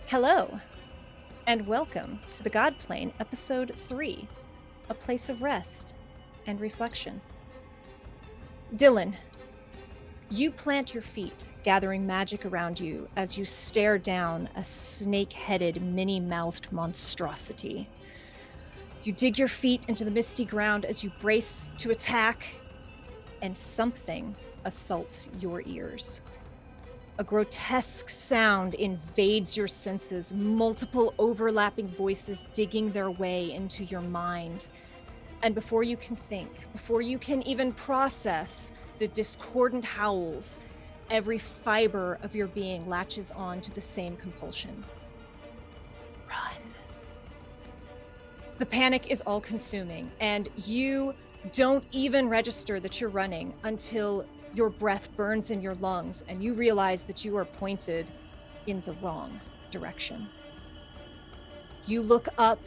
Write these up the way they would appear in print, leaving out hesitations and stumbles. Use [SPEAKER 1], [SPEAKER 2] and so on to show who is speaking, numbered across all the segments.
[SPEAKER 1] Hello, and welcome to the Godplane, Episode 3, A Place of Rest and Reflection. Dillon, you plant your feet, gathering magic around you as you stare down a snake-headed, mini-mouthed monstrosity. You dig your feet into the misty ground as you brace to attack, and something assaults your ears. A grotesque sound invades your senses, multiple overlapping voices digging their way into your mind. And before you can think, before you can even process the discordant howls, every fiber of your being latches on to the same compulsion. Run. The panic is all-consuming, and you don't even register that you're running until your breath burns in your lungs and you realize that you are pointed in the wrong direction. You look up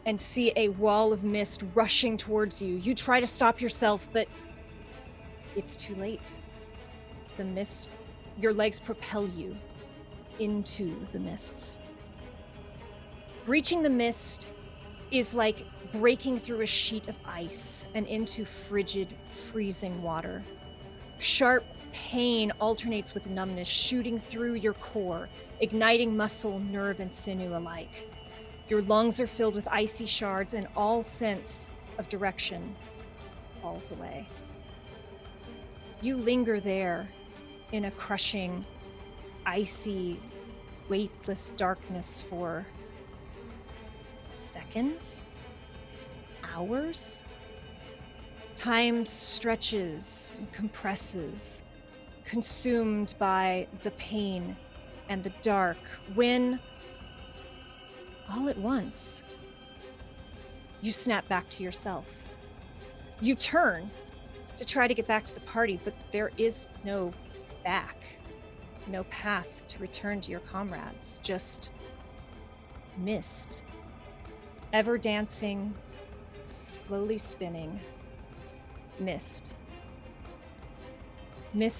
[SPEAKER 1] and see a wall of mist rushing towards you. You try to stop yourself, but it's too late. The mist, your legs propel you into the mists. Reaching the mist is like breaking through a sheet of ice and into frigid, freezing water. Sharp pain alternates with numbness, shooting through your core, igniting muscle, nerve, and sinew alike. Your lungs are filled with icy shards, and all sense of direction falls away. You linger there in a crushing, icy, weightless darkness for seconds, hours. Time stretches and compresses, consumed by the pain and the dark, when, all at once, you snap back to yourself. You turn to try to get back to the party, but there is no back, no path to return to your comrades, just mist, ever dancing, slowly spinning. Mist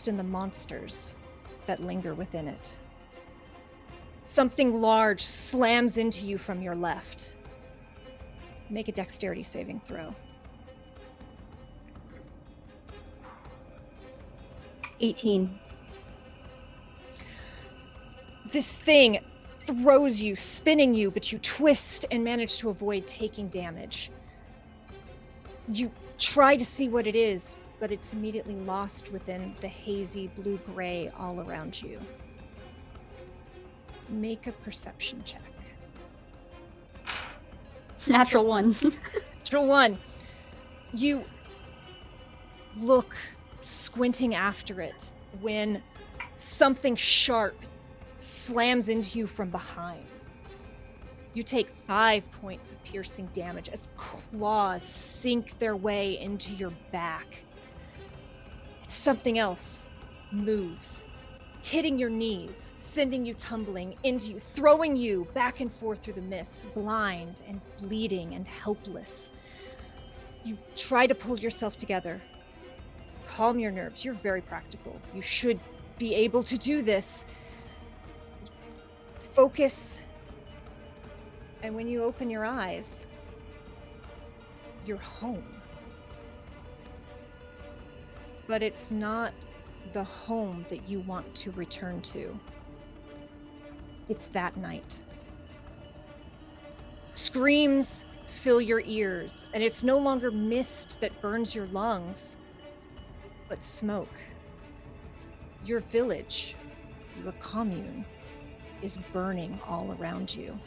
[SPEAKER 1] and the monsters that linger within it. Something large slams into you from your left. Make a dexterity saving throw.
[SPEAKER 2] 18.
[SPEAKER 1] This thing throws you, spinning you, but you twist and manage to avoid taking damage. You try to see what it is, but it's immediately lost within the hazy blue-gray all around you. Make a perception check.
[SPEAKER 2] Natural 1.
[SPEAKER 1] Natural 1. You look, squinting after it, when something sharp slams into you from behind. You take 5 points of piercing damage as claws sink their way into your back. Something else moves, hitting your knees, sending you tumbling into you, throwing you back and forth through the mist, blind and bleeding and helpless. You try to pull yourself together. Calm your nerves. You're very practical. You should be able to do this. Focus. And when you open your eyes, you're home. But it's not the home that you want to return to. It's that night. Screams fill your ears, and it's no longer mist that burns your lungs, but smoke. Your village, your commune, is burning all around you.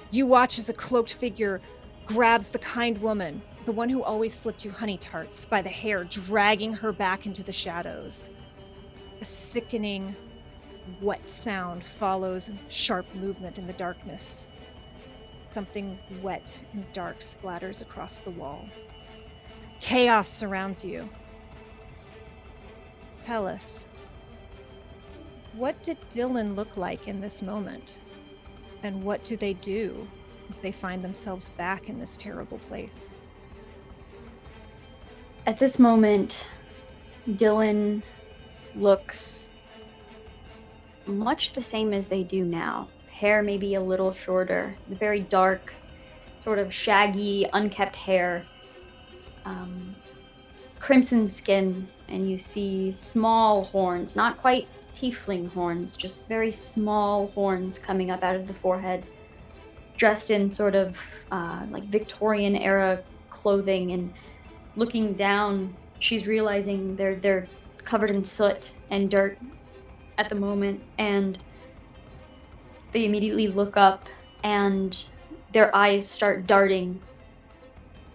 [SPEAKER 1] You watch as a cloaked figure grabs the kind woman, the one who always slipped you honey tarts, by the hair, dragging her back into the shadows. A sickening, wet sound follows sharp movement in the darkness. Something wet and dark splatters across the wall. Chaos surrounds you. Pellis, what did Dillon look like in this moment? And what do they do as they find themselves back in this terrible place?
[SPEAKER 2] At this moment, Dillon looks much the same as they do now. Hair maybe a little shorter, very dark, sort of shaggy, unkept hair, crimson skin, and you see small horns, not quite tiefling horns, just very small horns coming up out of the forehead, dressed in sort of like Victorian era clothing, and looking down, she's realizing they're covered in soot and dirt at the moment, and they immediately look up and their eyes start darting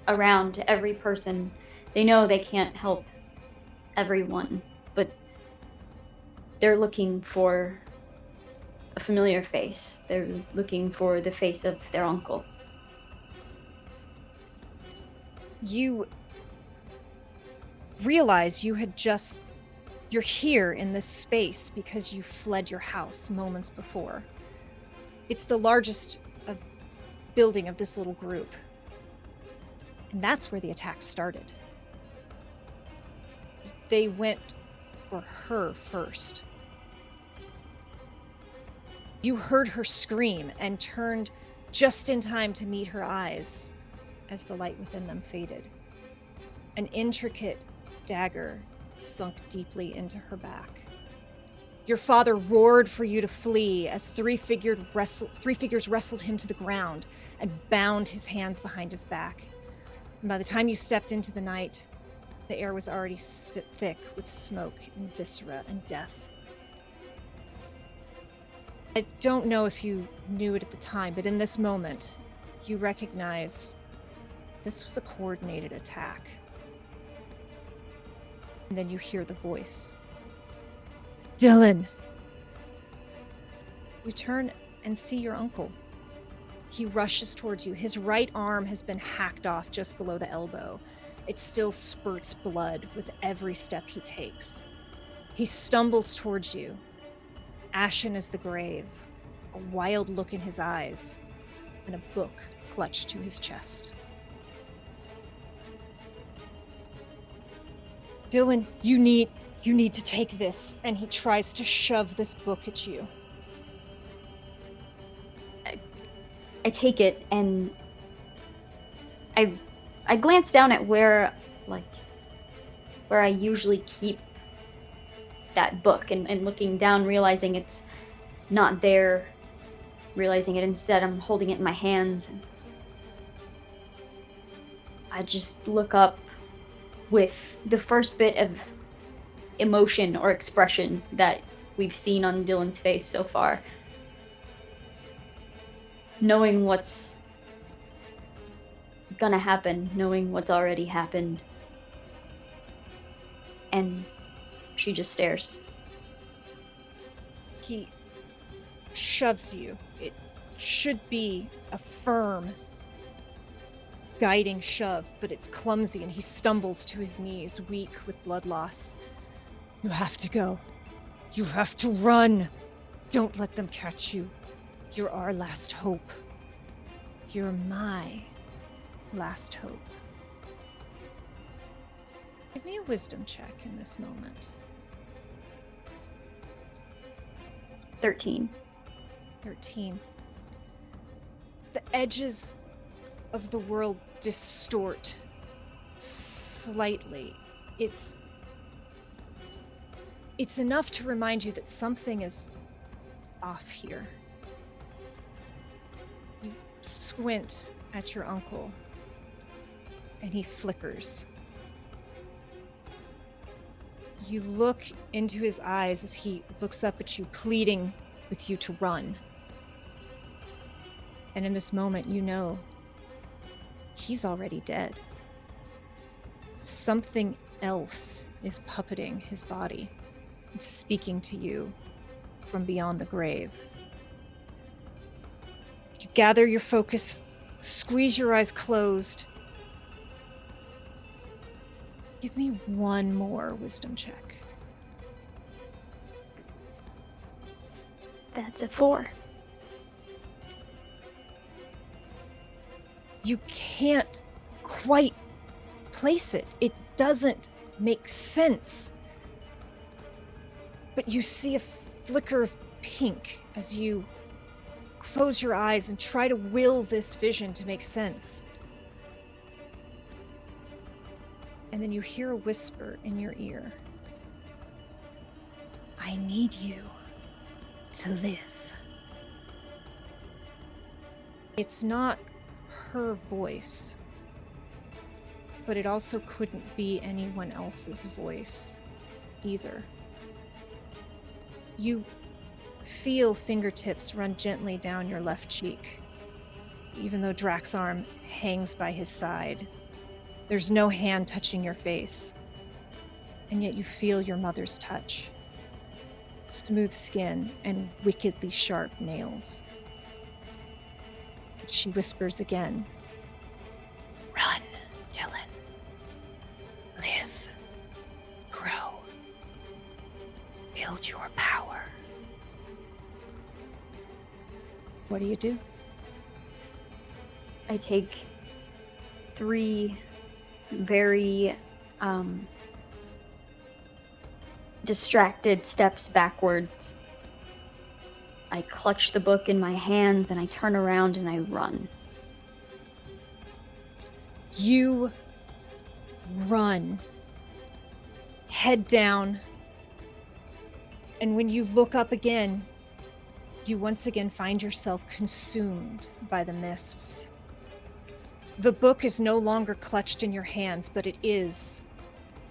[SPEAKER 2] around every person. They know they can't help everyone, but they're looking for a familiar face. They're looking for the face of their uncle.
[SPEAKER 1] You realize you're here in this space because you fled your house moments before. It's the largest building of this little group. And that's where the attack started. They went for her first. You heard her scream and turned just in time to meet her eyes as the light within them faded. An intricate dagger sunk deeply into her back. Your father roared for you to flee as three figures wrestled him to the ground and bound his hands behind his back. And by the time you stepped into the night, the air was already thick with smoke and viscera and death. I don't know if you knew it at the time, but in this moment, you recognize this was a coordinated attack. And then you hear the voice. Dillon! You turn and see your uncle. He rushes towards you. His right arm has been hacked off just below the elbow. It still spurts blood with every step he takes. He stumbles towards you, ashen as the grave, a wild look in his eyes, and a book clutched to his chest. Dillon, you need to take this. And he tries to shove this book at you.
[SPEAKER 2] I take it, and I glance down at where I usually keep that book, and looking down, realizing it's not there, realizing it instead I'm holding it in my hands. I just look up with the first bit of emotion or expression that we've seen on Dillon's face so far. Knowing what's gonna happen, knowing what's already happened. And she just stares.
[SPEAKER 1] He shoves you. It should be a firm, guiding shove, but it's clumsy, and he stumbles to his knees, weak with blood loss. You have to go. You have to run. Don't let them catch you. You're our last hope. You're my last hope. Give me a wisdom check in this moment.
[SPEAKER 2] 13.
[SPEAKER 1] 13. The edges of the world distort slightly. It's enough to remind you that something is off here. You squint at your uncle, and he flickers. You look into his eyes as he looks up at you, pleading with you to run. And in this moment, you know he's already dead. Something else is puppeting his body and speaking to you from beyond the grave. You gather your focus, squeeze your eyes closed. Give me one more wisdom check.
[SPEAKER 2] That's a 4.
[SPEAKER 1] You can't quite place it. It doesn't make sense. But you see a flicker of pink as you close your eyes and try to will this vision to make sense. And then you hear a whisper in your ear. I need you to live. It's not her voice, but it also couldn't be anyone else's voice either. You feel fingertips run gently down your left cheek, even though Drax's arm hangs by his side. There's no hand touching your face, and yet you feel your mother's touch. Smooth skin and wickedly sharp nails. And she whispers again. Run, Dillon. Live. Grow. Build your power. What do you do?
[SPEAKER 2] I take 3 very distracted steps backwards. I clutch the book in my hands and I turn around and I run.
[SPEAKER 1] You run, head down, and when you look up again, you once again find yourself consumed by the mists. The book is no longer clutched in your hands, but it is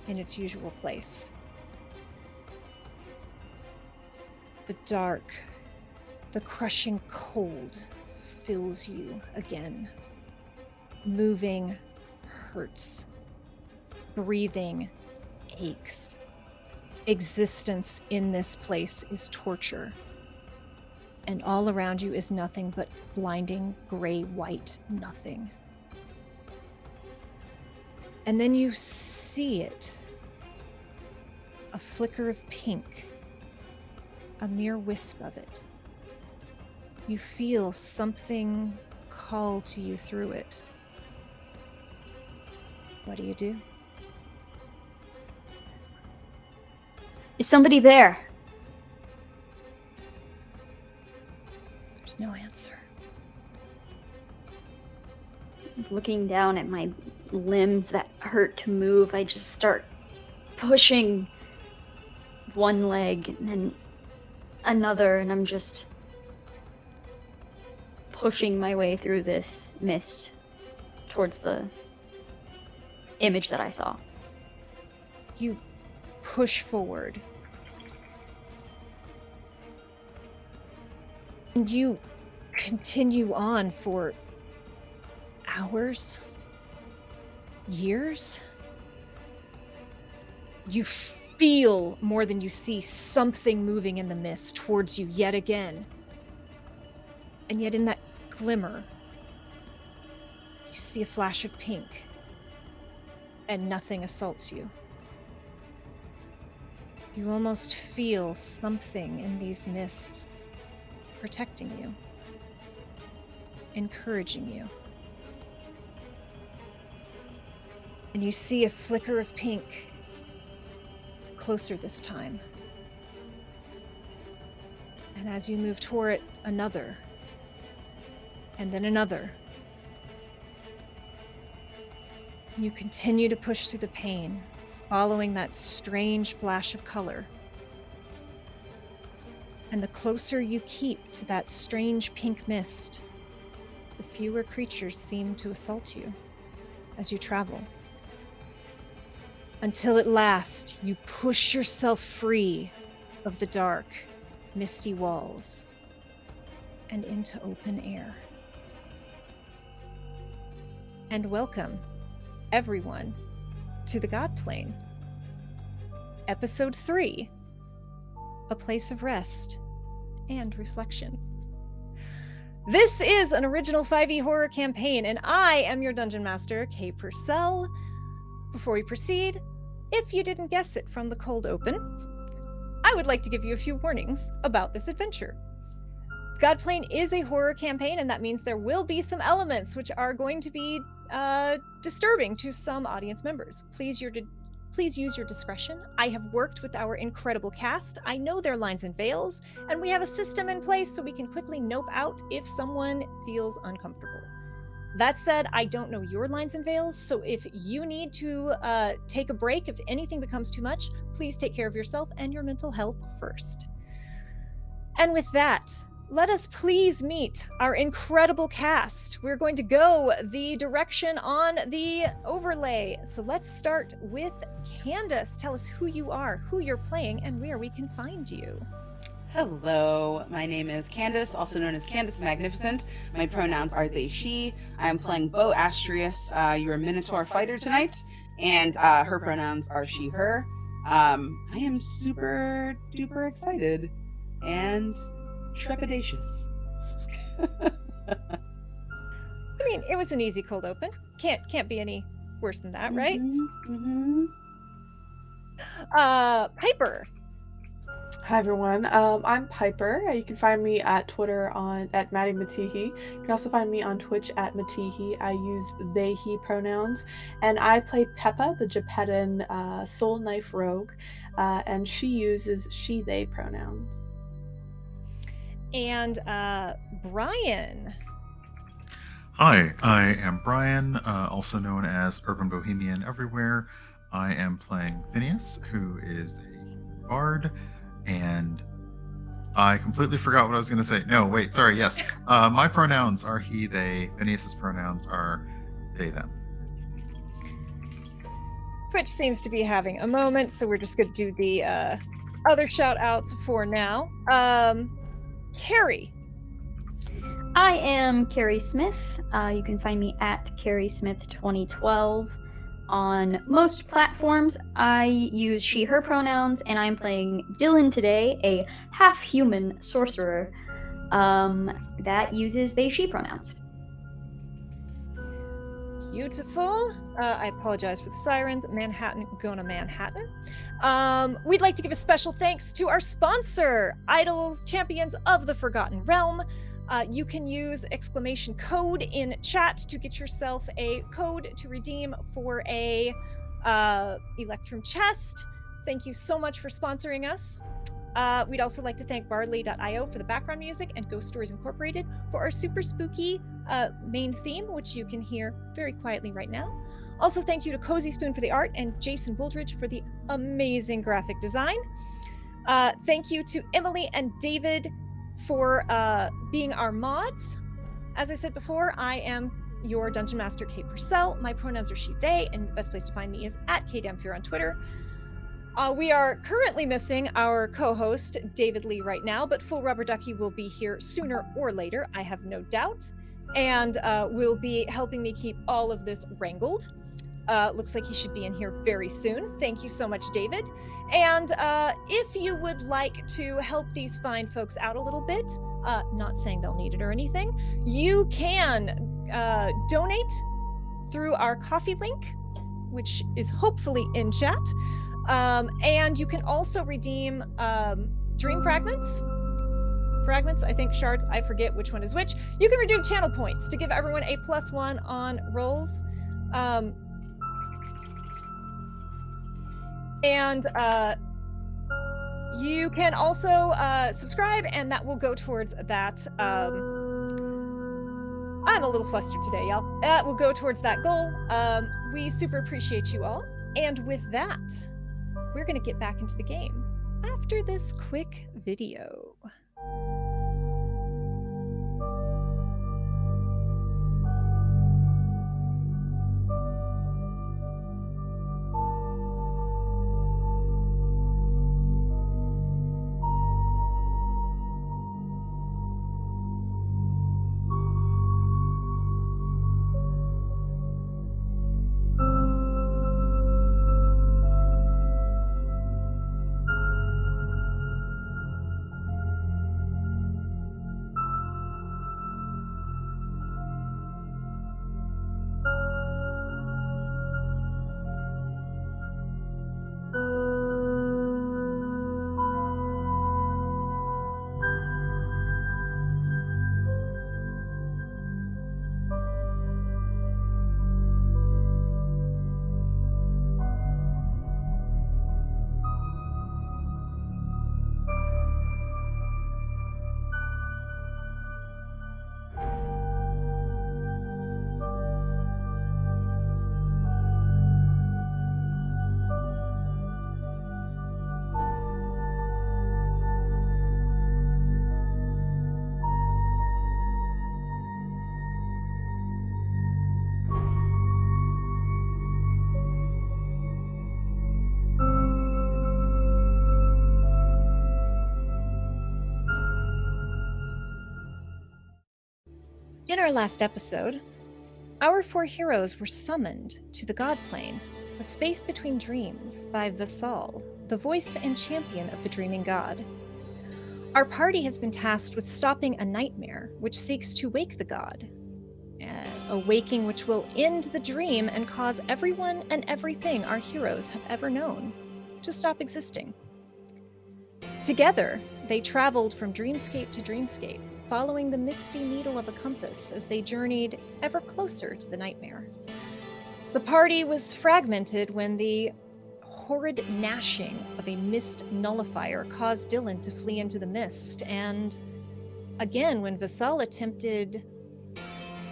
[SPEAKER 1] in its usual place. The dark, the crushing cold fills you again. Moving hurts. Breathing aches. Existence in this place is torture. And all around you is nothing but blinding gray-white nothing. And then you see it. A flicker of pink. A mere wisp of it. You feel something call to you through it. What do you do?
[SPEAKER 2] Is somebody there?
[SPEAKER 1] There's no answer.
[SPEAKER 2] Looking down at my limbs that hurt to move, I just start pushing one leg and then another, and I'm just pushing my way through this mist towards the image that I saw.
[SPEAKER 1] You push forward. And you continue on for hours, years. You feel more than you see something moving in the mist towards you yet again. And yet in that glimmer, you see a flash of pink, and nothing assaults you. You almost feel something in these mists protecting you, encouraging you. And you see a flicker of pink closer this time. And as you move toward it, another, and then another. You continue to push through the pain, following that strange flash of color. And the closer you keep to that strange pink mist, the fewer creatures seem to assault you as you travel. Until at last, you push yourself free of the dark, misty walls and into open air. And welcome, everyone, to the Godplane. Episode 3, A Place of Rest and Reflection. This is an original 5e horror campaign, and I am your Dungeon Master, Kay Purcell. Before we proceed, if you didn't guess it from the cold open, I would like to give you a few warnings about this adventure. Godplane is a horror campaign, and that means there will be some elements which are going to be disturbing to some audience members. Please Please use your discretion. I have worked with our incredible cast. I know their lines and veils, and we have a system in place so we can quickly nope out if someone feels uncomfortable. That said, I don't know your lines and veils, so if you need to take a break, if anything becomes too much, please take care of yourself and your mental health first. And with that, let us please meet our incredible cast. We're going to go the direction on the overlay. So let's start with Candace. Tell us who you are, who you're playing, and where we can find you.
[SPEAKER 3] Hello, my name is Candace, also known as Candace the Magnificent. My pronouns are they, she. I am playing Bo Astrius, your Minotaur fighter tonight, and her pronouns are she, her. I am super duper excited and trepidatious.
[SPEAKER 1] I mean, it was an easy cold open. Can't be any worse than that, right? Piper.
[SPEAKER 4] Hi everyone, I'm Piper. You can find me at Twitter at Maddie Matihi. You can also find me on Twitch at Matihi. I use they, he pronouns. And I play Pepa, the Gepetan soul knife rogue, and she uses she, they pronouns.
[SPEAKER 1] And Brian.
[SPEAKER 5] Hi, I am Brian, also known as Urban Bohemian everywhere. I am playing Phineas, who is a bard, and I completely forgot what I was going to say. No, wait, sorry, yes. My pronouns are he, they. Phineas's pronouns are they, them.
[SPEAKER 1] Twitch seems to be having a moment, so we're just going to do the other shout outs for now. Kerri.
[SPEAKER 2] I am Kerri Smith. You can find me at Kerri Smith 2012. On most platforms, I use she, her pronouns, and I'm playing Dillon today, a half-human sorcerer that uses they, she pronouns.
[SPEAKER 1] Beautiful. I apologize for the sirens. Manhattan, gonna Manhattan. We'd like to give a special thanks to our sponsor, Idols, Champions of the Forgotten Realm. You can use exclamation code in chat to get yourself a code to redeem for a Electrum chest. Thank you so much for sponsoring us. We'd also like to thank Bardly.io for the background music and Ghost Stories Incorporated for our super spooky main theme, which you can hear very quietly right now. Also, thank you to Cozy Spoon for the art and Jason Wooldridge for the amazing graphic design. Thank you to Emily and David for being our mods. As I said before, I am your Dungeon Master, Kate Purcell. My pronouns are she, they, and the best place to find me is at KDamfear on Twitter. We are currently missing our co-host, David Lee, right now, but Full Rubber Ducky will be here sooner or later, I have no doubt, and will be helping me keep all of this wrangled. Looks like he should be in here very soon. Thank you so much, David. And if you would like to help these fine folks out a little bit, not saying they'll need it or anything, you can donate through our Ko-fi link, which is hopefully in chat. And you can also redeem dream fragments, I think shards, I forget which one is which. You can redeem channel points to give everyone a +1 on rolls. And you can also subscribe, and that will go towards that. I'm a little flustered today, y'all. That will go towards that goal. We super appreciate you all. And with that, we're going to get back into the game after this quick video. In our last episode, our 4 heroes were summoned to the Godplane, the space between dreams, by Purcell, the voice and champion of the dreaming god. Our party has been tasked with stopping a nightmare which seeks to wake the god, a waking which will end the dream and cause everyone and everything our heroes have ever known to stop existing. Together, they traveled from dreamscape to dreamscape, following the misty needle of a compass as they journeyed ever closer to the nightmare. The party was fragmented when the horrid gnashing of a mist nullifier caused Dillon to flee into the mist, and again when Purcell attempted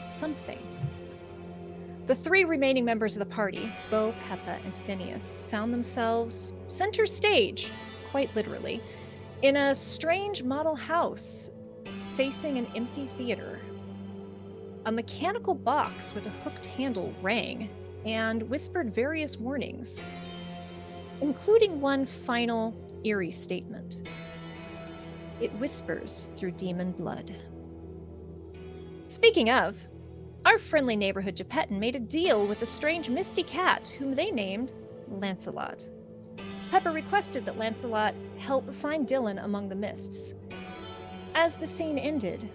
[SPEAKER 1] something. The 3 remaining members of the party, Bo, Pepa, and Phineas, found themselves center stage, quite literally, in a strange model house facing an empty theater. A mechanical box with a hooked handle rang and whispered various warnings, including one final eerie statement. It whispers through demon blood. Speaking of, our friendly neighborhood Geppetton made a deal with a strange misty cat whom they named Lancelot. Pepa requested that Lancelot help find Dillon among the mists. As the scene ended,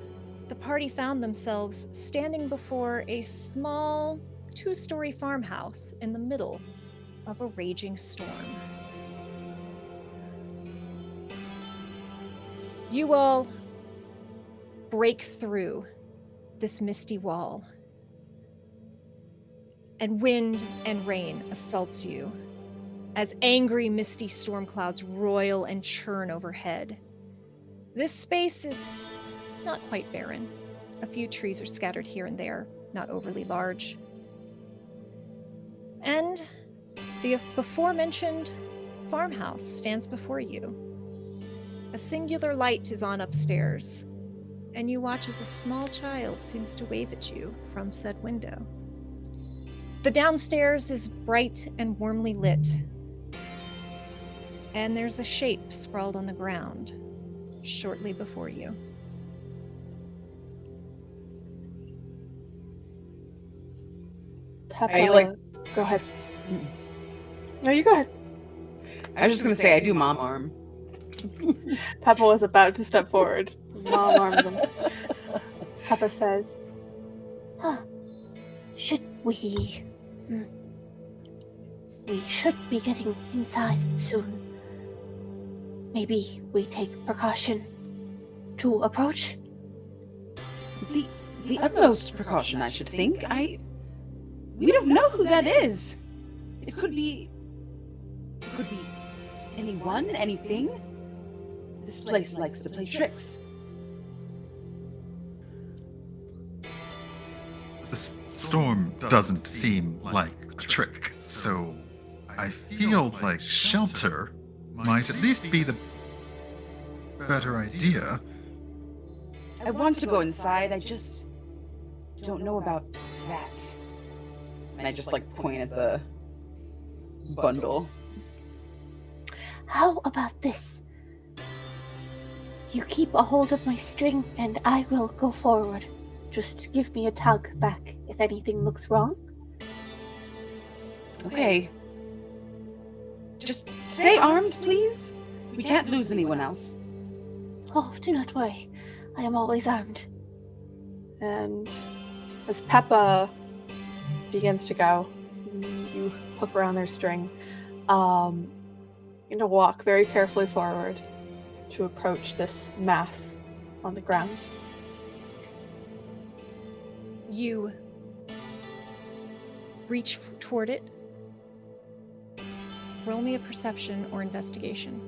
[SPEAKER 1] the party found themselves standing before a small 2-story farmhouse in the middle of a raging storm. You all break through this misty wall, and wind and rain assaults you as angry misty storm clouds roil and churn overhead. This space is not quite barren. A few trees are scattered here and there, not overly large. And the before-mentioned farmhouse stands before you. A singular light is on upstairs, and you watch as a small child seems to wave at you from said window. The downstairs is bright and warmly lit, and there's a shape sprawled on the ground shortly before you.
[SPEAKER 4] Pepa,
[SPEAKER 3] Are you like-
[SPEAKER 4] go ahead. No, you go ahead.
[SPEAKER 3] I was just gonna say I do mom arm.
[SPEAKER 4] Pepa was about to step forward. Mom armed him. Pepa says,
[SPEAKER 6] Should we? We should be getting inside soon. Maybe we take precaution to approach.
[SPEAKER 3] The utmost precaution, I should think. We don't know who that is. It could be anyone, anything. This place likes to play tricks.
[SPEAKER 5] The storm doesn't seem like a trick, so I feel like shelter might at least be the better idea.
[SPEAKER 3] I want to go inside, I just don't know about that. And I just point at the bundle.
[SPEAKER 6] How about this? You keep a hold of my string and I will go forward. Just give me a tug back if anything looks wrong.
[SPEAKER 3] Okay. Just stay armed, please. We can't lose anyone else.
[SPEAKER 6] Oh, do not worry. I am always armed.
[SPEAKER 4] and as Pepa begins to go, you hook around their string, to walk very carefully forward to approach this mass on the ground.
[SPEAKER 1] You reach toward it. Roll me a perception or investigation.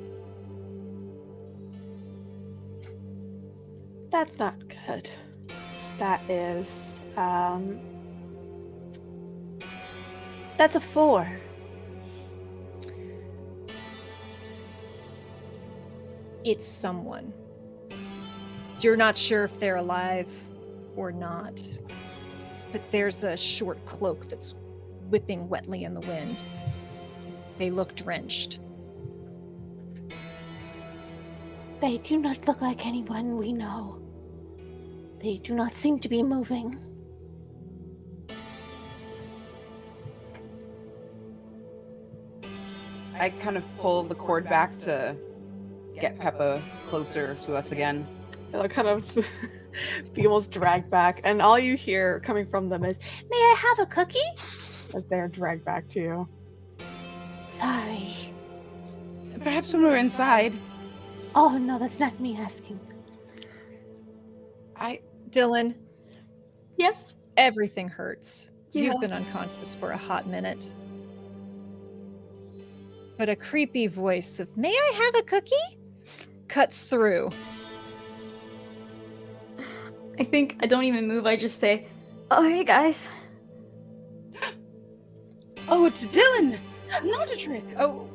[SPEAKER 4] That's not good. That is, that's a 4.
[SPEAKER 1] It's someone. You're not sure if they're alive or not, but there's a short cloak that's whipping wetly in the wind. They look drenched.
[SPEAKER 6] They do not look like anyone we know. They do not seem to be moving.
[SPEAKER 3] I kind of pull the cord back to get Pepa closer to us again.
[SPEAKER 4] They'll kind of be almost dragged back, and all you hear coming from them is, "May I have a cookie?" as they're dragged back to you.
[SPEAKER 6] Sorry.
[SPEAKER 3] Perhaps when we're inside.
[SPEAKER 6] Oh, no, that's not me asking.
[SPEAKER 1] Dillon,
[SPEAKER 2] Yes?
[SPEAKER 1] everything hurts.
[SPEAKER 2] Yeah.
[SPEAKER 1] You've been unconscious for a hot minute. But a creepy voice of, "May I have a cookie?" cuts through.
[SPEAKER 2] I think I don't even move. I just say, "Oh, hey, guys."
[SPEAKER 3] Oh, it's Dillon! Not a trick. Oh,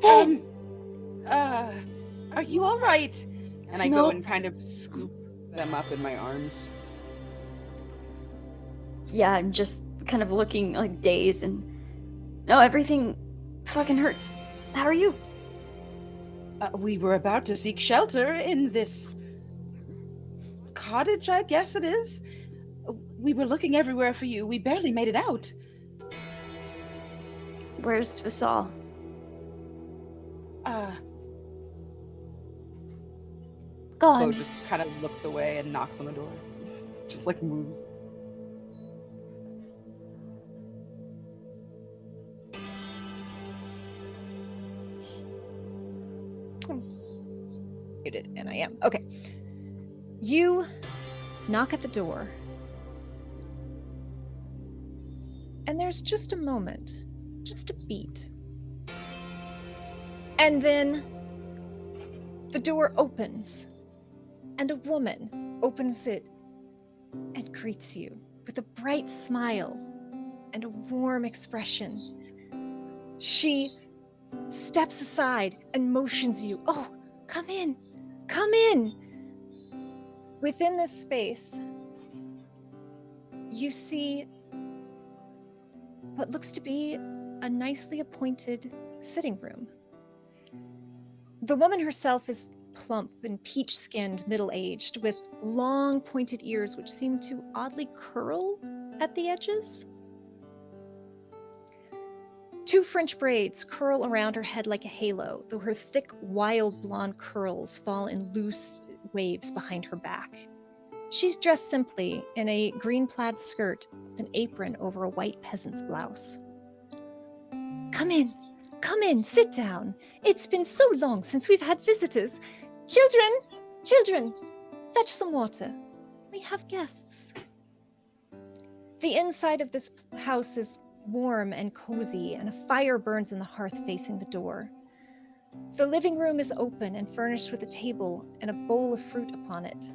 [SPEAKER 3] are you all right? And I go
[SPEAKER 2] Nope.
[SPEAKER 3] and kind of scoop them up in my arms.
[SPEAKER 2] Yeah, I'm just kind of looking like dazed and... No, everything fucking hurts. How are you?
[SPEAKER 3] We were about to seek shelter in this cottage, I guess it is. We were looking everywhere for you. We barely made it out.
[SPEAKER 2] Where's Purcell?
[SPEAKER 3] Bo
[SPEAKER 6] Gone.
[SPEAKER 3] just kind of looks away and knocks on the door. Just like moves.
[SPEAKER 1] Muted, and I am. Okay. You knock at the door. And there's just a moment, just a beat. And then the door opens, and a woman opens it and greets you with a bright smile and a warm expression. She steps aside and motions you, "Oh, come in, come in." Within this space, you see what looks to be a nicely appointed sitting room. The woman herself is plump and peach-skinned, middle-aged, with long pointed ears which seem to oddly curl at the edges. 2 French braids curl around her head like a halo, though her thick, wild blonde curls fall in loose waves behind her back. She's dressed simply in a green plaid skirt with an apron over a white peasant's blouse. Come in, sit down. It's been so long since we've had visitors. Children, fetch some water. We have guests." The inside of this house is warm and cozy, and a fire burns in the hearth facing the door. The living room is open and furnished with a table and a bowl of fruit upon it.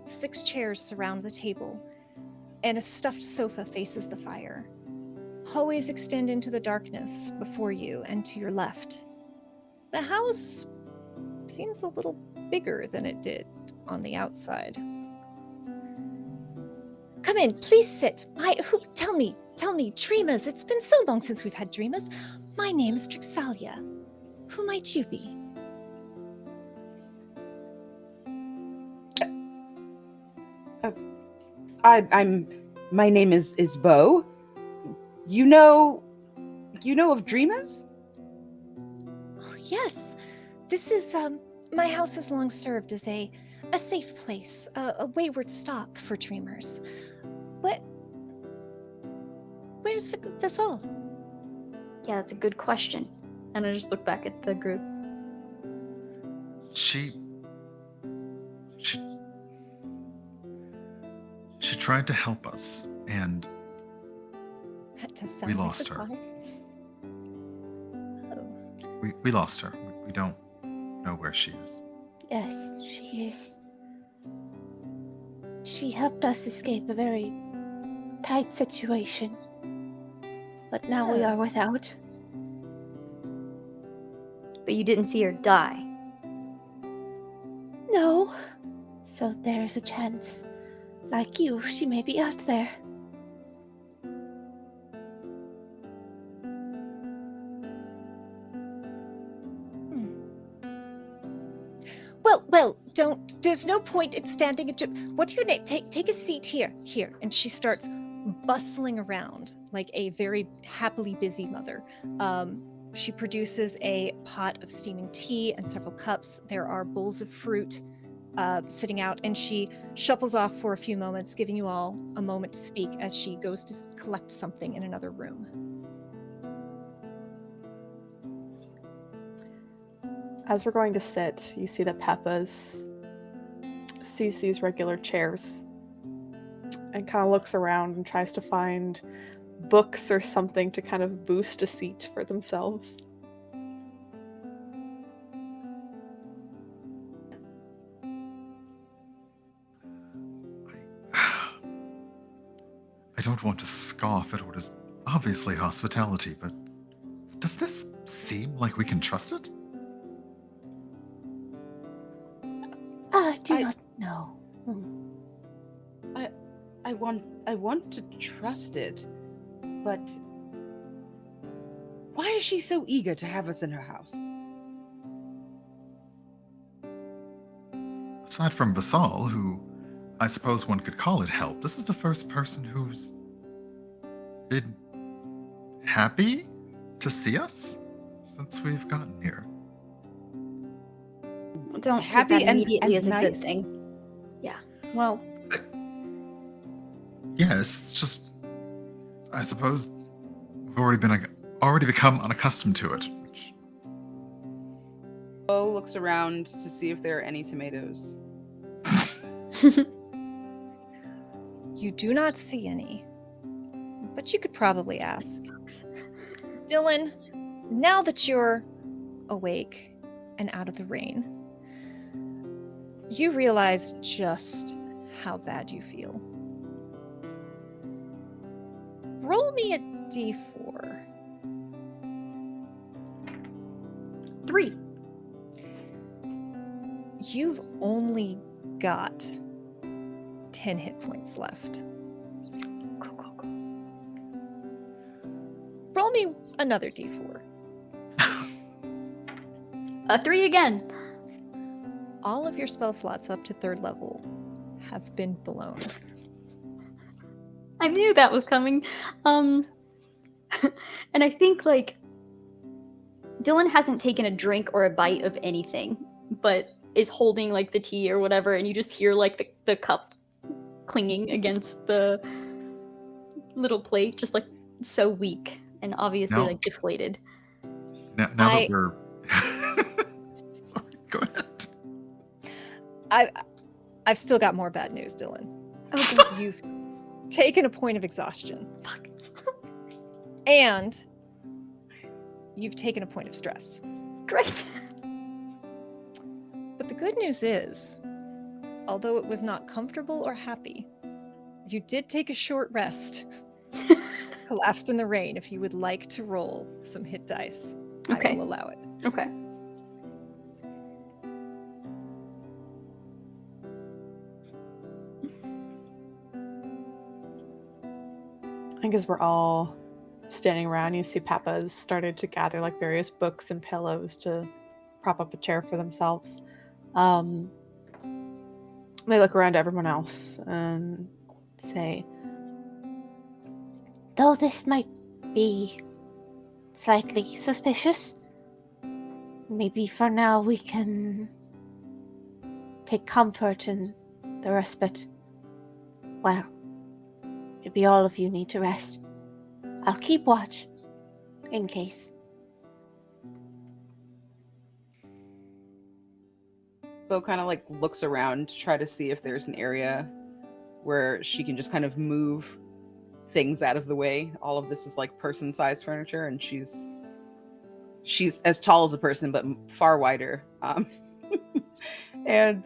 [SPEAKER 1] 6 chairs surround the table, and a stuffed sofa faces the fire. Hallways extend into the darkness before you and to your left. The house seems a little bigger than it did on the outside. Come in, please sit. Tell me, dreamers. It's been so long since we've had dreamers. My name is Drixalia. Who might you be?
[SPEAKER 3] My name is Bo. You know of dreamers?
[SPEAKER 1] Oh, yes. This is, my house has long served as a safe place, a wayward stop for dreamers. Where's Purcell?
[SPEAKER 2] Yeah, that's a good question. And I just look back at the group.
[SPEAKER 5] She tried to help us, and
[SPEAKER 1] That does
[SPEAKER 5] we
[SPEAKER 1] sound like
[SPEAKER 5] lost her.
[SPEAKER 1] Purcell. Oh.
[SPEAKER 5] We lost her. We don't know where she is.
[SPEAKER 6] Yes, she is. She helped us escape a very tight situation. But now we
[SPEAKER 1] Oh.
[SPEAKER 6] are without.
[SPEAKER 2] But you didn't see her die.
[SPEAKER 6] No. So there's a chance. Like you, she may be out there.
[SPEAKER 1] Well, don't. There's no point in standing. What's your name? Take a seat here. Here. And she starts bustling around like a very happily busy mother. She produces a pot of steaming tea and several cups. There are bowls of fruit sitting out, and she shuffles off for a few moments, giving you all a moment to speak as she goes to collect something in another room.
[SPEAKER 4] As we're going to sit, you see that Pepa sees these regular chairs and kind of looks around and tries to find books or something to kind of boost a seat for themselves.
[SPEAKER 5] I don't want to scoff at what is obviously hospitality, but does this seem like we can trust it?
[SPEAKER 6] I do not know.
[SPEAKER 3] I want to trust it, but why is she so eager to have us in her house?
[SPEAKER 5] Aside from Basal, who I suppose one could call it help, this is the first person who's been happy to see us since we've gotten here.
[SPEAKER 2] Don't
[SPEAKER 3] Happy
[SPEAKER 2] take that
[SPEAKER 3] and
[SPEAKER 2] immediately as a good
[SPEAKER 3] nice.
[SPEAKER 2] thing. Yeah. Well,
[SPEAKER 5] Yes, it's just I suppose we've already become unaccustomed to it. Which,
[SPEAKER 3] Bo looks around to see if there are any tomatoes.
[SPEAKER 1] You do not see any, but you could probably ask. Dillon, now that you're awake and out of the rain, you realize just how bad you feel. Roll me a d4.
[SPEAKER 2] 3.
[SPEAKER 1] You've only got 10 hit points left. Roll me another d4.
[SPEAKER 2] A 3 again.
[SPEAKER 1] All of your spell slots up to 3rd level have been blown.
[SPEAKER 2] I knew that was coming. And I think, like, Dillon hasn't taken a drink or a bite of anything, but is holding, like, the tea or whatever, and you just hear, like, the cup clinging against the little plate, just, like, so weak and obviously,
[SPEAKER 5] No.
[SPEAKER 2] like, deflated.
[SPEAKER 5] now that we're... Sorry, go ahead.
[SPEAKER 1] I've still got more bad news, Dillon.
[SPEAKER 2] Okay.
[SPEAKER 1] You've taken a point of exhaustion. Fuck. And you've taken a point of stress.
[SPEAKER 2] Great.
[SPEAKER 1] But the good news is, although it was not comfortable or happy, you did take a short rest. Collapsed in the rain. If you would like to roll some hit dice,
[SPEAKER 2] Okay.
[SPEAKER 1] I will allow it.
[SPEAKER 2] Okay.
[SPEAKER 4] I think as we're all standing around, you see Pepa's started to gather like various books and pillows to prop up a chair for themselves. They look around at everyone else and say,
[SPEAKER 6] Though this might be slightly suspicious, maybe for now we can take comfort in the respite. Well, maybe all of you need to rest. I'll keep watch, in case.
[SPEAKER 3] Bo kind of like looks around to try to see if there's an area where she can just kind of move things out of the way. All of this is like person-sized furniture, and she's as tall as a person but far wider. And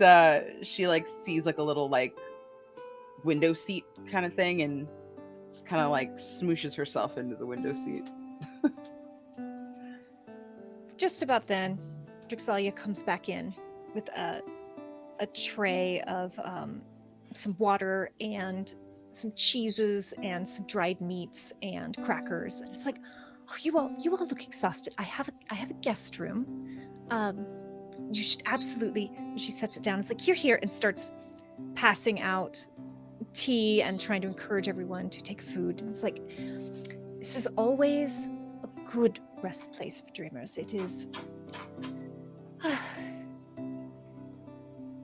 [SPEAKER 3] she like sees like a little like window seat kind of thing, and just kind of like smooshes herself into the window seat.
[SPEAKER 1] Just about then, Drixalia comes back in with a tray of some water and some cheeses and some dried meats and crackers. And it's like, oh, you all look exhausted. I have a guest room. you should absolutely, she sets it down. It's like, here, and starts passing out tea and trying to encourage everyone to take food. And it's like, this is always a good rest place for dreamers. It is.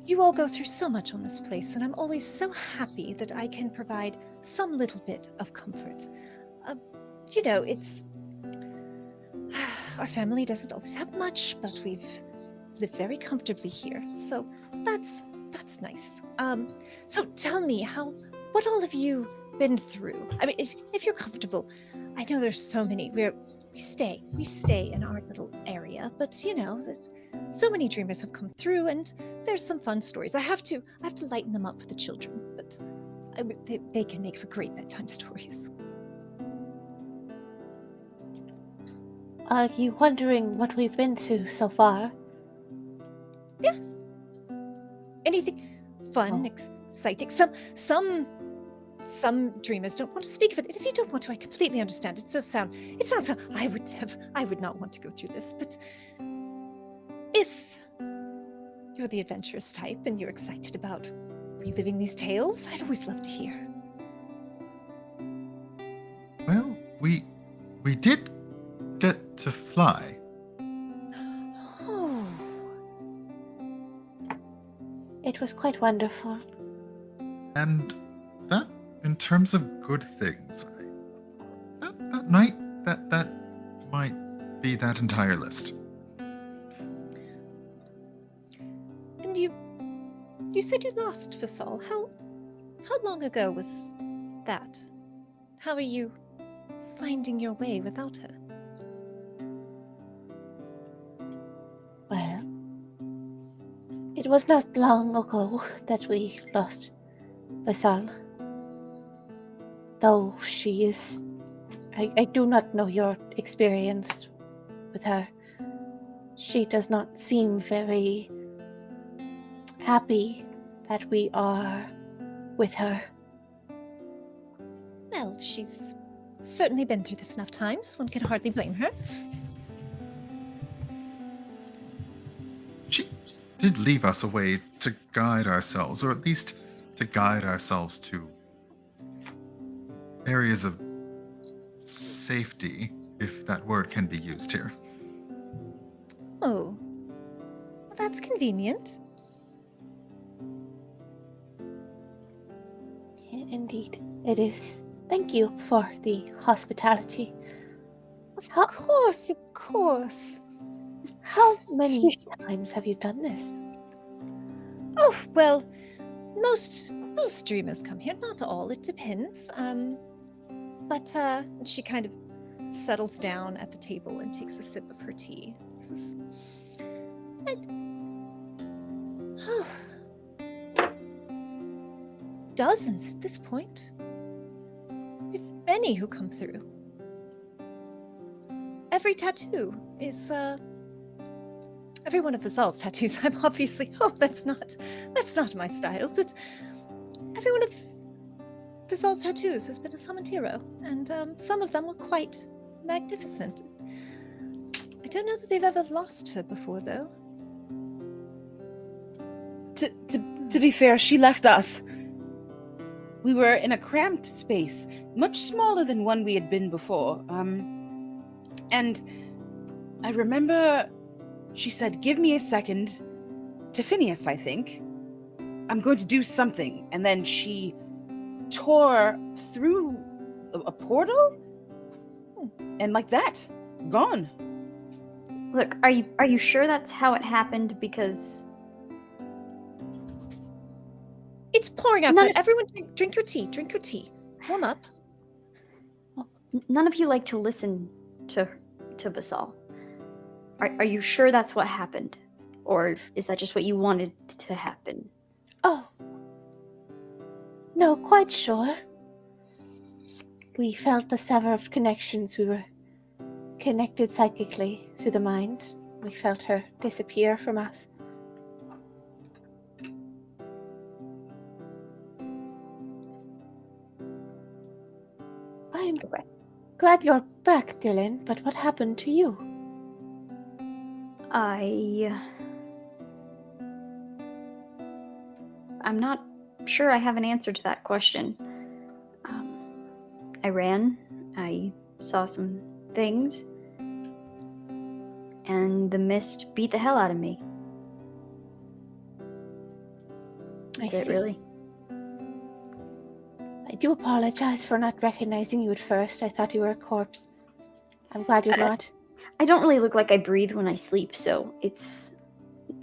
[SPEAKER 1] You all go through so much on this place, and I'm always so happy that I can provide some little bit of comfort. It's. Our family doesn't always have much, but we've lived very comfortably here, so that's nice. So tell me, what all have you been through? I mean, if you're comfortable, I know there's so many. We stay in our little area, but so many dreamers have come through, and there's some fun stories. I have to lighten them up for the children, but they can make for great bedtime stories.
[SPEAKER 6] Are you wondering what we've been through so far?
[SPEAKER 1] Yes. Anything fun, exciting? Some dreamers don't want to speak of it, and if you don't want to, I completely understand. It sounds how I would not want to go through this, but if you're the adventurous type and you're excited about reliving these tales, I'd always love to hear.
[SPEAKER 5] Well, we did get to fly.
[SPEAKER 1] Oh.
[SPEAKER 6] It was quite wonderful.
[SPEAKER 5] And that, in terms of good things, that night, that might be that entire list.
[SPEAKER 1] And you said you lost Purcell. How long ago was that? How are you finding your way without her?
[SPEAKER 6] Well, it was not long ago that we lost Purcell. Though she is... I do not know your experience with her. She does not seem very happy that we are with her.
[SPEAKER 1] Well, she's certainly been through this enough times. One can hardly blame her.
[SPEAKER 5] She did leave us a way to guide ourselves, or at least to guide ourselves to areas of safety, if that word can be used here.
[SPEAKER 1] Oh. Well, that's convenient.
[SPEAKER 6] Indeed, it is. Thank you for the hospitality.
[SPEAKER 1] Of course.
[SPEAKER 6] How many times have you done this?
[SPEAKER 1] Oh, well, most dreamers come here. Not all, it depends. But she kind of settles down at the table and takes a sip of her tea. Dozens at this point. We've many who come through. Every tattoo is every one of Purcell's tattoos. I'm obviously that's not my style, but every one of Purcell's tattoos has been a summoned hero, and some of them were quite magnificent. I don't know that they've ever lost her before, though.
[SPEAKER 3] To be fair, she left us. We were in a cramped space, much smaller than one we had been before. And I remember she said, "Give me a second," to Phineas, I think. "I'm going to do something." And then she tore through a portal, and like that, gone.
[SPEAKER 2] Look, are you sure that's how it happened? Because
[SPEAKER 1] It's pouring outside. Everyone drink your tea. Drink your tea. Warm up.
[SPEAKER 2] none of you like to listen to Purcell. Are you sure that's what happened? Or is that just what you wanted to happen?
[SPEAKER 6] Oh. No, quite sure. We felt the severed connections. We were connected psychically through the mind. We felt her disappear from us. I'm glad you're back, Dillon, but what happened to you?
[SPEAKER 2] I'm not sure I have an answer to that question. I ran. I saw some things. And the mist beat the hell out of me.
[SPEAKER 6] I
[SPEAKER 2] That's it,
[SPEAKER 6] see.
[SPEAKER 2] really.
[SPEAKER 6] I do apologize for not recognizing you at first. I thought you were a corpse. I'm glad you're not.
[SPEAKER 2] I don't really look like I breathe when I sleep, so it's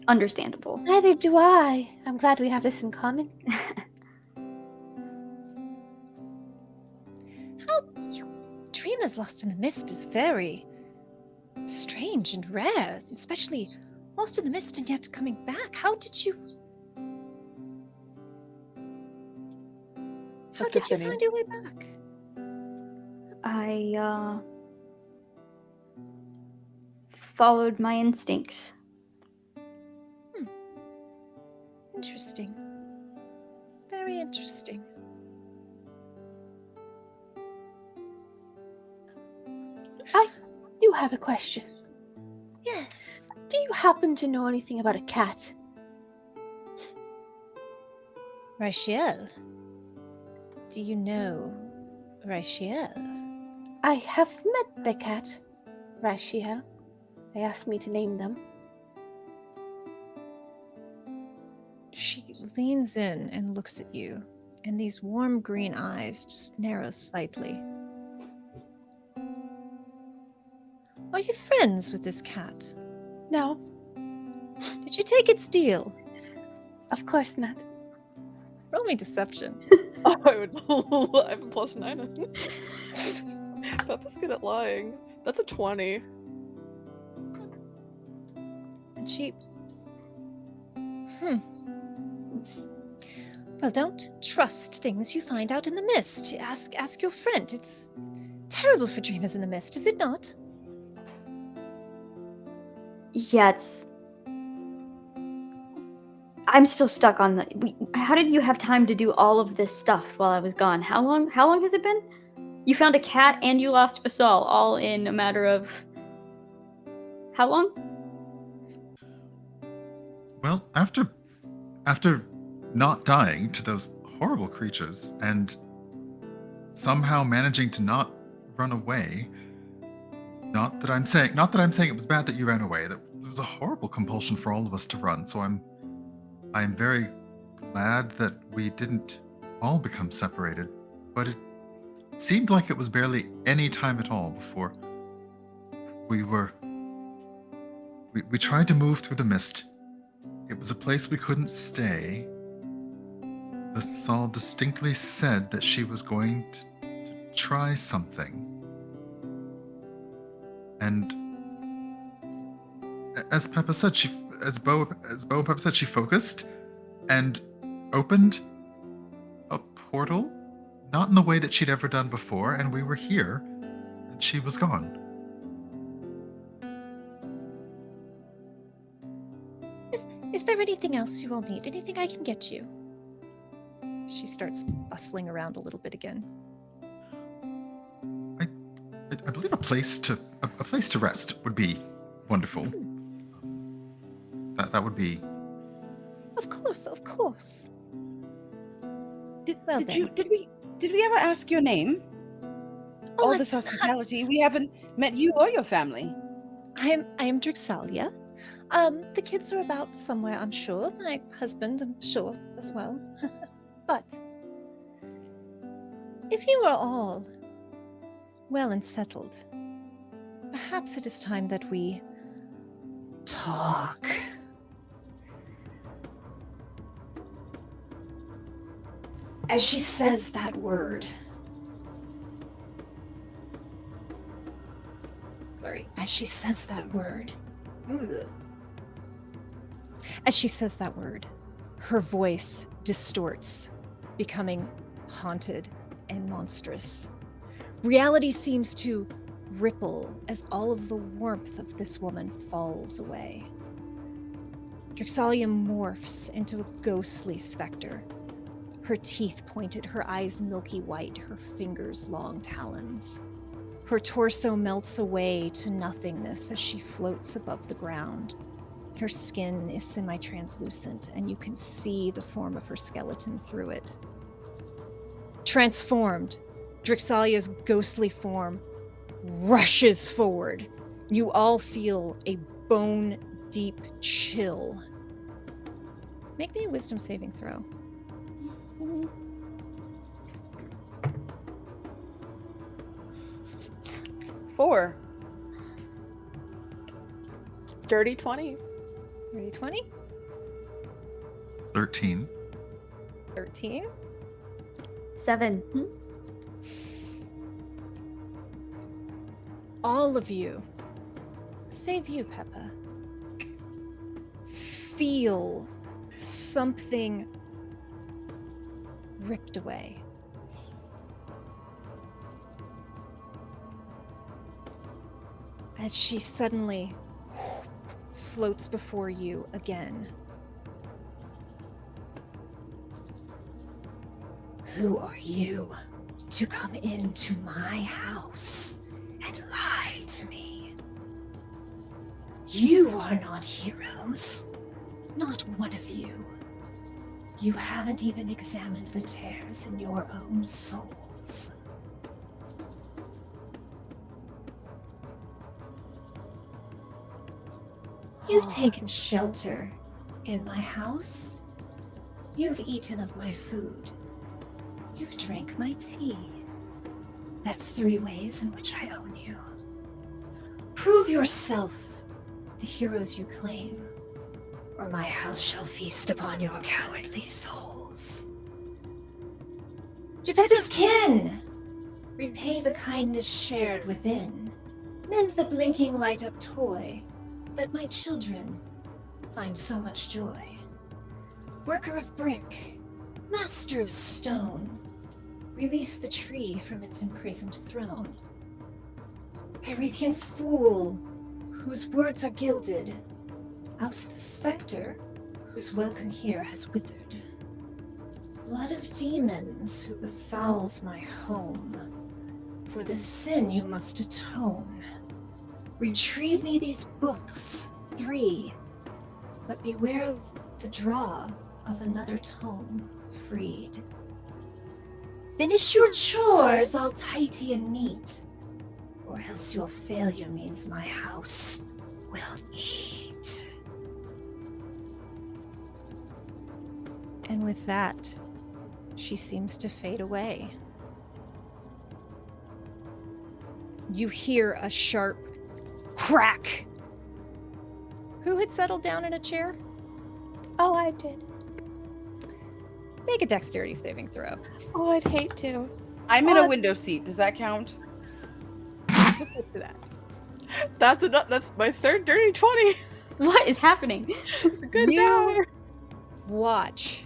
[SPEAKER 2] understandable.
[SPEAKER 6] Neither do I. I'm glad we have this in common.
[SPEAKER 1] How you dream as lost in the mist is very strange and rare, especially lost in the mist and yet coming back. How did you
[SPEAKER 4] Epiphany.
[SPEAKER 1] find your way back?
[SPEAKER 2] I followed my instincts.
[SPEAKER 1] Interesting. Very interesting.
[SPEAKER 6] I do have a question.
[SPEAKER 1] Yes.
[SPEAKER 6] Do you happen to know anything about a cat?
[SPEAKER 1] Rachel. Do you know Rachel?
[SPEAKER 6] I have met the cat, Rachel. They asked me to name them.
[SPEAKER 1] She leans in and looks at you, and these warm green eyes just narrow slightly. Are you friends with this cat?
[SPEAKER 6] No,
[SPEAKER 1] Did you take its deal?
[SPEAKER 6] of course not.
[SPEAKER 1] Roll me deception.
[SPEAKER 4] Oh, I would. I have a +9 on this. Pepa's good at lying. That's a 20.
[SPEAKER 1] And she... Well, don't trust things you find out in the mist. Ask your friend. It's terrible for dreamers in the mist, is it not?
[SPEAKER 2] Yeah, it's... I'm still stuck on the... How did you have time to do all of this stuff while I was gone? How long has it been? You found a cat and you lost Purcell all in a matter of... How long?
[SPEAKER 5] Well, after not dying to those horrible creatures and somehow managing to not run away, not that I'm saying it was bad that you ran away. That there was a horrible compulsion for all of us to run. So I'm very glad that we didn't all become separated. But it seemed like it was barely any time at all before we tried to move through the mist. It was a place we couldn't stay. Purcell distinctly said that she was going to try something. And as Pepa said, as Bo and Pepa said, she focused and opened a portal, not in the way that she'd ever done before, and we were here, and she was gone.
[SPEAKER 1] Is there anything else you all need? Anything I can get you? She starts bustling around a little bit again.
[SPEAKER 5] I believe a place to rest would be wonderful. That would be.
[SPEAKER 1] Of course.
[SPEAKER 3] Did we ever ask your name?
[SPEAKER 1] Oh,
[SPEAKER 3] All this hospitality, we haven't met you or your family.
[SPEAKER 1] I am Drixalia. The kids are about somewhere, I'm sure. My husband, I'm sure, as well. But if you are all well and settled, perhaps it is time that we talk. As she says that word. As she says that word. As she says that word, her voice distorts, becoming haunted and monstrous. Reality seems to ripple as all of the warmth of this woman falls away. Drixalia morphs into a ghostly specter, her teeth pointed, her eyes milky white, her fingers long talons. Her torso melts away to nothingness as she floats above the ground. Her skin is semi-translucent, and you can see the form of her skeleton through it. Transformed, Drixalia's ghostly form rushes forward. You all feel a bone-deep chill. Make me a wisdom saving throw.
[SPEAKER 3] 4.
[SPEAKER 4] Dirty 20.
[SPEAKER 1] Ready, 20?
[SPEAKER 5] 13.
[SPEAKER 1] 13.
[SPEAKER 2] 7.
[SPEAKER 1] All of you, save you, Pepa, feel something ripped away. As she suddenly floats before you again. Who are you to come into my house and lie to me? You are not heroes. Not one of you. You haven't even examined the tears in your own souls. You've taken shelter in my house. You've eaten of my food. You've drank my tea. That's 3 ways in which I own you. Prove yourself the heroes you claim, or my house shall feast upon your cowardly souls. Geppetto's kin! Repay the kindness shared within. Mend the blinking light-up toy. Let my children find so much joy. Worker of brick, master of stone, release the tree from its imprisoned throne. Perithian fool, whose words are gilded, oust the spectre, whose welcome here has withered. Blood of demons who befouls my home, for this sin you must atone. Retrieve me these books, 3, but beware the draw of another tome freed. Finish your chores all tidy and neat, or else your failure means my house will eat. And with that, she seems to fade away. You hear a sharp crack. Who had settled down in a chair?
[SPEAKER 6] Oh, I did.
[SPEAKER 1] Make a dexterity saving throw.
[SPEAKER 6] Oh, I'd hate to.
[SPEAKER 3] I'm in a window seat. Does that count?
[SPEAKER 4] We'll get to that. That's my third dirty 20.
[SPEAKER 2] What is happening?
[SPEAKER 4] Good
[SPEAKER 1] You
[SPEAKER 4] guy.
[SPEAKER 1] watch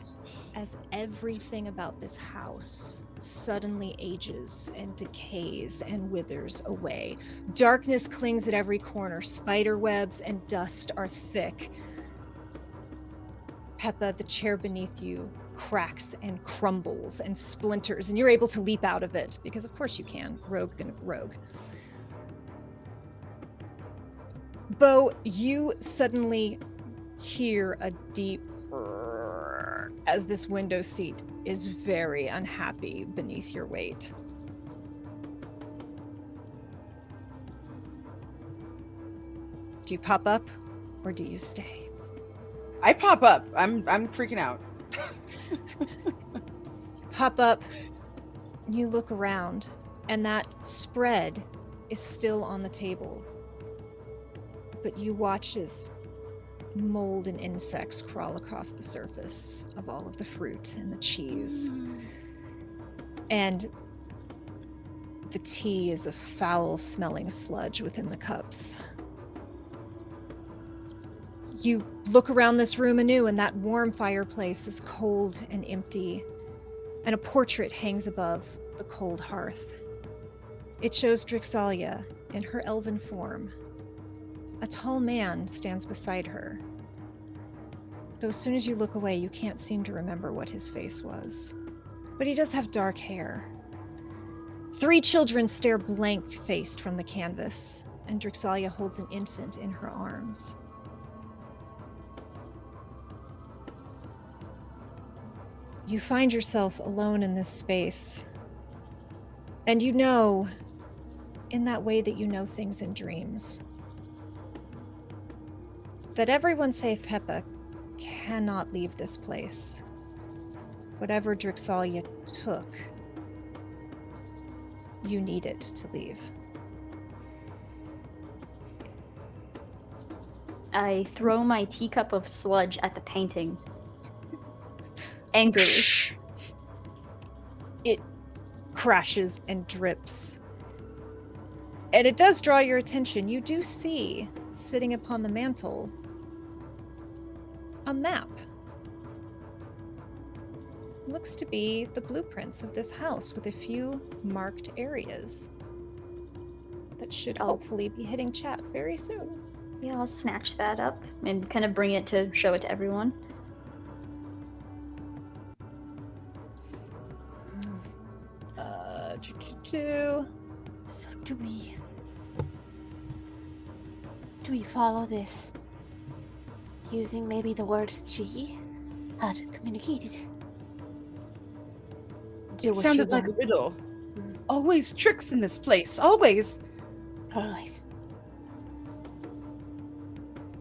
[SPEAKER 1] as everything about this house suddenly ages and decays and withers away. Darkness clings at every corner. Spider webs and dust are thick. Pepa, the chair beneath you, cracks and crumbles and splinters, and you're able to leap out of it, because of course you can. Rogue. Bo, you suddenly hear a deep as this window seat is very unhappy beneath your weight. Do you pop up or do you stay?
[SPEAKER 3] I pop up. I'm freaking out.
[SPEAKER 1] Pop up, you look around, and that spread is still on the table. But you watch as mold and insects crawl across the surface of all of the fruit and the cheese. And the tea is a foul-smelling sludge within the cups. You look around this room anew, and that warm fireplace is cold and empty, and a portrait hangs above the cold hearth. It shows Drixalia in her elven form. A tall man stands beside her, though as soon as you look away, you can't seem to remember what his face was. But he does have dark hair. 3 children stare blank-faced from the canvas, and Drixalia holds an infant in her arms. You find yourself alone in this space. And you know, in that way that you know things in dreams, that everyone save Pepa cannot leave this place. Whatever Drixalia took, you need it to leave.
[SPEAKER 2] I throw my teacup of sludge at the painting. Angrily.
[SPEAKER 1] It crashes and drips. And it does draw your attention. You do see, sitting upon the mantle, a map. Looks to be the blueprints of this house with a few marked areas that should hopefully be hitting chat very soon.
[SPEAKER 2] Yeah, I'll snatch that up and kind of bring it to show it to everyone.
[SPEAKER 6] So do we follow this using maybe the words that she had communicated?
[SPEAKER 3] It sounded like a riddle. Always tricks in this place. Always.
[SPEAKER 6] Always.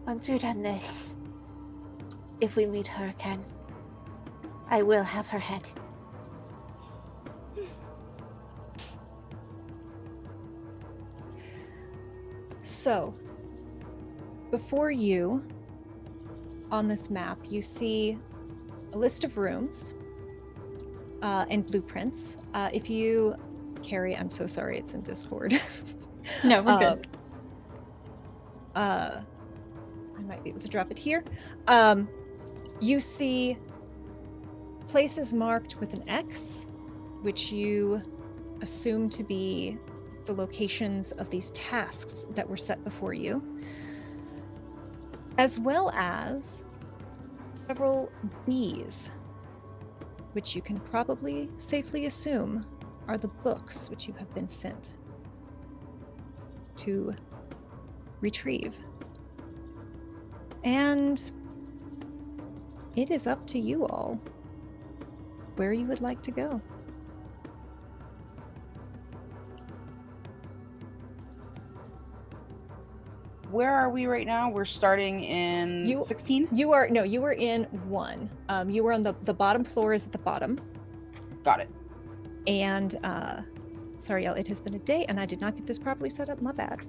[SPEAKER 6] Once we're done this, if we meet her again, I will have her head.
[SPEAKER 1] So, before you, on this map, you see a list of rooms and blueprints. If you, Kerri, I'm so sorry, it's in Discord.
[SPEAKER 2] No, we're good.
[SPEAKER 1] I might be able to drop it here. You see places marked with an X, which you assume to be the locations of these tasks that were set before you, as well as several Bs, which you can probably safely assume are the books which you have been sent to retrieve. And it is up to you all where you would like to go.
[SPEAKER 3] Where are we right now? We're starting in 16?
[SPEAKER 1] You were in 1. You were on the bottom floor is at the bottom.
[SPEAKER 3] Got it.
[SPEAKER 1] And sorry, y'all, it has been a day and I did not get this properly set up. My bad.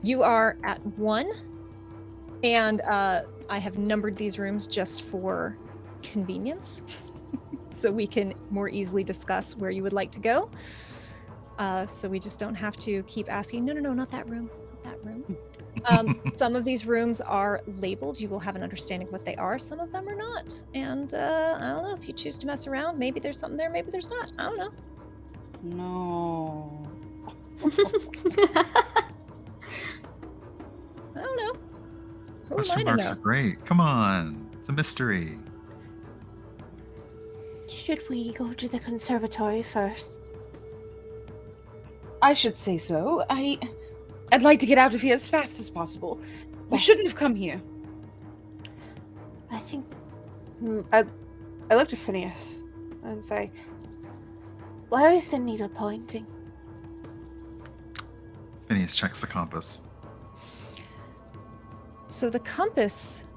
[SPEAKER 1] You are at 1, and I have numbered these rooms just for convenience, so we can more easily discuss where you would like to go. So we just don't have to keep asking, no, not that room, not that room. Some of these rooms are labeled. You will have an understanding of what they are. Some of them are not. And I don't know, if you choose to mess around, maybe there's something there, maybe there's not. I don't know.
[SPEAKER 3] No.
[SPEAKER 1] I don't know. Who am I
[SPEAKER 5] Question
[SPEAKER 1] to
[SPEAKER 5] marks
[SPEAKER 1] know?
[SPEAKER 5] are great. Come on. It's a mystery.
[SPEAKER 6] Should we go to the conservatory first?
[SPEAKER 3] I should say so. I'd like to get out of here as fast as possible. We
[SPEAKER 6] Yes.
[SPEAKER 3] shouldn't have come here.
[SPEAKER 6] I think
[SPEAKER 4] I look to Phineas and say,
[SPEAKER 6] where is the needle pointing?
[SPEAKER 5] Phineas checks the compass.
[SPEAKER 1] So the compass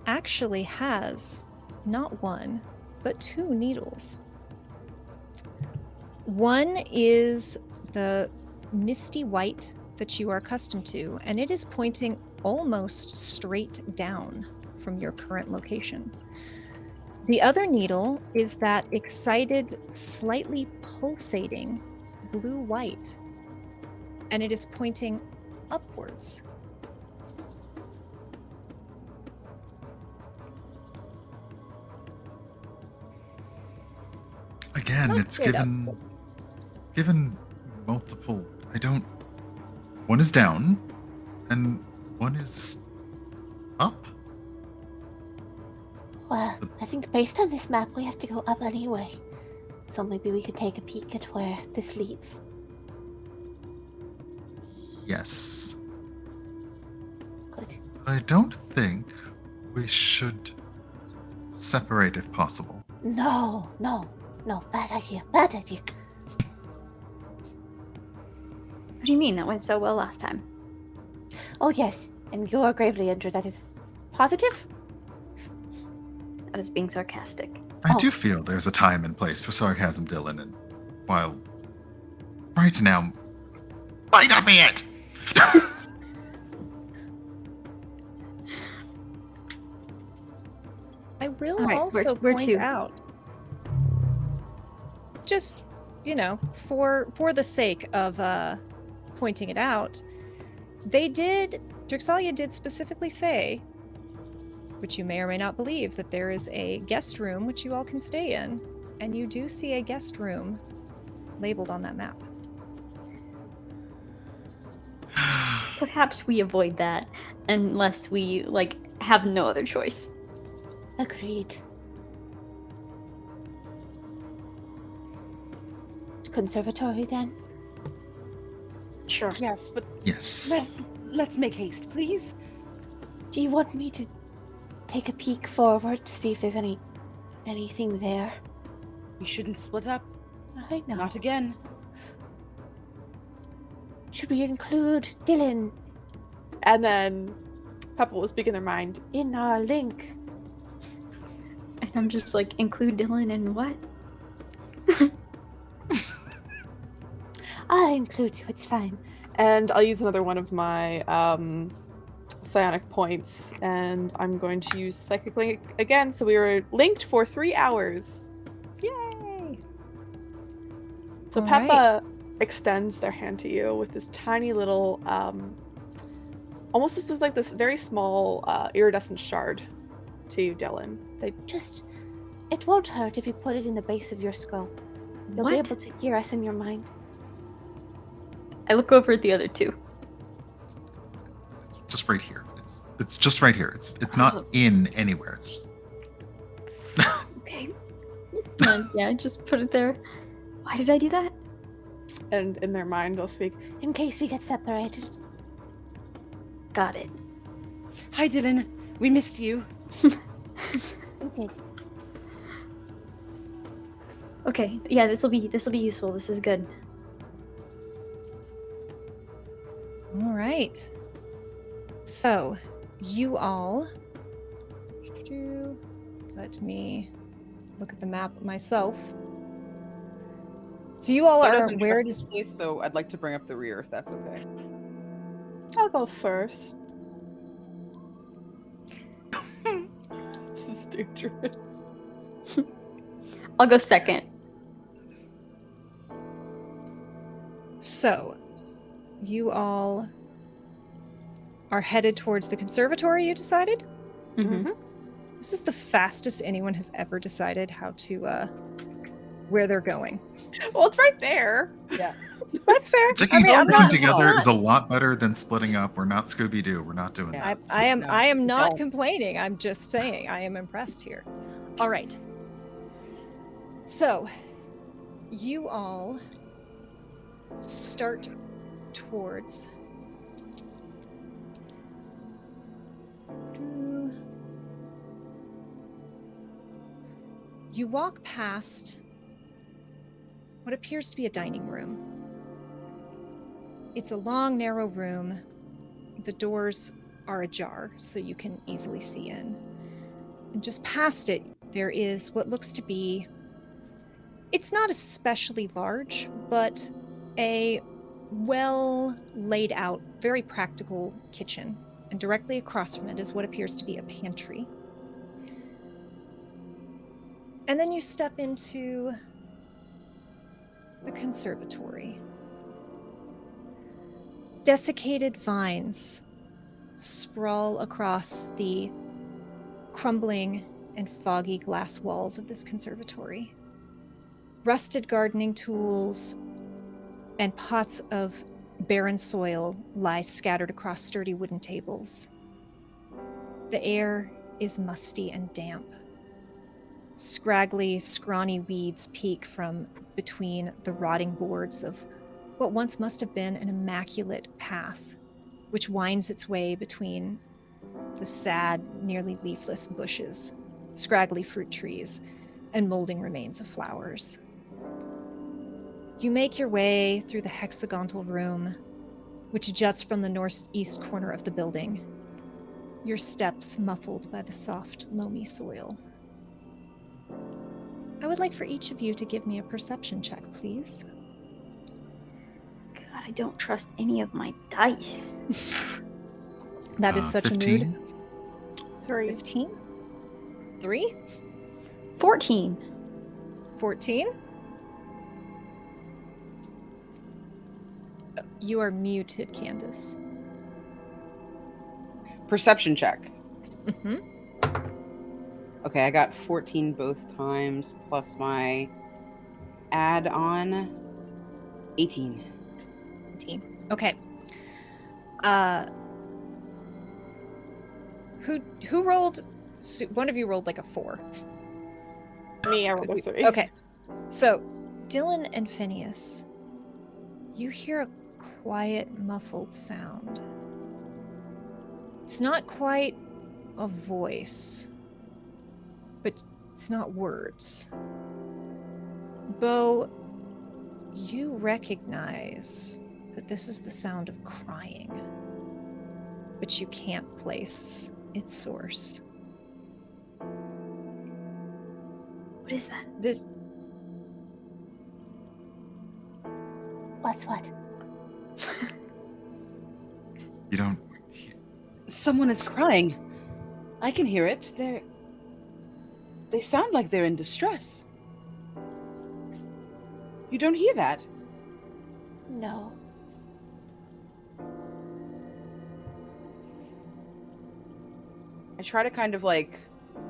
[SPEAKER 1] actually has not 1, but 2 needles. One is the misty white that you are accustomed to, and it is pointing almost straight down from your current location. The other needle is that excited, slightly pulsating blue-white, and it is pointing upwards.
[SPEAKER 5] Again,
[SPEAKER 1] Not
[SPEAKER 5] it's
[SPEAKER 1] straight up.
[SPEAKER 5] given multiple. One is down, and one is up.
[SPEAKER 6] Well, I think based on this map, we have to go up anyway. So maybe we could take a peek at where this leads.
[SPEAKER 5] Yes.
[SPEAKER 6] Good.
[SPEAKER 5] I don't think we should separate if possible.
[SPEAKER 6] No, bad idea, bad idea.
[SPEAKER 2] What do you mean? That went so well last time.
[SPEAKER 6] Oh, yes, and you're gravely injured. That is positive?
[SPEAKER 2] I was being sarcastic.
[SPEAKER 5] I do feel there's a time and place for sarcasm, Dillon, and while right now, bite up it!
[SPEAKER 1] I will
[SPEAKER 2] All right,
[SPEAKER 1] also
[SPEAKER 2] where
[SPEAKER 1] point
[SPEAKER 2] to?
[SPEAKER 1] out, just, for the sake of pointing it out, Drixalia did specifically say, which you may or may not believe, that there is a guest room which you all can stay in, and you do see a guest room labeled on that map.
[SPEAKER 2] Perhaps we avoid that unless we, have no other choice.
[SPEAKER 6] Agreed. Conservatory, then?
[SPEAKER 2] Sure.
[SPEAKER 3] Yes, but
[SPEAKER 5] Yes.
[SPEAKER 3] let's make haste, please.
[SPEAKER 6] Do you want me to take a peek forward to see if there's anything there?
[SPEAKER 3] We shouldn't split up.
[SPEAKER 6] I know.
[SPEAKER 3] Not again.
[SPEAKER 6] Should we include Dillon
[SPEAKER 4] And then Pepa will speak in their mind.
[SPEAKER 6] in our link?
[SPEAKER 2] And I'm just like, include Dillon in what?
[SPEAKER 6] I'll include you, it's fine.
[SPEAKER 4] And I'll use another one of my psionic points, and I'm going to use psychic link again. So we were linked for 3 hours.
[SPEAKER 1] Yay!
[SPEAKER 4] So
[SPEAKER 1] All
[SPEAKER 4] Pepa extends their hand to you with this tiny little, almost just as like this very small iridescent shard to you, Dillon.
[SPEAKER 6] It won't hurt if you put it in the base of your skull. You'll be
[SPEAKER 2] What?
[SPEAKER 6] able to hear us in your mind.
[SPEAKER 2] I look over at the other two.
[SPEAKER 5] Just right here. It's just right here. It's not in anywhere. It's just...
[SPEAKER 2] Okay. Yeah, just put it there. Why did I do that?
[SPEAKER 4] And in their mind, they'll speak.
[SPEAKER 6] In case we get separated.
[SPEAKER 2] Got it.
[SPEAKER 3] Hi, Dillon. We missed you.
[SPEAKER 6] Okay.
[SPEAKER 2] Okay, yeah, this will be useful. This is good.
[SPEAKER 1] All right. So, you all. Let me look at the map myself. So you all
[SPEAKER 3] That
[SPEAKER 1] are
[SPEAKER 3] doesn't
[SPEAKER 1] where
[SPEAKER 3] trust
[SPEAKER 1] does
[SPEAKER 3] this place, so I'd like to bring up the rear if that's okay.
[SPEAKER 4] I'll go first. This is dangerous.
[SPEAKER 2] I'll go second.
[SPEAKER 1] So, you all are headed towards the conservatory, you decided?
[SPEAKER 2] Mm-hmm.
[SPEAKER 1] This is the fastest anyone has ever decided how to, where they're going.
[SPEAKER 4] Well, it's right there.
[SPEAKER 1] Yeah. That's fair.
[SPEAKER 5] Sticking
[SPEAKER 1] I'm
[SPEAKER 5] them
[SPEAKER 1] not-
[SPEAKER 5] together is a lot better than splitting up. We're not Scooby-Doo. We're not doing
[SPEAKER 3] Yeah.
[SPEAKER 5] that.
[SPEAKER 1] I am not
[SPEAKER 3] Don't.
[SPEAKER 1] complaining. I'm just saying I am impressed here. All right. So, you all start towards you walk past what appears to be a dining room. It's a long, narrow room. The doors are ajar, so you can easily see in. And just past it, there is what looks to be, it's not especially large, but a well laid out, very practical kitchen. And directly across from it is what appears to be a pantry. And then you step into the conservatory. Desiccated vines sprawl across the crumbling and foggy glass walls of this conservatory. Rusted gardening tools and pots of barren soil lie scattered across sturdy wooden tables. The air is musty and damp. Scraggly, scrawny weeds peek from between the rotting boards of what once must have been an immaculate path, which winds its way between the sad, nearly leafless bushes, scraggly fruit trees, and molding remains of flowers. You make your way through the hexagonal room, which juts from the northeast corner of the building, your steps muffled by the soft, loamy soil. I would like for each of you to give me a perception check, please.
[SPEAKER 2] God, I don't trust any of my dice.
[SPEAKER 1] That is such
[SPEAKER 5] 15.
[SPEAKER 1] a mood.
[SPEAKER 4] 3.
[SPEAKER 1] 15? 3?
[SPEAKER 2] 14.
[SPEAKER 1] 14? You are muted, Candace.
[SPEAKER 3] Perception check.
[SPEAKER 1] Mm-hmm.
[SPEAKER 3] Okay, I got 14 both times, plus my add-on 18.
[SPEAKER 1] 18. Okay. Who rolled? One of you rolled like a 4.
[SPEAKER 4] Me, I rolled a 3.
[SPEAKER 1] Okay. So, Dillon and Phineas, you hear a quiet, muffled sound. It's not quite a voice, but it's not words. Bo, you recognize that this is the sound of crying, but you can't place its source.
[SPEAKER 2] What is that?
[SPEAKER 1] This
[SPEAKER 6] What's what?
[SPEAKER 5] You don't.
[SPEAKER 3] Someone is crying. I can hear it. They sound like they're in distress. You don't hear that?
[SPEAKER 6] No.
[SPEAKER 3] I try to kind of like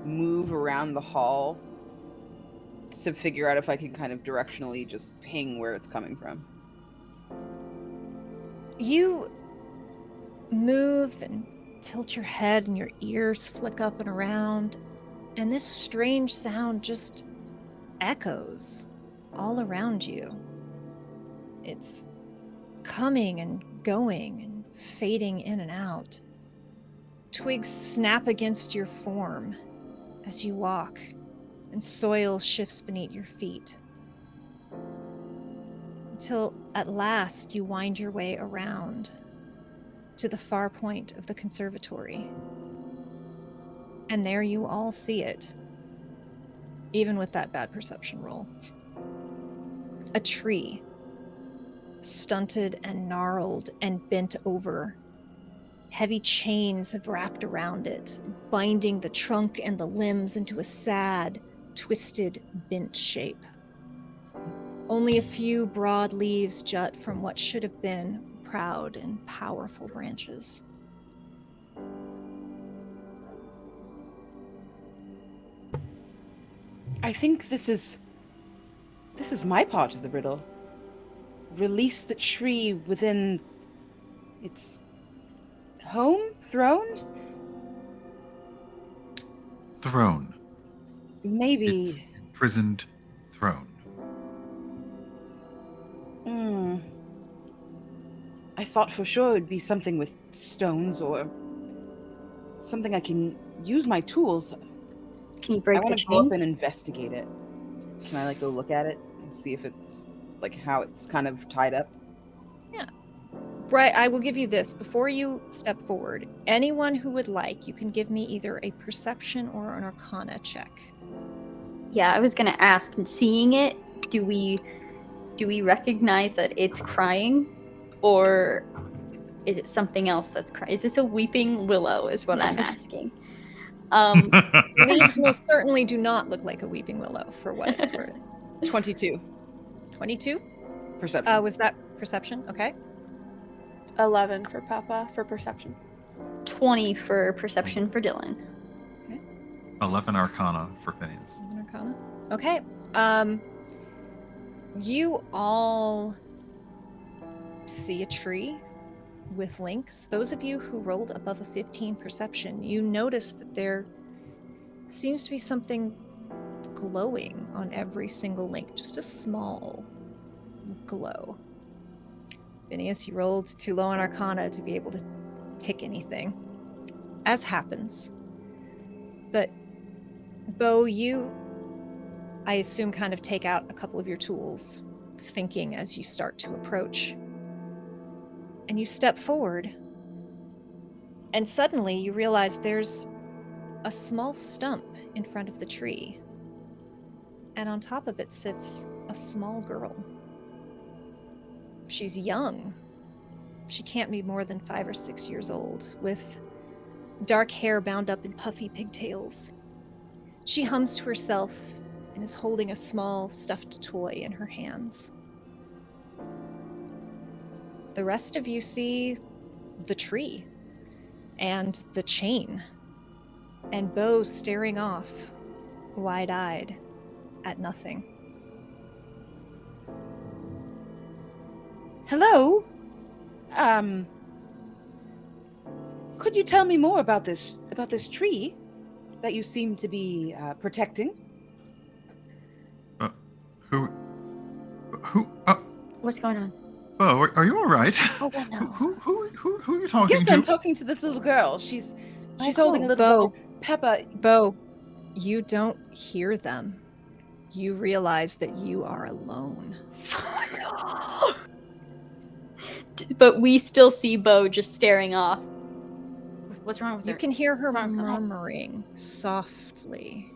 [SPEAKER 3] move around the hall to figure out if I can kind of directionally just ping where it's coming from.
[SPEAKER 1] You move and tilt your head and your ears flick up and around, and this strange sound just echoes all around you. It's coming and going and fading in and out. Twigs snap against your form as you walk, and soil shifts beneath your feet. Until at last you wind your way around to the far point of the conservatory. And there you all see it, even with that bad perception roll. A tree, stunted and gnarled and bent over. Heavy chains have wrapped around it, binding the trunk and the limbs into a sad, twisted, bent shape. Only a few broad leaves jut from what should have been proud and powerful branches.
[SPEAKER 3] I think this is my part of the riddle. Release the tree within its home? Throne?
[SPEAKER 5] Throne.
[SPEAKER 3] Maybe.
[SPEAKER 5] Its imprisoned throne.
[SPEAKER 3] I thought for sure it would be something with stones or something I can use my tools.
[SPEAKER 2] Can you break
[SPEAKER 3] I
[SPEAKER 2] the
[SPEAKER 3] want to go up and
[SPEAKER 2] chains?
[SPEAKER 3] investigate it. Can I like go look at it and see if it's like how it's kind of tied up?
[SPEAKER 1] Right, I will give you this. Before you step forward, anyone who would like, you can give me either a perception or an arcana check.
[SPEAKER 2] Yeah, I was gonna ask. Seeing it, do we recognize that it's crying, or is it something else that's crying? Is this a weeping willow? Is what I'm asking.
[SPEAKER 1] Leaves most certainly do not look like a weeping willow, for what it's worth.
[SPEAKER 3] 22
[SPEAKER 1] 22?
[SPEAKER 3] perception.
[SPEAKER 1] Was that perception? Okay.
[SPEAKER 4] 11 for Pepa for perception.
[SPEAKER 2] 20 for perception for Dillon.
[SPEAKER 5] 11 Arcana for Phineas.
[SPEAKER 1] Arcana. Okay. You all see a tree with links. Those of you who rolled above a 15 perception, you notice that there seems to be something glowing on every single link, just a small glow. Phineas, you rolled too low on Arcana to be able to tick anything. as happens. But Bo, you, I assume, kind of take out a couple of your tools, thinking as you start to approach. And you step forward, and suddenly you realize there's a small stump in front of the tree. And on top of it sits a small girl. She's young. She can't be more than 5 or 6 years old, with dark hair bound up in puffy pigtails. She hums to herself and is holding a small stuffed toy in her hands. The rest of you see the tree and the chain, and Bo staring off, wide-eyed, at nothing.
[SPEAKER 3] Hello? Could you tell me more about this tree that you seem to be protecting?
[SPEAKER 5] Who?
[SPEAKER 2] What's going on?
[SPEAKER 5] Bo, are you all right?
[SPEAKER 6] Oh, no.
[SPEAKER 5] Who are you talking
[SPEAKER 3] Yes,
[SPEAKER 5] to?
[SPEAKER 3] I'm talking to this little girl. She's holding a little
[SPEAKER 1] Bo.
[SPEAKER 3] Pepa.
[SPEAKER 1] Bo, you don't hear them. You realize that you are alone.
[SPEAKER 2] But we still see Bo just staring off. What's wrong with her?
[SPEAKER 1] You can hear her
[SPEAKER 2] What's wrong?
[SPEAKER 1] murmuring softly.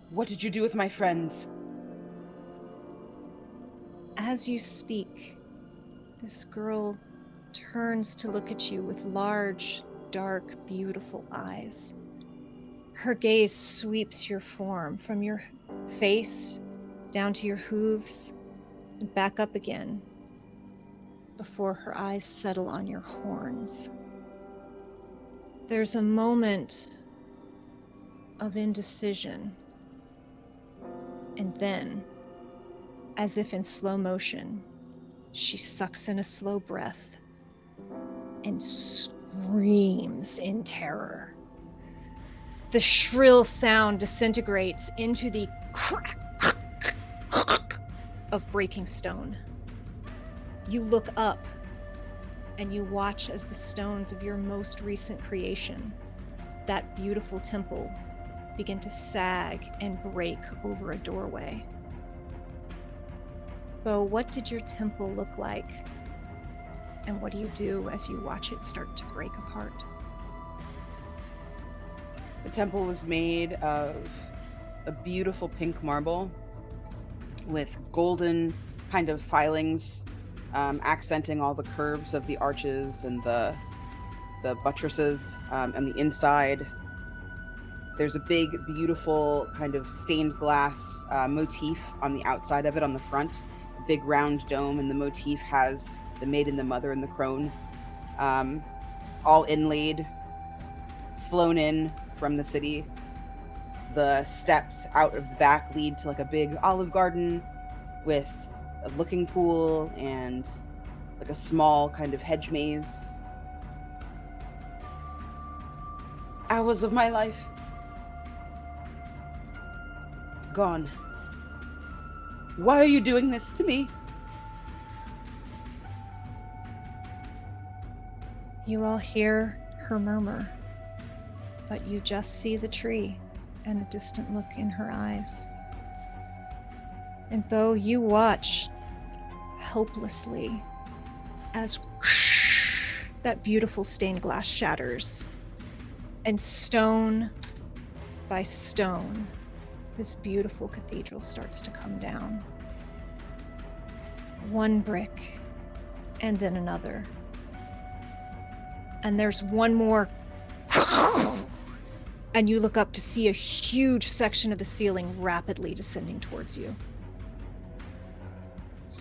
[SPEAKER 3] What did you do with my friends?
[SPEAKER 1] As you speak, this girl turns to look at you with large, dark, beautiful eyes. Her gaze sweeps your form from your face down to your hooves and back up again before her eyes settle on your horns. There's a moment of indecision, and then, as if in slow motion, she sucks in a slow breath and screams in terror. The shrill sound disintegrates into the crack of breaking stone. You look up and you watch as the stones of your most recent creation, that beautiful temple, begin to sag and break over a doorway. Bo, what did your temple look like? And what do you do as you watch it start to break apart?
[SPEAKER 3] The temple was made of a beautiful pink marble with golden kind of filings accenting all the curves of the arches and the buttresses and the inside. There's a big, beautiful kind of stained glass motif on the outside of it on the front. A big round dome, and the motif has the maiden, the mother, and the crone all inlaid, flown in from the city. The steps out of the back lead to like a big olive garden with a looking pool and like a small kind of hedge maze. Hours of my life gone. Why are you doing this to me?
[SPEAKER 1] You all hear her murmur, but you just see the tree and a distant look in her eyes. And Bo, you watch helplessly as that beautiful stained glass shatters, and stone by stone, this beautiful cathedral starts to come down. One brick, and then another. And there's one more, and you look up to see a huge section of the ceiling rapidly descending towards you.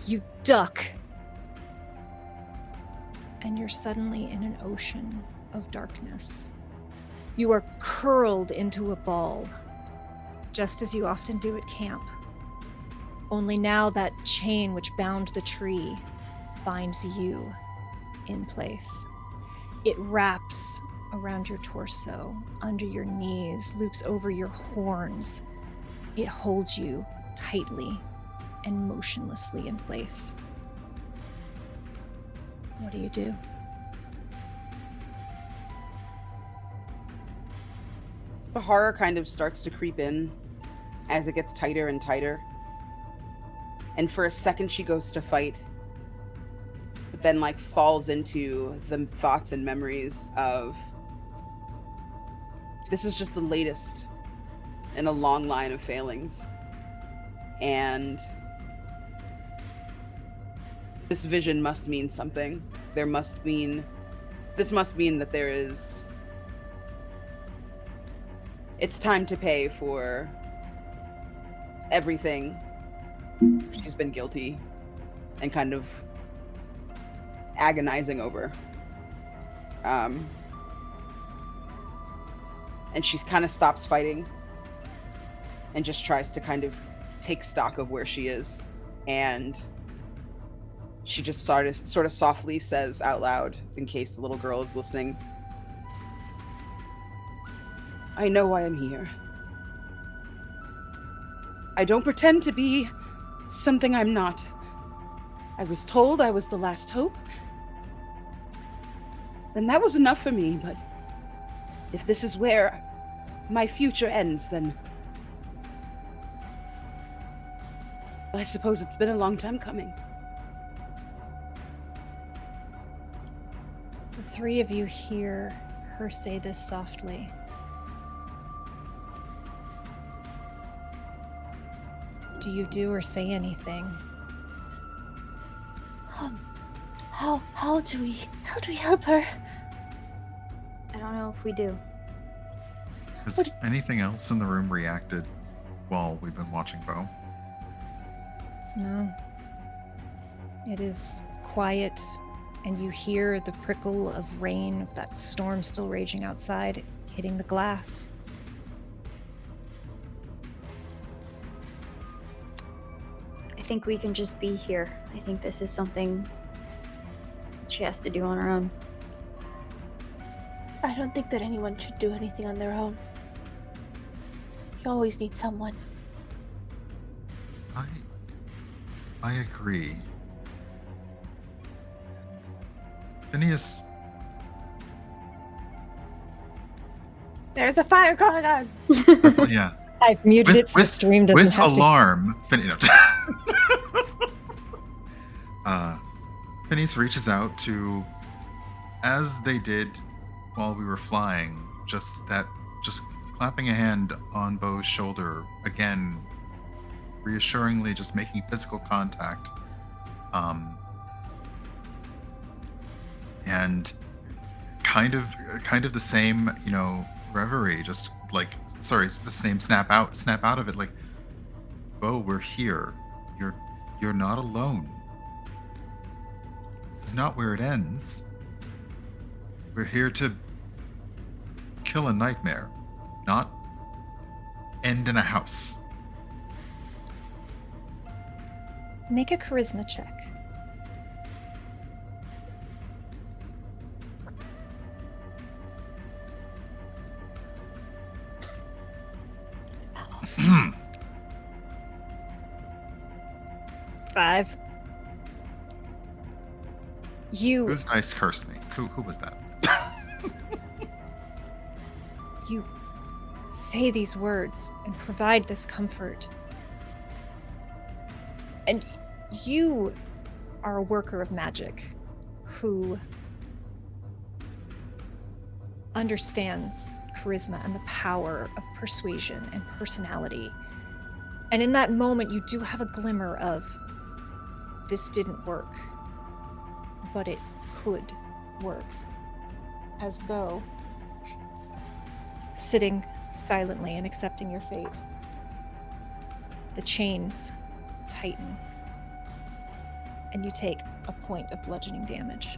[SPEAKER 1] You duck, and you're suddenly in an ocean of darkness. You are curled into a ball, just as you often do at camp. Only now that chain which bound the tree binds you in place. It wraps around your torso, under your knees, loops over your horns. It holds you tightly and motionlessly in place. What do you do?
[SPEAKER 3] the horror kind of starts to creep in as it gets tighter and tighter. And for a second she goes to fight, but then like falls into the thoughts and memories of, this is just the latest in a long line of failings. And this vision must mean something. This must mean that there is, it's time to pay for everything she's been guilty and kind of agonizing over. And she kind of stops fighting and just tries to kind of take stock of where she is. And she just sort of softly says out loud, in case the little girl is listening, I know why I'm here. I don't pretend to be something I'm not. I was told I was the last hope, and that was enough for me, but if this is where my future ends, then I suppose it's been a long time coming.
[SPEAKER 1] The three of you hear her say this softly. Do you do or say anything?
[SPEAKER 6] How do we help her?
[SPEAKER 2] I don't know if we do.
[SPEAKER 5] Has anything else in the room reacted while we've been watching Bo?
[SPEAKER 1] No. It is quiet, and you hear the prickle of rain of that storm still raging outside, hitting the glass.
[SPEAKER 2] I think we can just be here. I think this is something she has to do on her own.
[SPEAKER 6] I don't think that anyone should do anything on their own. You always need someone.
[SPEAKER 5] I agree. Phineas,
[SPEAKER 6] There's a fire going on.
[SPEAKER 5] yeah.
[SPEAKER 1] I've muted it so the stream doesn't
[SPEAKER 5] with
[SPEAKER 1] have
[SPEAKER 5] alarm. Phineas reaches out to, as they did while we were flying, just clapping a hand on Bo's shoulder again, reassuringly, just making physical contact, and kind of the same, reverie, just like, sorry, it's the same snap out of it, like, Bo, we're here. You're not alone. This is not where it ends. We're here to kill a nightmare, not end in a house.
[SPEAKER 1] Make a charisma check. Five.
[SPEAKER 5] Whose dice cursed me? Who was that?
[SPEAKER 1] You say these words and provide this comfort. And you are a worker of magic who understands charisma and the power of persuasion and personality. And in that moment, you do have a glimmer of, this didn't work, but it could work. As Bo, sitting silently and accepting your fate, the chains tighten, and you take a point of bludgeoning damage.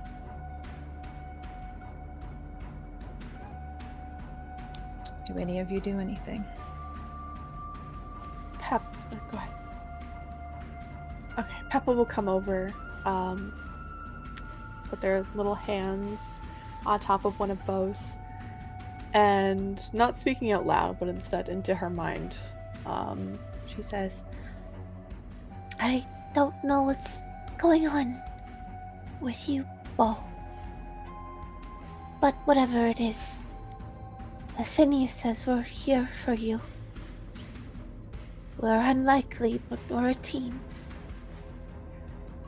[SPEAKER 1] Do any of you do anything?
[SPEAKER 4] Go ahead. Okay, Pepa will come over, put their little hands on top of one of Bo's, and not speaking out loud, but instead into her mind, she says,
[SPEAKER 6] I don't know what's going on with you, Bo. But whatever it is, As Phineas says, we're here for you. We're unlikely, but we're a team.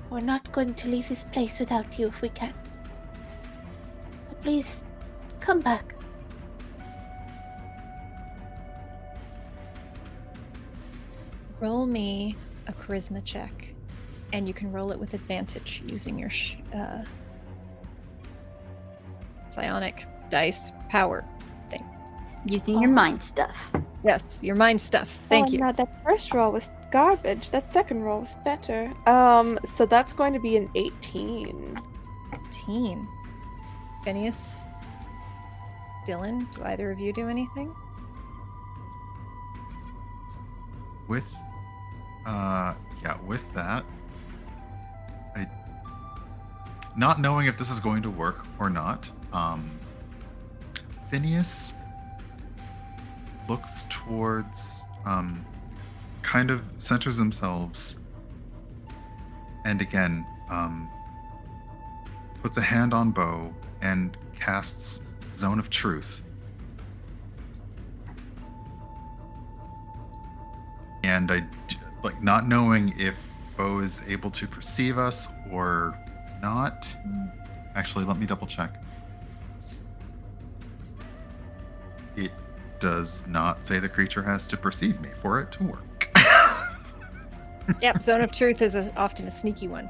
[SPEAKER 6] We're not going to leave this place without you if we can. So please, come back.
[SPEAKER 1] Roll me a charisma check, and you can roll it with advantage using your psionic dice power thing.
[SPEAKER 2] Using your mind stuff.
[SPEAKER 1] Yes, your mind stuff. Thank you.
[SPEAKER 4] No, that first roll was garbage. That second roll was better. So that's going to be an 18.
[SPEAKER 1] 18. Phineas, Dillon, do either of you do anything?
[SPEAKER 5] With with that, not knowing if this is going to work or not, Phineas looks towards, kind of centers themselves, and again, puts a hand on Bo and casts Zone of Truth. And not knowing if Bo is able to perceive us or not. Actually, let me double check. It does not say the creature has to perceive me for it to work.
[SPEAKER 1] Yep, Zone of Truth is often a sneaky one.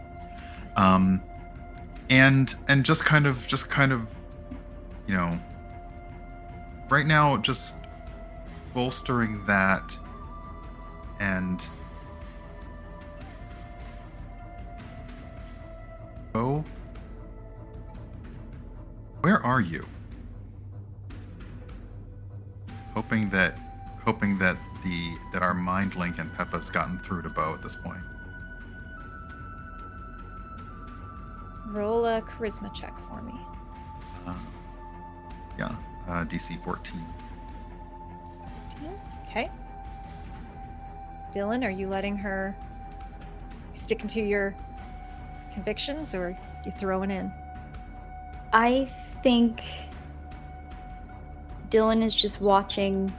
[SPEAKER 5] And just kind of, right now, just bolstering that, and Bo, where are you? Hoping that our mind link and Pepa's gotten through to Bo at this point.
[SPEAKER 1] Roll a charisma check for me.
[SPEAKER 5] DC 14.
[SPEAKER 1] Okay. Dillon, are you letting her sticking to your convictions, or you throwing in?
[SPEAKER 2] I think Dillon is just watching,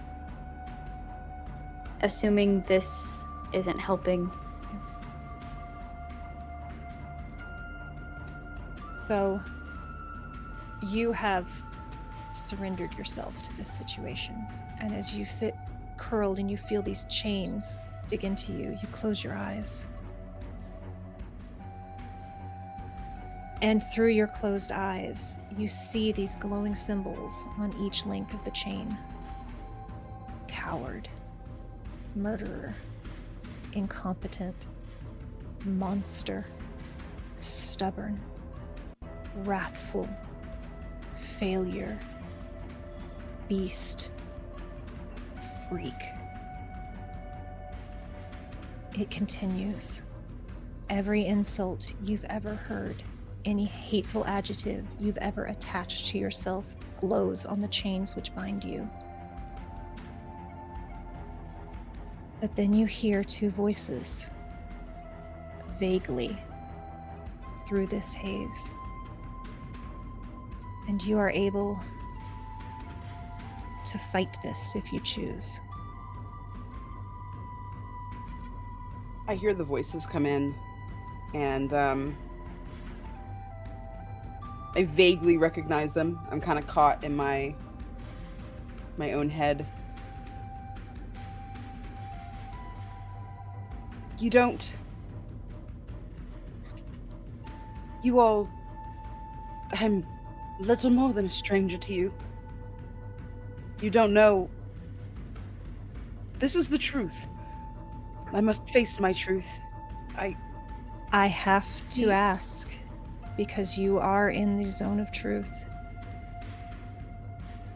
[SPEAKER 2] assuming this isn't helping.
[SPEAKER 1] So, you have surrendered yourself to this situation, and as you sit curled and you feel these chains dig into you, you close your eyes. And through your closed eyes, you see these glowing symbols on each link of the chain. Coward, murderer, incompetent, monster, stubborn, wrathful, failure, beast, freak. It continues. Every insult you've ever heard, any hateful adjective you've ever attached to yourself glows on the chains which bind you. But then you hear two voices, vaguely, through this haze. And you are able to fight this if you choose.
[SPEAKER 3] I hear the voices come in, and I vaguely recognize them. I'm kind of caught in my own head. You don't... You all... I'm little more than a stranger to you. You don't know... This is the truth. I must face my truth.
[SPEAKER 1] I have to ask, because you are in the zone of truth.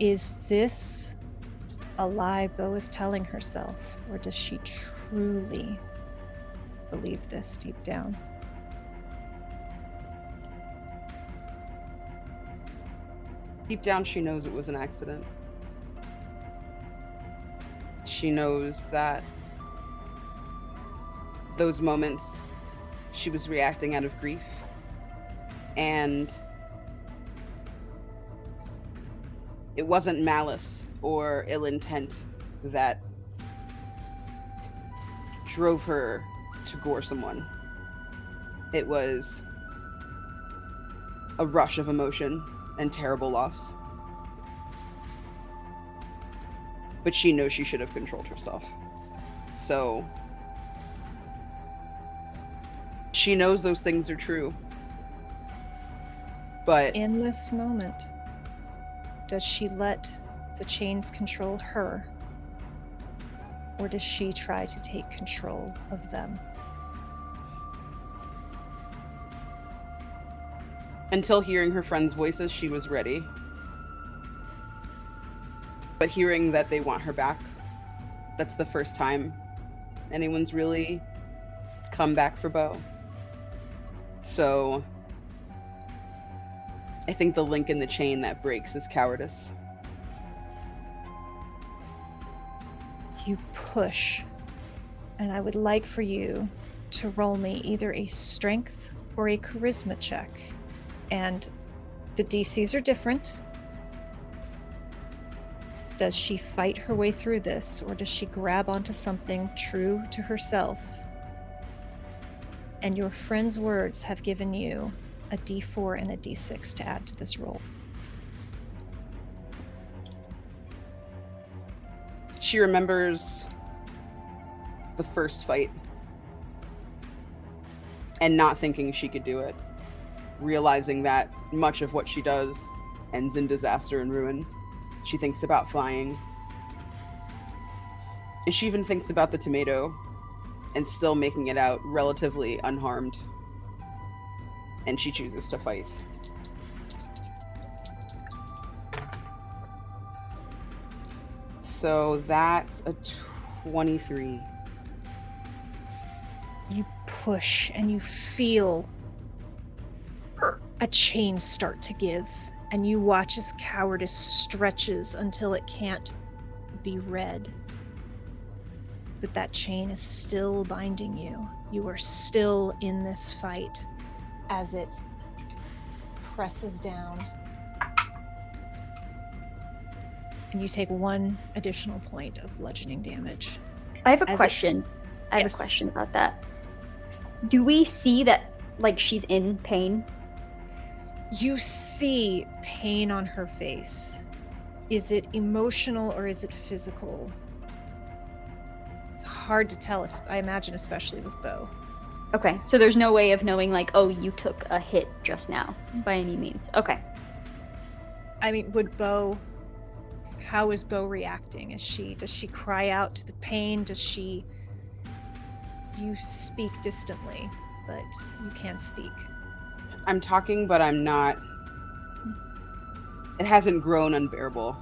[SPEAKER 1] Is this a lie Bo is telling herself, or does she truly believe this deep down?
[SPEAKER 3] Deep down, she knows it was an accident. She knows that those moments she was reacting out of grief, and it wasn't malice or ill intent that drove her to gore someone. It was a rush of emotion and terrible loss. But she knows she should have controlled herself. So she knows those things are true. But
[SPEAKER 1] in this moment, does she let the chains control her? Or does she try to take control of them?
[SPEAKER 3] until hearing her friends' voices, she was ready. But hearing that they want her back, that's the first time anyone's really come back for Bo. So I think the link in the chain that breaks is cowardice.
[SPEAKER 1] You push, and I would like for you to roll me either a strength or a charisma check. And the DCs are different. Does she fight her way through this, or does she grab onto something true to herself? And your friend's words have given you a D4 and a D6 to add to this roll.
[SPEAKER 3] She remembers the first fight and not thinking she could do it, realizing that much of what she does ends in disaster and ruin. She thinks about flying. And she even thinks about the tomato and still making it out relatively unharmed. And she chooses to fight. So that's a 23.
[SPEAKER 1] You push and you feel a chain start to give, and you watch as cowardice stretches until it can't be read. But that chain is still binding you. You are still in this fight as it presses down. And you take 1 additional point of bludgeoning damage.
[SPEAKER 2] I have a question. I have a question about that. Do we see that, like, she's in pain?
[SPEAKER 1] You see pain on her face. Is it emotional or is it physical? It's hard to tell, I imagine, especially with Bo.
[SPEAKER 2] Okay, so there's no way of knowing, like, oh, you took a hit just now, by any means. Okay.
[SPEAKER 1] I mean, how is Bo reacting? Does she cry out to the pain? You speak distantly, but you can't speak.
[SPEAKER 3] I'm talking, but I'm not. It hasn't grown unbearable.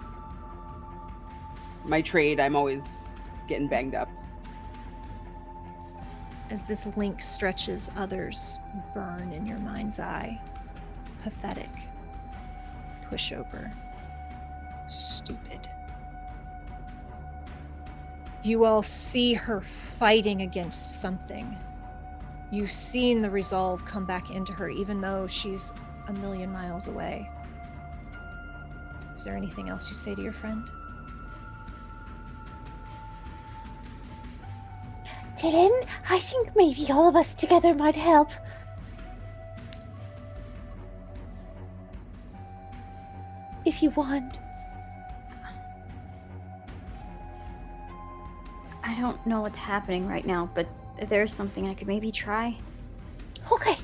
[SPEAKER 3] My trade, I'm always getting banged up.
[SPEAKER 1] As this link stretches, others burn in your mind's eye. Pathetic. Pushover. Stupid. You all see her fighting against something. You've seen the resolve come back into her, even though she's a million miles away. Is there anything else you say to your friend?
[SPEAKER 6] Dillon, I think maybe all of us together might help. If you want.
[SPEAKER 2] I don't know what's happening right now, but there's something I could maybe try.
[SPEAKER 6] Okay.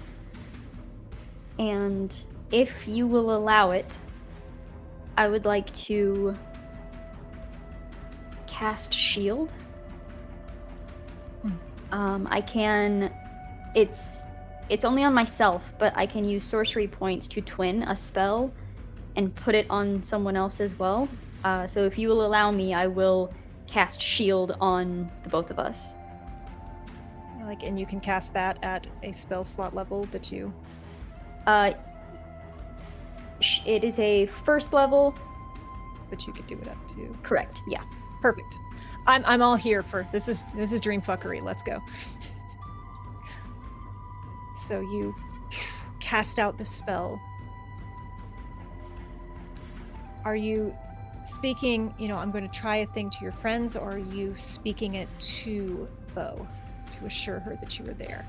[SPEAKER 2] And if you will allow it, I would like to cast shield. I can, it's only on myself, but I can use sorcery points to twin a spell and put it on someone else as well. So if you will allow me, I will cast shield on the both of us.
[SPEAKER 1] And you can cast that at a spell slot level that you...
[SPEAKER 2] It is a first level.
[SPEAKER 1] But you could do it up to...
[SPEAKER 2] Correct, yeah.
[SPEAKER 1] Perfect. I'm all here for this is dream fuckery. Let's go. So you cast out the spell. Are you speaking, I'm going to try a thing to your friends, or are you speaking it to Bo to assure her that you were there?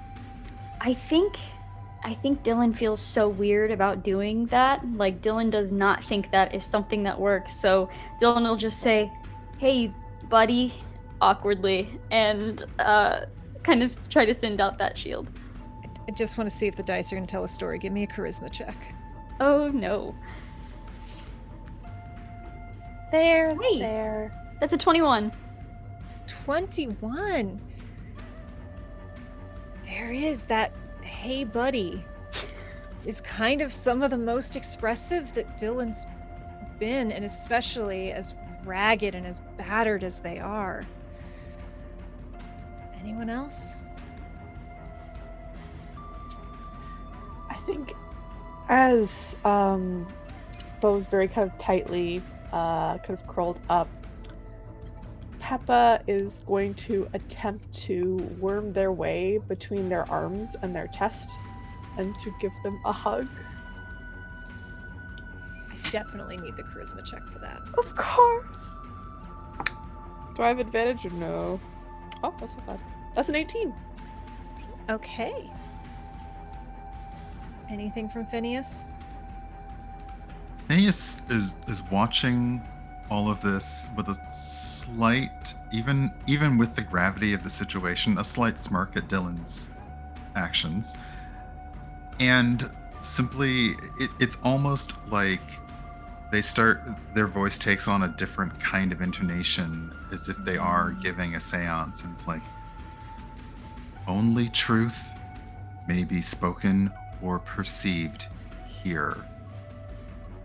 [SPEAKER 2] I think Dillon feels so weird about doing that. Like, Dillon does not think that is something that works. So Dillon will just say, "Hey, buddy," awkwardly, and kind of try to send out that shield.
[SPEAKER 1] I just want to see if the dice are going to tell a story. Give me a charisma check.
[SPEAKER 2] Oh no.
[SPEAKER 6] There,
[SPEAKER 2] Hey.
[SPEAKER 6] there.
[SPEAKER 2] That's a 21.
[SPEAKER 1] 21. There is that, "Hey, buddy," is kind of some of the most expressive that Dillon's been, and especially as ragged and as battered as they are. Anyone else?
[SPEAKER 4] I think as Bo's very kind of tightly kind of curled up, Pepa is going to attempt to worm their way between their arms and their chest and to give them a hug.
[SPEAKER 1] I definitely need the charisma check for that.
[SPEAKER 4] Of course! Do I have advantage or no? Oh, that's not bad. That's an 18.
[SPEAKER 1] Okay. Anything from Phineas?
[SPEAKER 5] Phineas is watching all of this with a slight, even with the gravity of the situation, a slight smirk at Dillon's actions. And simply, it's almost like their voice takes on a different kind of intonation, as if they are giving a seance. And it's like, only truth may be spoken or perceived here.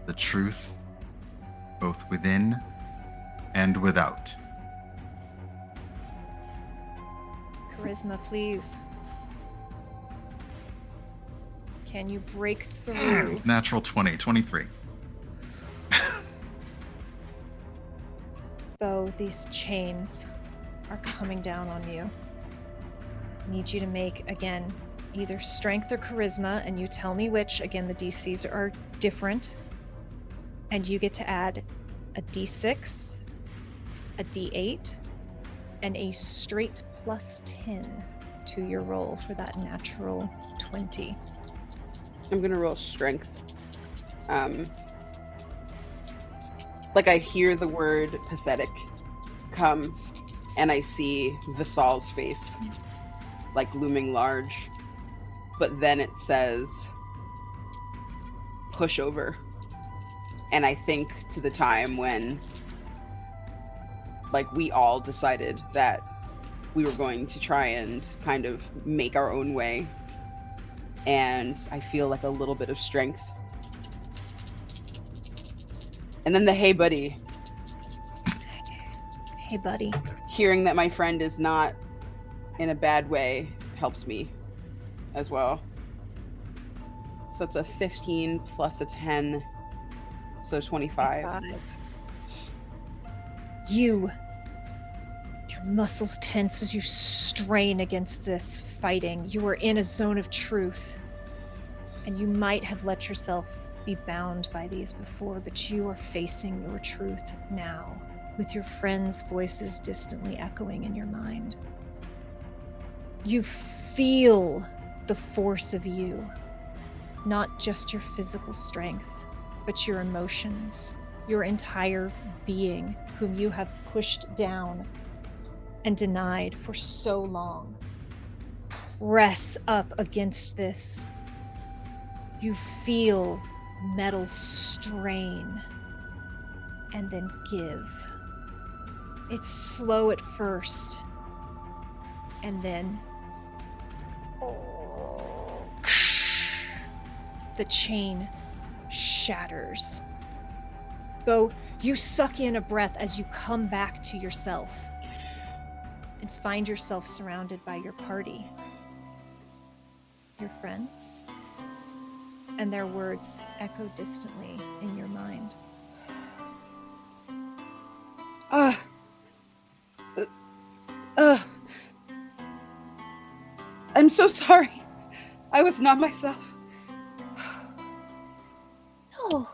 [SPEAKER 5] The truth both within and without.
[SPEAKER 1] Charisma, please. Can you break through?
[SPEAKER 5] Natural 20, 23.
[SPEAKER 1] Bo, these chains are coming down on you. I need you to make, again, either strength or charisma, and you tell me which. Again, the DCs are different. And you get to add a D6, a D8, and a straight plus 10 to your roll for that natural 20.
[SPEAKER 3] I'm gonna roll strength. Like I hear the word pathetic come, and I see Visal's face, like looming large. But then it says, push over. And I think to the time when, like, we all decided that we were going to try and kind of make our own way. And I feel like a little bit of strength. And then the "hey buddy."
[SPEAKER 1] Hey, buddy.
[SPEAKER 3] Hearing that my friend is not in a bad way helps me as well. So that's a 15 plus a 10, so 25.
[SPEAKER 1] Your muscles tense as you strain against this fighting. You are in a zone of truth, and you might have let yourself be bound by these before, but you are facing your truth now, with your friends' voices distantly echoing in your mind. You feel the force of you, not just your physical strength, but your emotions, your entire being, whom you have pushed down and denied for so long. Press up against this. You feel metal strain and then give. It's slow at first, and then the chain shatters. Bo, you suck in a breath as you come back to yourself and find yourself surrounded by your party, your friends, and their words echo distantly in your mind.
[SPEAKER 3] I'm so sorry. I was not myself.
[SPEAKER 6] No,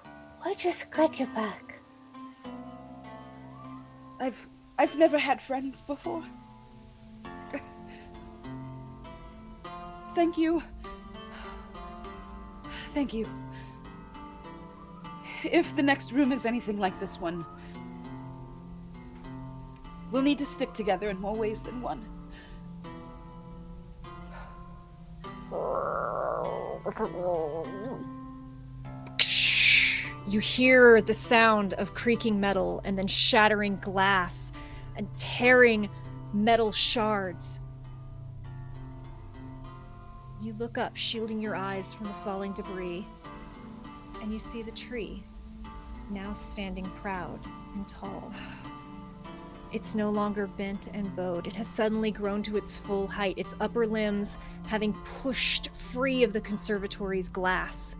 [SPEAKER 6] we're just glad you're back.
[SPEAKER 3] I've never had friends before. Thank you. Thank you. If the next room is anything like this one, we'll need to stick together in more ways than one.
[SPEAKER 1] You hear the sound of creaking metal and then shattering glass and tearing metal shards. You look up, shielding your eyes from the falling debris, and you see the tree, now standing proud and tall. It's no longer bent and bowed. It has suddenly grown to its full height, its upper limbs having pushed free of the conservatory's glass.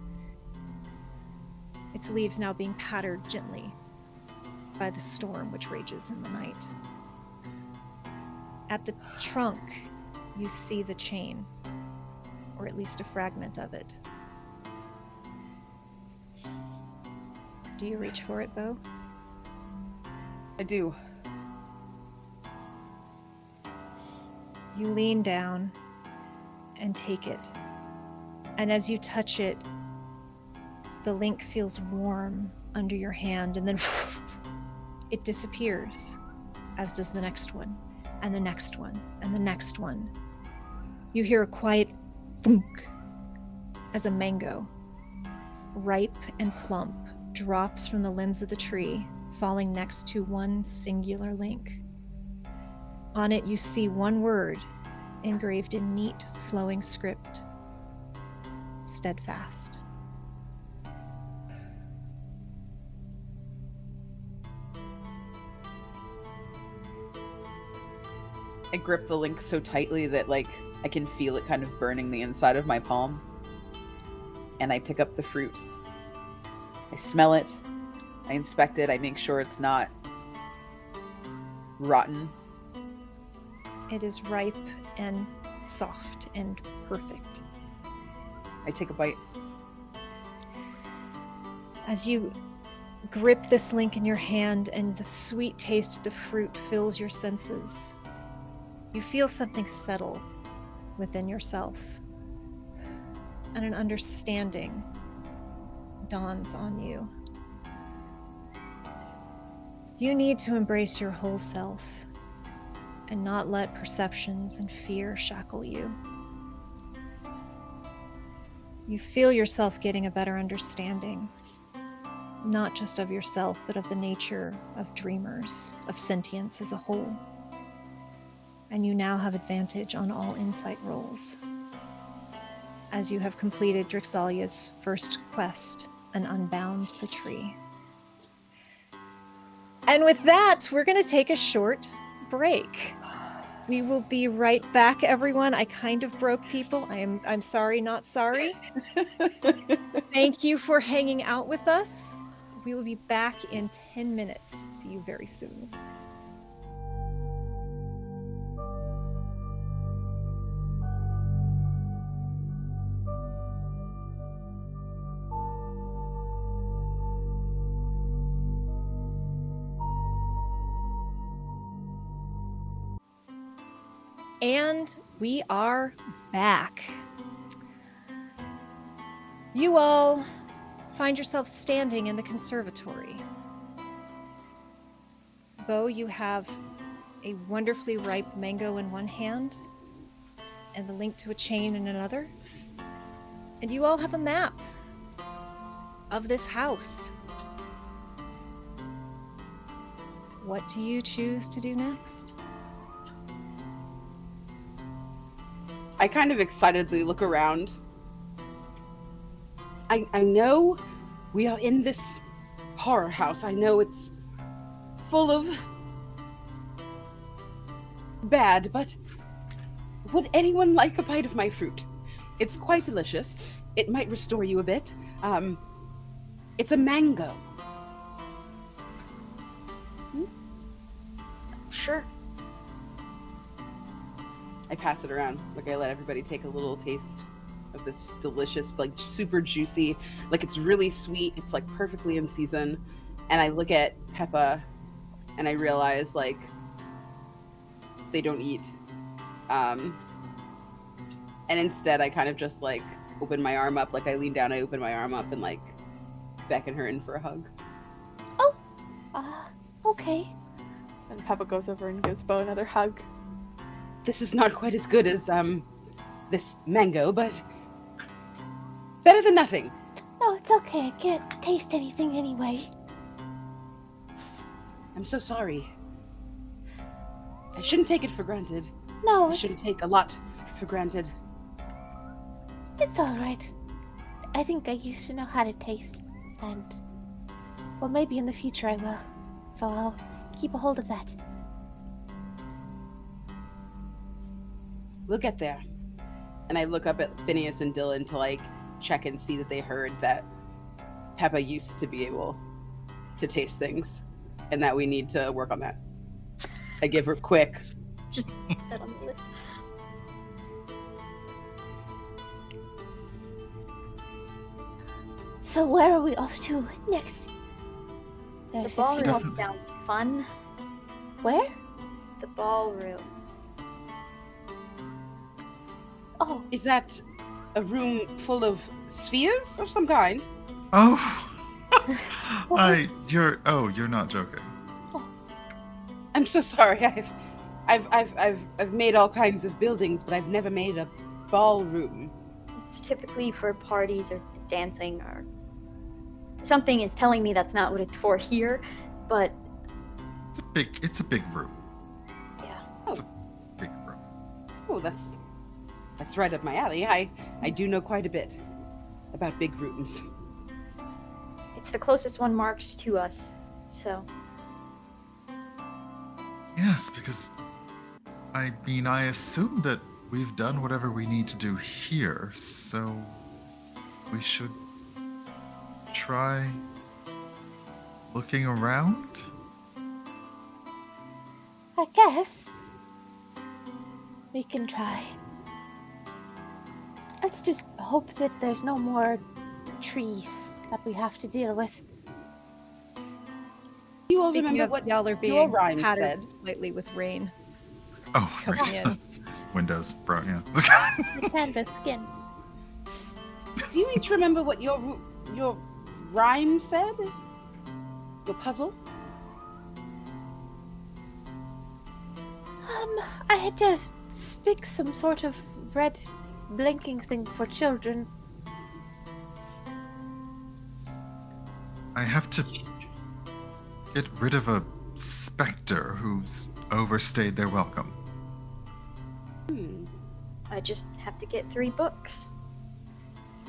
[SPEAKER 1] Its leaves now being pattered gently by the storm which rages in the night. At the trunk, you see the chain, or at least a fragment of it. Do you reach for it, Bo?
[SPEAKER 3] I do.
[SPEAKER 1] You lean down and take it. And as you touch it, the link feels warm under your hand, and then it disappears, as does the next one, and the next one, and the next one. You hear a quiet thunk as a mango, ripe and plump, drops from the limbs of the tree, falling next to one singular link. On it you see one word engraved in neat, flowing script: steadfast.
[SPEAKER 3] I grip the link so tightly that, like, I can feel it kind of burning the inside of my palm. And I pick up the fruit. I smell it. I inspect it. I make sure it's not rotten.
[SPEAKER 1] It is ripe and soft and perfect.
[SPEAKER 3] I take a bite.
[SPEAKER 1] As you grip this link in your hand and the sweet taste of the fruit fills your senses, you feel something settle within yourself, and an understanding dawns on you. You need to embrace your whole self and not let perceptions and fear shackle you. You feel yourself getting a better understanding, not just of yourself, but of the nature of dreamers, of sentience as a whole. And you now have advantage on all insight rolls, as you have completed Drixalia's first quest and unbound the tree. And with that, we're going to take a short break. We will be right back, everyone. I kind of broke people. I'm sorry, not sorry. Thank you for hanging out with us. We will be back in 10 minutes. See you very soon. And we are back. You all find yourself standing in the conservatory. Bo, you have a wonderfully ripe mango in one hand and the link to a chain in another. And you all have a map of this house. What do you choose to do next?
[SPEAKER 3] I kind of excitedly look around. I know we are in this horror house. I know it's full of bad, but would anyone like a bite of my fruit? It's quite delicious. It might restore you a bit. It's a mango.
[SPEAKER 2] Sure.
[SPEAKER 3] I pass it around. Like, I let everybody take a little taste of this delicious, like, super juicy, like, it's really sweet. It's like perfectly in season. And I look at Pepa and I realize like they don't eat. And instead I kind of just like open my arm up, like I lean down, I open my arm up and like beckon her in for a hug.
[SPEAKER 6] Oh, okay.
[SPEAKER 4] And Pepa goes over and gives Bo another hug.
[SPEAKER 3] This is not quite as good as this mango, but better than nothing.
[SPEAKER 6] No, it's okay. I can't taste anything anyway.
[SPEAKER 3] I'm so sorry. I shouldn't take it for granted.
[SPEAKER 6] No,
[SPEAKER 3] I shouldn't take a lot for granted.
[SPEAKER 6] it's all right. I think I used to know how to taste, and well, maybe in the future I will. So I'll keep a hold of that.
[SPEAKER 3] We'll get there. And I look up at Phineas and Dillon to like check and see that they heard that Pepa used to be able to taste things and that we need to work on that. I give her quick.
[SPEAKER 2] Just put that on the list.
[SPEAKER 6] So where are we off to next?
[SPEAKER 2] The
[SPEAKER 6] There's a few.
[SPEAKER 2] ballroom sounds fun.
[SPEAKER 6] Where?
[SPEAKER 2] The ballroom.
[SPEAKER 6] Oh,
[SPEAKER 3] Is that a room full of spheres of some kind?
[SPEAKER 5] Oh, you're not joking.
[SPEAKER 3] I'm so sorry. I've made all kinds of buildings, but I've never made a ballroom.
[SPEAKER 2] It's typically for parties or dancing or something is telling me that's not what it's for here, but
[SPEAKER 5] It's a big room.
[SPEAKER 2] yeah.
[SPEAKER 5] Big room.
[SPEAKER 3] Oh, that's right up my alley. I do know quite a bit about big rooms.
[SPEAKER 2] It's the closest one marked to us. So,
[SPEAKER 5] Yes, because I mean, I assume that we've done whatever we need to do here, so we should try looking around.
[SPEAKER 6] I guess we can try. Let's just hope that there's no more trees that we have to deal with.
[SPEAKER 3] You all
[SPEAKER 1] Speaking
[SPEAKER 3] remember
[SPEAKER 1] of
[SPEAKER 3] what
[SPEAKER 1] y'all are
[SPEAKER 3] your
[SPEAKER 1] being
[SPEAKER 3] rhyme
[SPEAKER 1] pattered
[SPEAKER 3] said?
[SPEAKER 1] slightly with rain
[SPEAKER 5] Oh,
[SPEAKER 1] coming
[SPEAKER 5] right.
[SPEAKER 1] in.
[SPEAKER 5] Windows, bro, yeah.
[SPEAKER 6] The canvas skin.
[SPEAKER 3] Do you each remember what your rhyme said? Your puzzle?
[SPEAKER 6] I had to fix some sort of red blinking thing for children.
[SPEAKER 5] I have to get rid of a specter who's overstayed their welcome.
[SPEAKER 2] I just have to get 3 books.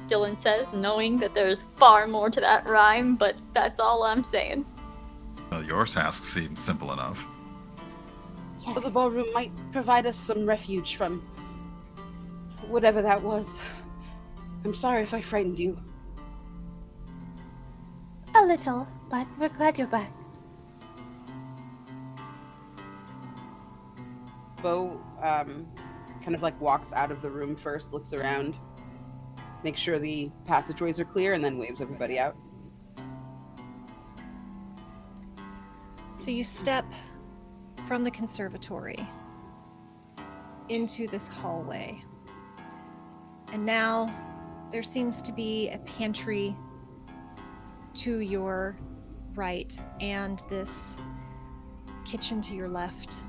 [SPEAKER 2] Dillon says, knowing that there's far more to that rhyme, but that's all I'm saying.
[SPEAKER 5] Well, your task seems simple enough.
[SPEAKER 6] Yes.
[SPEAKER 3] Well, the ballroom might provide us some refuge from whatever that was. I'm sorry if I frightened you.
[SPEAKER 6] A little, but we're glad you're back.
[SPEAKER 3] Bo kind of like walks out of the room first, looks around, makes sure the passageways are clear, and then waves everybody out.
[SPEAKER 1] So you step from the conservatory into this hallway. And now there seems to be a pantry to your right and this kitchen to your left.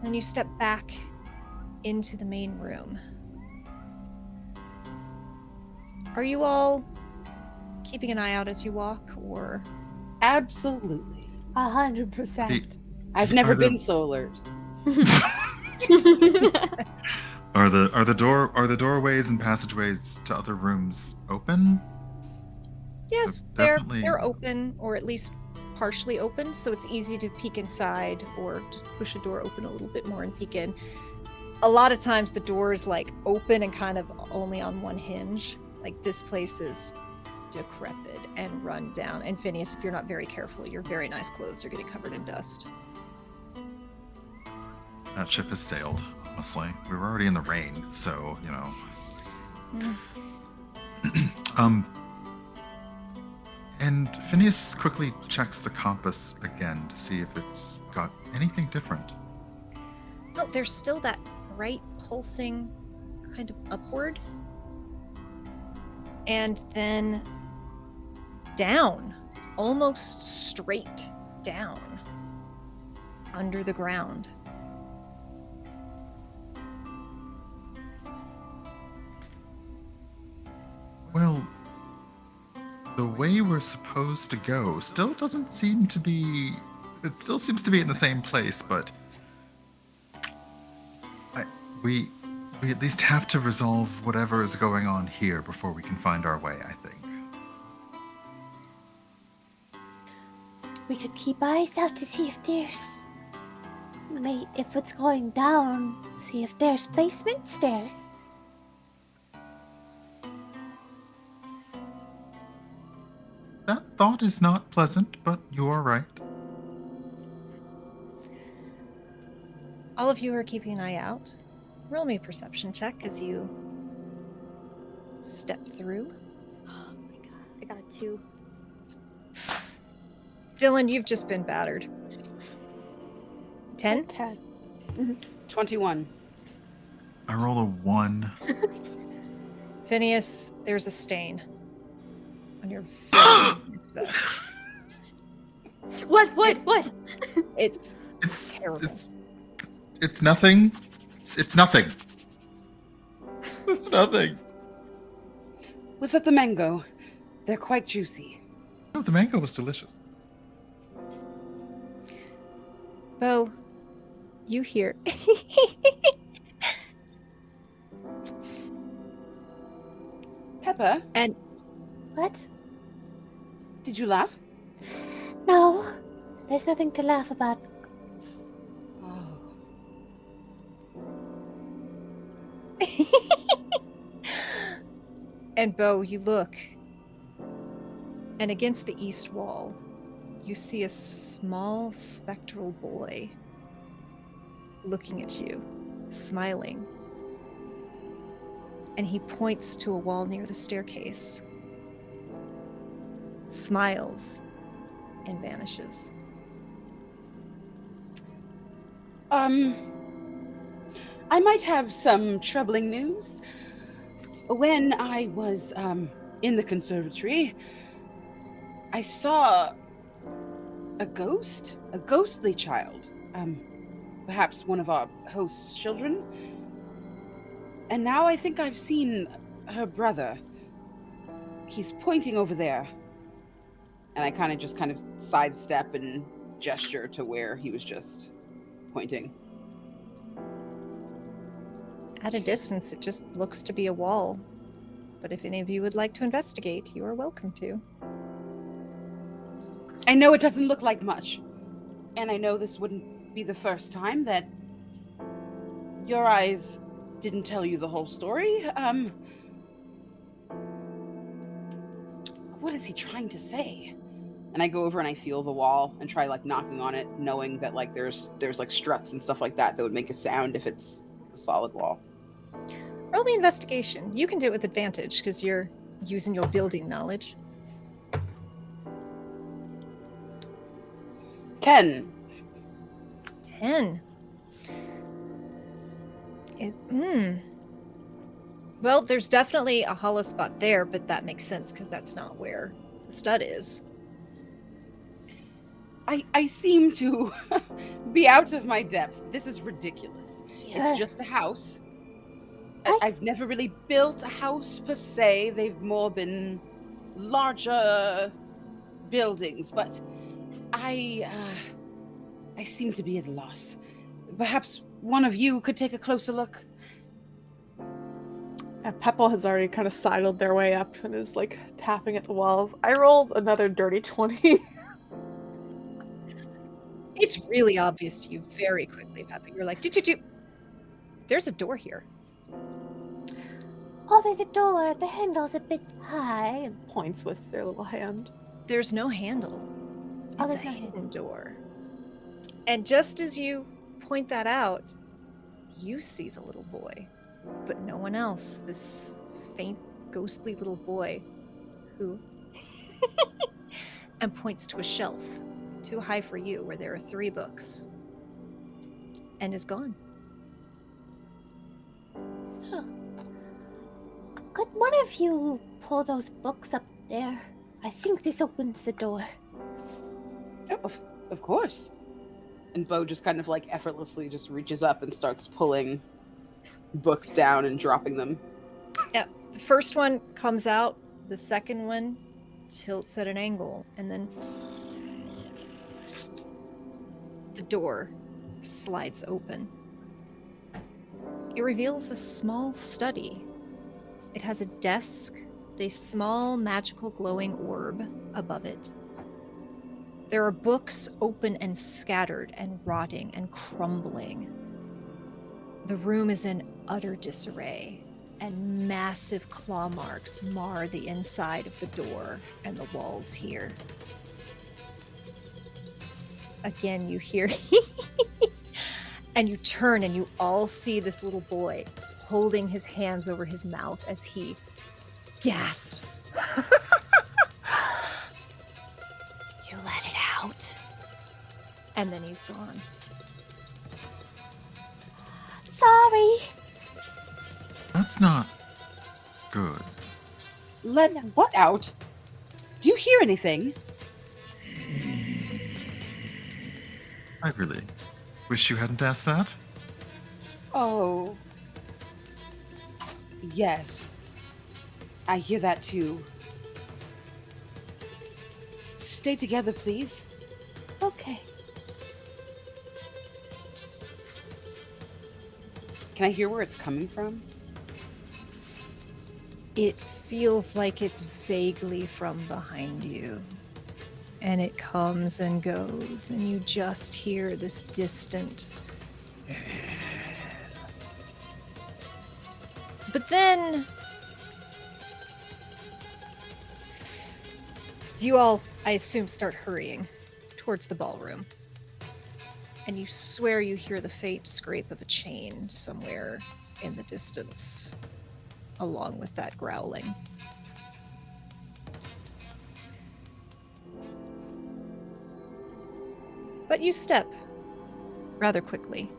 [SPEAKER 1] Then you step back into the main room. Are you all keeping an eye out as you walk, or?
[SPEAKER 3] Absolutely.
[SPEAKER 6] 100%.
[SPEAKER 3] I've never
[SPEAKER 5] Are the-
[SPEAKER 3] been so alert.
[SPEAKER 5] Are the doorways and passageways to other rooms open?
[SPEAKER 1] Yeah,
[SPEAKER 5] Definitely.
[SPEAKER 1] they're open, or at least partially open, so it's easy to peek inside or just push a door open a little bit more and peek in. A lot of times the door is like open and kind of only on one hinge. Like this place is decrepit and run down. And Phineas, if you're not very careful, your very nice clothes are getting covered in dust.
[SPEAKER 5] That ship has sailed, honestly. We were already in the rain, so, you know. And Phineas quickly checks the compass again to see if it's got anything different.
[SPEAKER 1] No, there's still that bright pulsing kind of upward. And then down, almost straight down, under the ground.
[SPEAKER 5] Well, the way we're supposed to go still doesn't seem to be... It still seems to be in the same place, but... We at least have to resolve whatever is going on here before we can find our way, I think.
[SPEAKER 6] We could keep eyes out to see if there's... if it's going down, see if there's basement stairs.
[SPEAKER 5] That thought is not pleasant, but you are right.
[SPEAKER 1] All of you are keeping an eye out. Roll me a perception check as you step through.
[SPEAKER 2] Oh my god, I got a 2.
[SPEAKER 1] Dillon, you've just been battered. 10?
[SPEAKER 4] 10.
[SPEAKER 3] 21.
[SPEAKER 5] I roll a 1.
[SPEAKER 1] Phineas, there's a stain on your very nice vest.
[SPEAKER 2] What?
[SPEAKER 1] It's
[SPEAKER 5] It's
[SPEAKER 1] terrible.
[SPEAKER 5] It's nothing. It's nothing. It's nothing.
[SPEAKER 3] Was that the mango? They're quite juicy.
[SPEAKER 5] No, the mango was delicious.
[SPEAKER 1] Bo, you hear.
[SPEAKER 3] Pepa,
[SPEAKER 1] And
[SPEAKER 6] What?
[SPEAKER 3] did you laugh?
[SPEAKER 6] No, there's nothing to laugh about.
[SPEAKER 3] Oh.
[SPEAKER 1] and Bo, you look, and against the east wall, you see a small spectral boy looking at you, smiling. And he points to a wall near the staircase, smiles, and vanishes.
[SPEAKER 3] I might have some troubling news. When I was, in the conservatory, I saw a ghost, a ghostly child, perhaps one of our host's children. And now I think I've seen her brother. He's pointing over there. And I kind of sidestep and gesture to where he was just pointing.
[SPEAKER 1] At a distance, it just looks to be a wall. But if any of you would like to investigate, you are welcome to.
[SPEAKER 3] I know it doesn't look like much. And I know this wouldn't be the first time that your eyes didn't tell you the whole story. What is he trying to say? And I go over and I feel the wall and try knocking on it, knowing that there's struts and stuff like that would make a sound if it's a solid wall.
[SPEAKER 1] Roll me investigation. You can do it with advantage because you're using your building knowledge.
[SPEAKER 3] 10.
[SPEAKER 1] 10. Well, there's definitely a hollow spot there, but that makes sense because that's not where the stud is.
[SPEAKER 3] I seem to be out of my depth. This is ridiculous.
[SPEAKER 6] Yeah.
[SPEAKER 3] It's just a house. I've never really built a house per se. They've more been larger buildings, but I seem to be at a loss. Perhaps one of you could take a closer look.
[SPEAKER 4] Pepa has already kind of sidled their way up and is tapping at the walls. I rolled another dirty 20.
[SPEAKER 1] It's really obvious to you very quickly, Pepa. You're like, do. There's a door here.
[SPEAKER 6] Oh, there's a door. The handle's a bit high.
[SPEAKER 4] And points with their little hand.
[SPEAKER 1] There's no handle.
[SPEAKER 6] Oh,
[SPEAKER 1] It's
[SPEAKER 6] there's
[SPEAKER 1] a
[SPEAKER 6] no
[SPEAKER 1] hidden
[SPEAKER 6] handle.
[SPEAKER 1] door. And just as you point that out, you see the little boy, but no one else. This faint, ghostly little boy who and points to a shelf, too high for you, where there are 3 books, and is gone.
[SPEAKER 6] Could one of you pull those books up there? I think this opens the door.
[SPEAKER 3] Oh, of course. And Bo just kind of like effortlessly just reaches up and starts pulling books down and dropping them.
[SPEAKER 1] Yeah, the first one comes out, the second one tilts at an angle, and then the door slides open. It reveals a small study. It has a desk with a small magical glowing orb above it. There are books open and scattered and rotting and crumbling. The room is in utter disarray, and massive claw marks mar the inside of the door and the walls here. Again, you hear and you turn and you all see this little boy holding his hands over his mouth as he gasps. You let it out. And then he's gone.
[SPEAKER 6] Sorry.
[SPEAKER 5] That's not good.
[SPEAKER 3] Let what out? Do you hear anything?
[SPEAKER 5] I really wish you hadn't asked that.
[SPEAKER 3] Oh. Yes. I hear that too. Stay together, please.
[SPEAKER 6] Okay.
[SPEAKER 3] Can I hear where it's coming from?
[SPEAKER 1] It feels like it's vaguely from behind you. And it comes and goes, and you just hear this distant. But then you all, I assume, start hurrying towards the ballroom. And you swear you hear the faint scrape of a chain somewhere in the distance, along with that growling. But you step, rather quickly,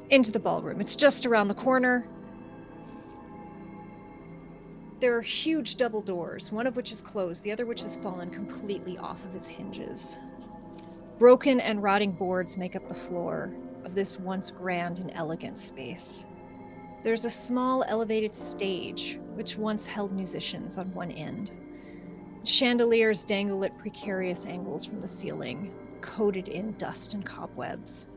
[SPEAKER 1] into the ballroom. It's just around the corner. There are huge double doors, one of which is closed, the other which has fallen completely off of its hinges. Broken and rotting boards make up the floor of this once grand and elegant space. There's a small elevated stage, which once held musicians on one end. Chandeliers dangle at precarious angles from the ceiling, coated in dust and cobwebs.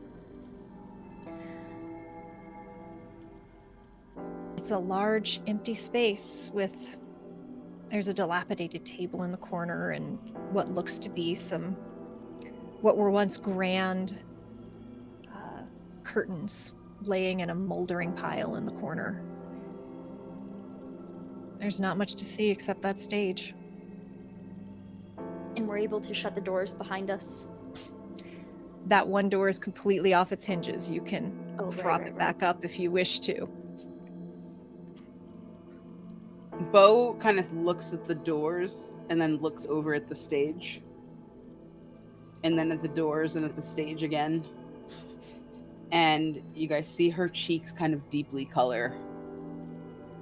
[SPEAKER 1] It's a large, empty space there's a dilapidated table in the corner and what looks to be what were once grand curtains laying in a moldering pile in the corner. There's not much to see except that stage.
[SPEAKER 2] And we're able to shut the doors behind us.
[SPEAKER 1] That one door is completely off its hinges. You can prop it back up if you wish to.
[SPEAKER 3] Bo kind of looks at the doors and then looks over at the stage. And then at the doors and at the stage again. And you guys see her cheeks kind of deeply color.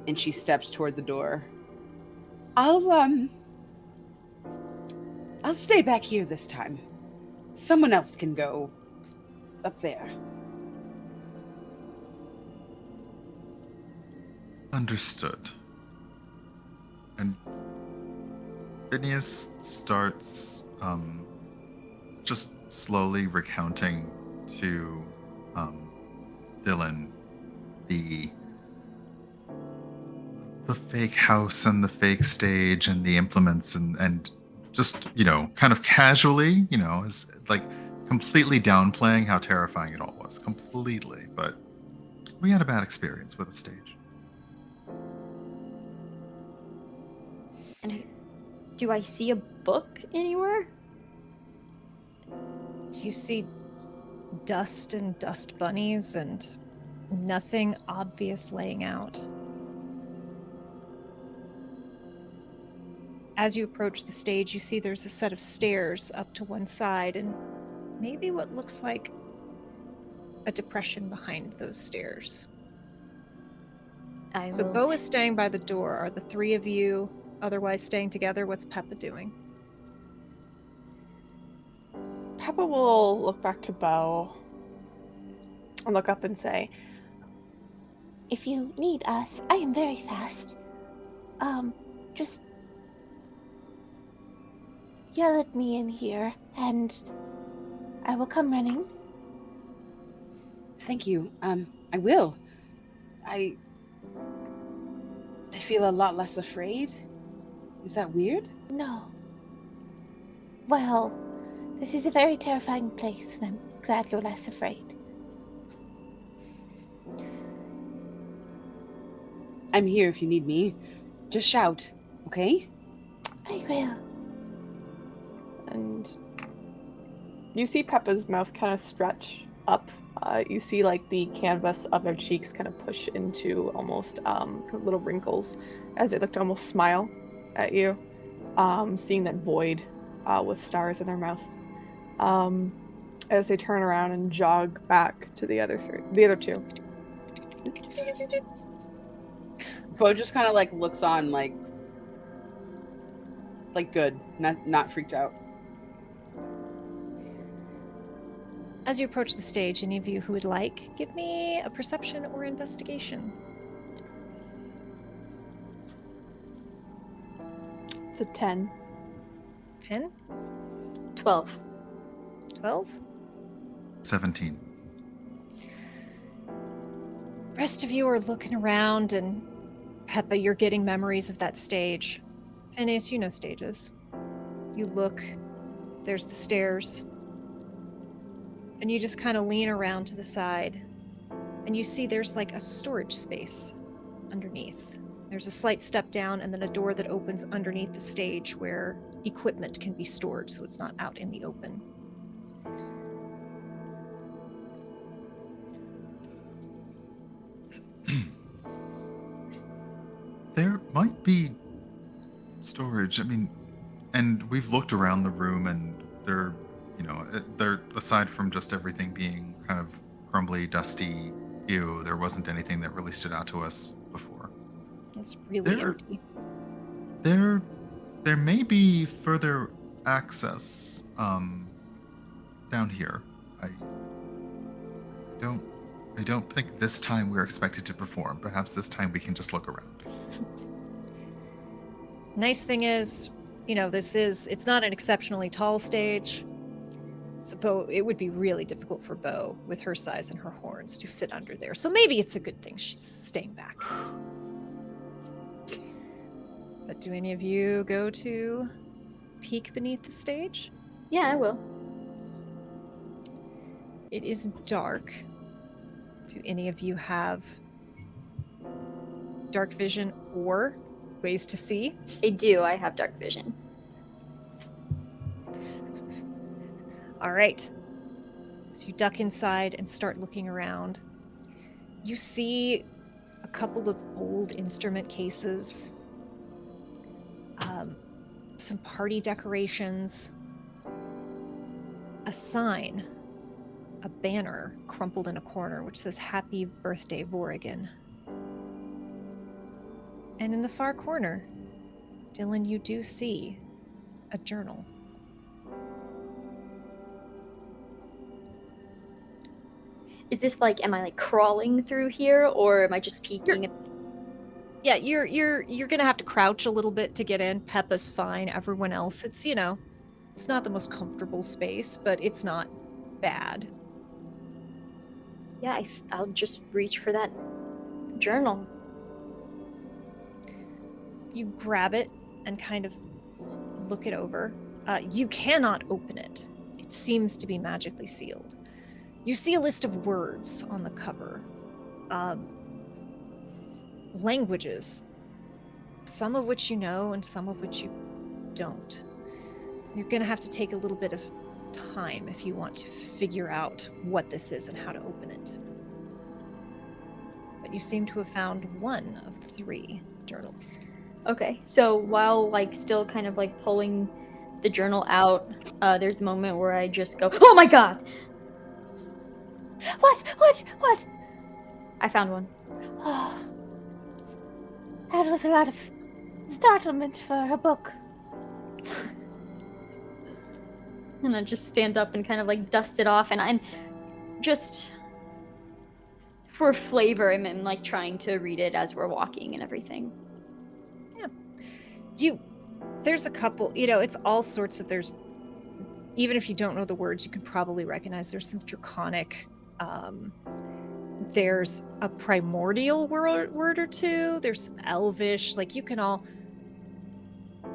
[SPEAKER 3] And she steps toward the door. I'll stay back here this time. Someone else can go up there.
[SPEAKER 5] Understood. And Phineas starts just slowly recounting to Dillon the fake house and the fake stage and the implements and just, kind of casually, is like completely downplaying how terrifying it all was. Completely. But we had a bad experience with the stage.
[SPEAKER 2] And do I see a book anywhere?
[SPEAKER 1] You see dust and dust bunnies and nothing obvious laying out. As you approach the stage, you see there's a set of stairs up to one side and maybe what looks like a depression behind those stairs. So Bo is staying by the door. Are the three of you otherwise staying together? What's Pepa doing?
[SPEAKER 4] Pepa will look back to Bo and look up and say,
[SPEAKER 6] If you need us, I am very fast. Just yell at me in here, and I will come running.
[SPEAKER 3] Thank you. I will. I feel a lot less afraid. Is that weird?
[SPEAKER 6] No. Well, this is a very terrifying place, and I'm glad you're less afraid.
[SPEAKER 3] I'm here if you need me. Just shout, okay?
[SPEAKER 6] I will.
[SPEAKER 4] and you see Peppa's mouth kind of stretch up. You see like the canvas of their cheeks kind of push into almost little wrinkles as they look to almost smile at you, seeing that void with stars in their mouth. As they turn around and jog back to the other two.
[SPEAKER 3] Bo just kind of like looks on like good, not freaked out.
[SPEAKER 1] As you approach the stage, any of you who would like, give me a perception or investigation.
[SPEAKER 4] It's a 10.
[SPEAKER 1] 10?
[SPEAKER 2] 12.
[SPEAKER 1] 12?
[SPEAKER 5] 17.
[SPEAKER 1] Rest of you are looking around, and Pepa, you're getting memories of that stage. Phineas, you know stages. You look, there's the stairs, and you just kind of lean around to the side, and you see there's like a storage space underneath. There's a slight step down, and then a door that opens underneath the stage where equipment can be stored, so it's not out in the open.
[SPEAKER 5] There might be storage. I mean, and we've looked around the room, and they're aside from just everything being kind of crumbly, dusty, there wasn't anything that really stood out to us before.
[SPEAKER 1] It's really empty.
[SPEAKER 5] There may be further access down here. I don't think this time we're expected to perform. Perhaps this time we can just look around.
[SPEAKER 1] Nice thing is, it's not an exceptionally tall stage. So it would be really difficult for Bo, with her size and her horns, to fit under there. So maybe it's a good thing she's staying back. But do any of you go to peek beneath the stage?
[SPEAKER 2] Yeah, I will.
[SPEAKER 1] It is dark. Do any of you have dark vision or ways to see?
[SPEAKER 2] I do. I have dark vision.
[SPEAKER 1] All right. So you duck inside and start looking around. You see a couple of old instrument cases, some party decorations, a sign, a banner crumpled in a corner which says "Happy Birthday, Vorrigan." And in the far corner, Dillon, you do see a journal.
[SPEAKER 2] Is this am I crawling through here, or am I just peeking?
[SPEAKER 1] Yeah, you're gonna have to crouch a little bit to get in. Pepa's fine. Everyone else, it's it's not the most comfortable space, but it's not bad.
[SPEAKER 2] Yeah, I'll just reach for that journal.
[SPEAKER 1] You grab it and kind of look it over. You cannot open it. It seems to be magically sealed. You see a list of words on the cover. Languages. Some of which you know and some of which you don't. You're going to have to take a little bit of time if you want to figure out what this is and how to open it. But you seem to have found one of the 3 journals.
[SPEAKER 2] Okay, so while like still kind of like pulling the journal out, there's a moment where I just go, "Oh my god!"
[SPEAKER 6] What?
[SPEAKER 2] I found one.
[SPEAKER 6] Oh, that was a lot of startlement for a book.
[SPEAKER 2] And I just stand up and kind of like dust it off, and I'm just for flavor, I'm like trying to read it as we're walking and everything.
[SPEAKER 1] There's a couple, it's all sorts of, even if you don't know the words, you can probably recognize there's some draconic, there's a primordial word or two, there's some elvish, like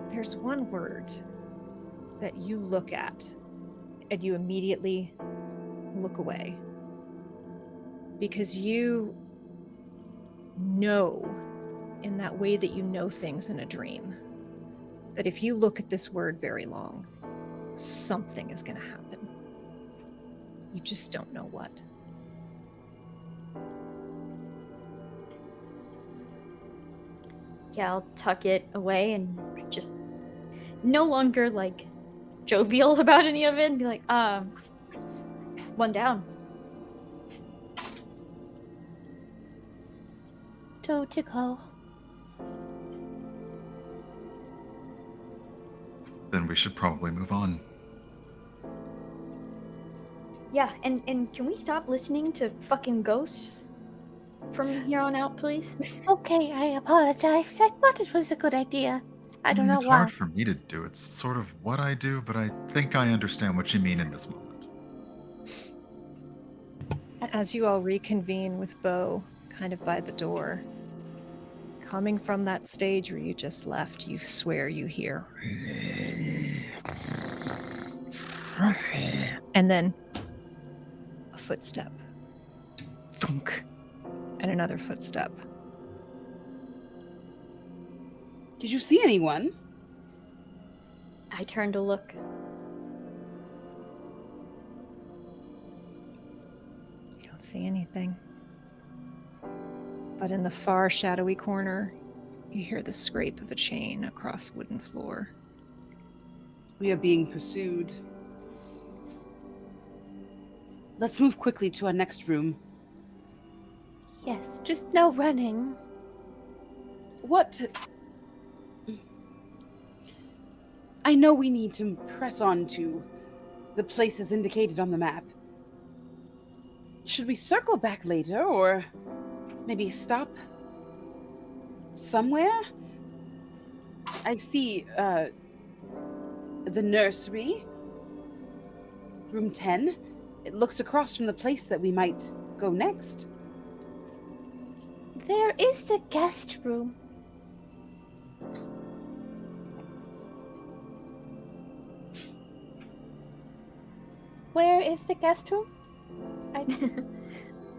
[SPEAKER 1] there's one word that you look at and you immediately look away because you know, in that way that you know things in a dream, that if you look at this word very long, something is going to happen. You just don't know what.
[SPEAKER 2] Yeah, I'll tuck it away and just no longer like jovial about any of it and be like, one down.
[SPEAKER 6] Two to go.
[SPEAKER 5] Then we should probably move on.
[SPEAKER 2] Yeah, and can we stop listening to fucking ghosts from here on out, please?
[SPEAKER 6] Okay, I apologize. I thought it was a good idea. I don't know
[SPEAKER 5] It's
[SPEAKER 6] why.
[SPEAKER 5] hard for me to do. It's sort of what I do, but I think I understand what you mean in this moment.
[SPEAKER 1] As you all reconvene with Bo kind of by the door, coming from that stage where you just left, you swear you hear. And then a footstep. Thunk. And another footstep.
[SPEAKER 3] Did you see anyone?
[SPEAKER 2] I turn to look.
[SPEAKER 1] You don't see anything. But in the far shadowy corner, you hear the scrape of a chain across wooden floor.
[SPEAKER 3] We are being pursued. Let's move quickly to our next room.
[SPEAKER 6] Yes, just no running.
[SPEAKER 3] What? I know we need to press on to the places indicated on the map. Should we circle back later, or maybe stop somewhere? I see, the nursery. Room 10. It looks across from the place that we might go next.
[SPEAKER 6] There is the guest room. Where is the guest room?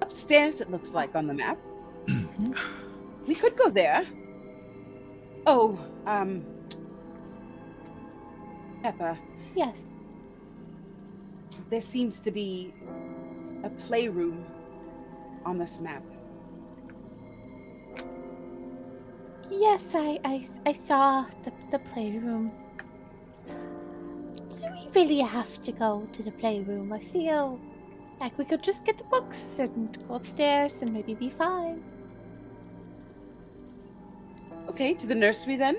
[SPEAKER 3] Upstairs, it looks like on the map. We could go there. Oh, Pepa,
[SPEAKER 6] Yes.
[SPEAKER 3] there seems to be a playroom on this map.
[SPEAKER 6] Yes, I saw the playroom. Do we really have to go to the playroom? I feel like we could just get the books and go upstairs and maybe be fine.
[SPEAKER 3] Okay, to the nursery then?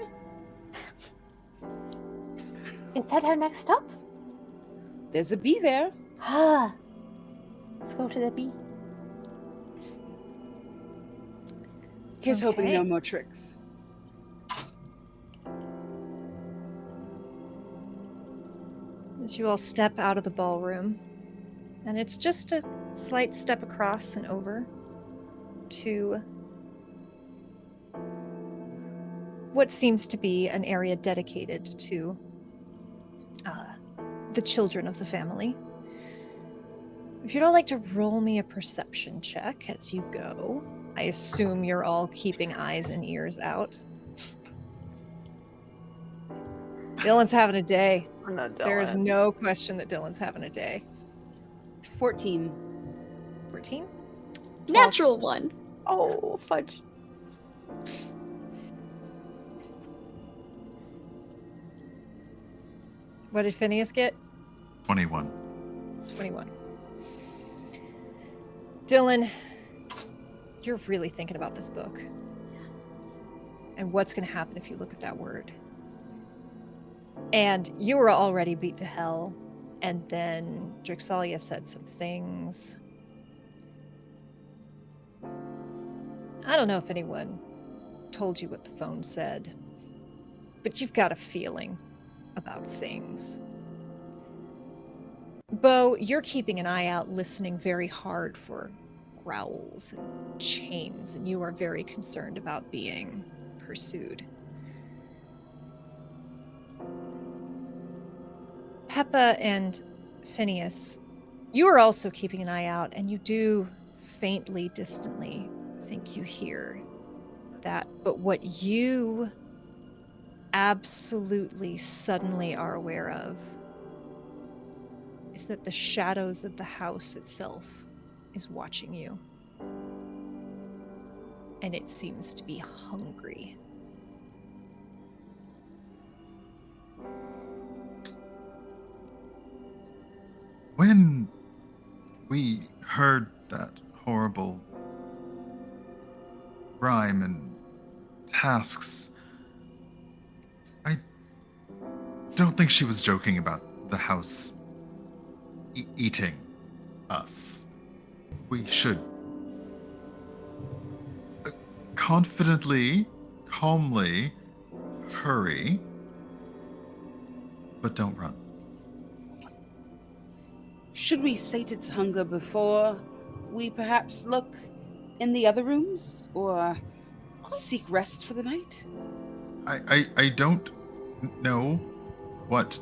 [SPEAKER 6] Is that our next stop?
[SPEAKER 3] There's a bee there.
[SPEAKER 6] Ah. Let's go to the bee.
[SPEAKER 3] Here's hoping
[SPEAKER 1] Okay.
[SPEAKER 3] no more tricks.
[SPEAKER 1] As you all step out of the ballroom, and it's just a slight step across and over to what seems to be an area dedicated to the children of the family. If you'd all like to roll me a perception check as you go, I assume you're all keeping eyes and ears out. Dillon's having a day.
[SPEAKER 4] Oh, no,
[SPEAKER 1] There is
[SPEAKER 4] Dillon.
[SPEAKER 1] no question that Dillon's having a day.
[SPEAKER 3] 14.
[SPEAKER 1] 14?
[SPEAKER 2] Natural one.
[SPEAKER 4] Oh, fudge.
[SPEAKER 1] What did Phineas get?
[SPEAKER 5] 21.
[SPEAKER 1] 21. Dillon, you're really thinking about this book. And what's going to happen if you look at that word. And you were already beat to hell. And then Drixalia said some things. I don't know if anyone told you what the phone said, but you've got a feeling about things. Bo, you're keeping an eye out, listening very hard for growls and chains, and you are very concerned about being pursued. Pepa and Phineas, you are also keeping an eye out, and you do faintly, distantly think you hear that. But what you absolutely suddenly are aware of is that the shadows of the house itself is watching you. And it seems to be hungry.
[SPEAKER 5] When we heard that horrible rhyme and tasks, I don't think she was joking about the house eating us. We should confidently, calmly hurry, but don't run.
[SPEAKER 3] Should we sate its hunger before we perhaps look in the other rooms or seek rest for the night?
[SPEAKER 5] I don't know what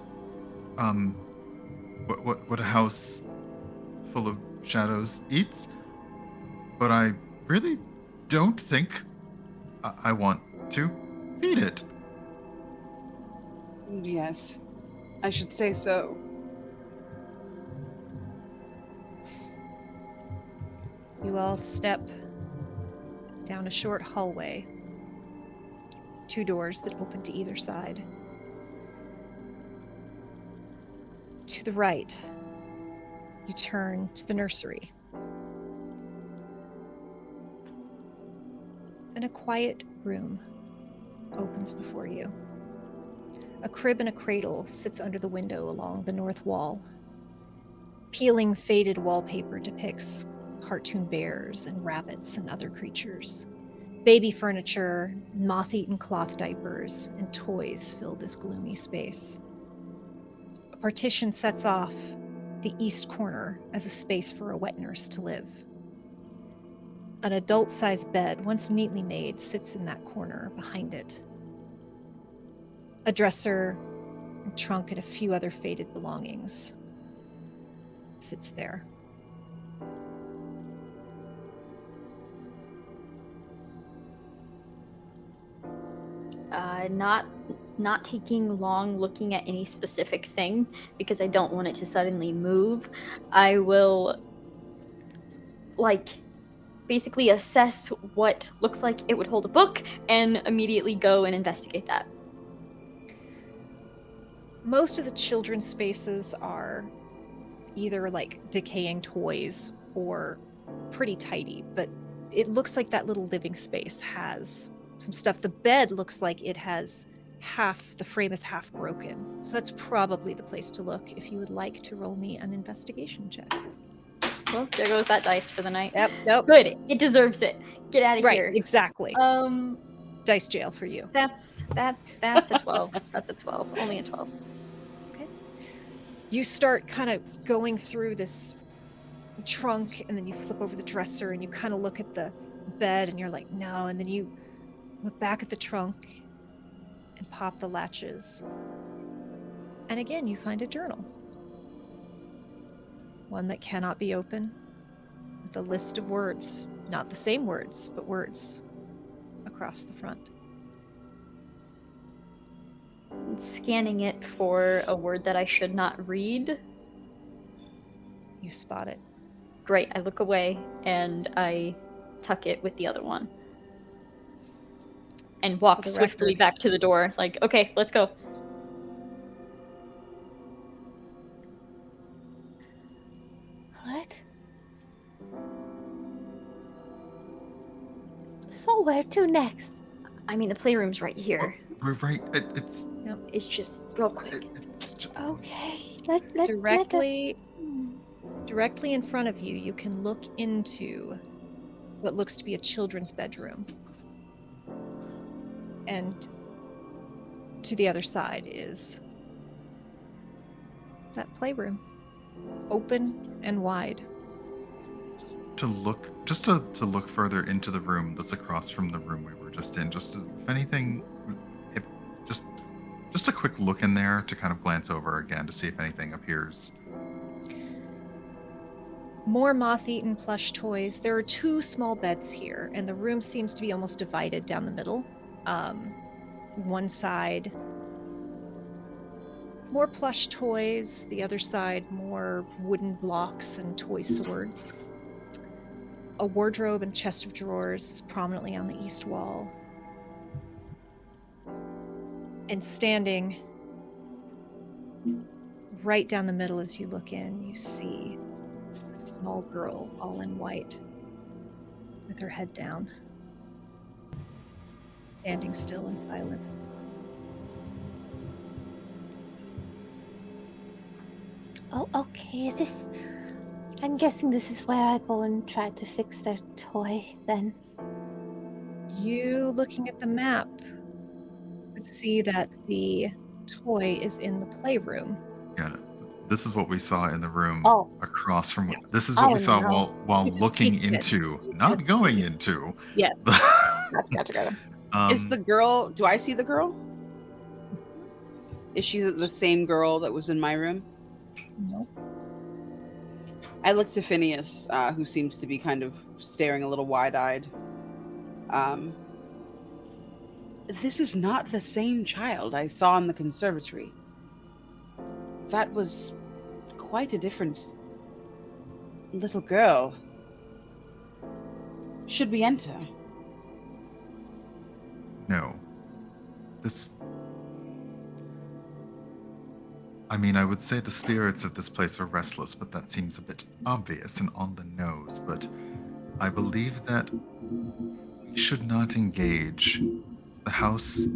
[SPEAKER 5] a house full of shadows eats, but I really don't think I want to feed it.
[SPEAKER 3] Yes, I should say so.
[SPEAKER 1] You all step down a short hallway, 2 doors that open to either side. To the right, you turn to the nursery. And a quiet room opens before you. A crib and a cradle sits under the window along the north wall. Peeling, faded wallpaper depicts cartoon bears and rabbits and other creatures. Baby furniture, moth-eaten cloth diapers, and toys fill this gloomy space. A partition sets off the east corner as a space for a wet nurse to live. An adult-sized bed, once neatly made, sits in that corner behind it. A dresser, a trunk, and a few other faded belongings sits there.
[SPEAKER 2] Not taking long looking at any specific thing because I don't want it to suddenly move. I will basically assess what looks like it would hold a book and immediately go and investigate that.
[SPEAKER 1] Most of the children's spaces are either decaying toys or pretty tidy, but it looks like that little living space has some stuff. The bed looks like it has the frame is half broken. So that's probably the place to look if you would like to roll me an investigation check.
[SPEAKER 2] Well, there goes that dice for the night.
[SPEAKER 1] Yep, nope.
[SPEAKER 2] Good. It deserves it. Get out of
[SPEAKER 1] Right,
[SPEAKER 2] here.
[SPEAKER 1] exactly. Dice jail for you.
[SPEAKER 2] That's a 12. That's a 12. Only a 12.
[SPEAKER 1] Okay. You start kind of going through this trunk, and then you flip over the dresser, and you kind of look at the bed, and you're like, no. And then you look back at the trunk and pop the latches. And again, you find a journal. One that cannot be opened, with a list of words. Not the same words, but words across the front.
[SPEAKER 2] Scanning it for a word that I should not read.
[SPEAKER 1] You spot it.
[SPEAKER 2] Great. I look away and I tuck it with the other one. And walk swiftly back to the door. Okay, let's go.
[SPEAKER 6] So where to next?
[SPEAKER 2] I mean, the playroom's right here.
[SPEAKER 5] We're right. It's
[SPEAKER 2] It's just real quick.
[SPEAKER 5] it's just,
[SPEAKER 6] Okay, let us.
[SPEAKER 1] Directly in front of you, you can look into what looks to be a children's bedroom. And to the other side is that playroom, open and wide.
[SPEAKER 5] to look further into the room that's across from the room we were just in. If anything, if just a quick look in there to kind of glance over again to see if anything appears.
[SPEAKER 1] More moth-eaten plush toys. There are 2 small beds here, and the room seems to be almost divided down the middle. One side, more plush toys. The other side, more wooden blocks and toy swords. A wardrobe and chest of drawers is prominently on the east wall. And standing right down the middle as you look in, you see a small girl all in white with her head down, standing still and silent.
[SPEAKER 6] Oh, okay. Is this? I'm guessing this is where I go and try to fix their toy. Then.
[SPEAKER 1] You, looking at the map, would see that the toy is in the playroom.
[SPEAKER 5] Yeah, this is what we saw in the room
[SPEAKER 6] Oh.
[SPEAKER 5] across from. This is what we saw
[SPEAKER 6] no.
[SPEAKER 5] while looking
[SPEAKER 1] Peeked in.
[SPEAKER 5] into, not going into.
[SPEAKER 1] Yes.
[SPEAKER 4] Gotcha.
[SPEAKER 3] Is the girl? Do I see the girl? Is she the same girl that was in my room?
[SPEAKER 1] No.
[SPEAKER 3] I look to Phineas, who seems to be kind of staring a little wide-eyed. This is not the same child I saw in the conservatory. That was quite a different little girl. Should we enter?
[SPEAKER 5] No. I mean, I would say the spirits of this place are restless, but that seems a bit obvious and on the nose. But I believe that we should not engage. The house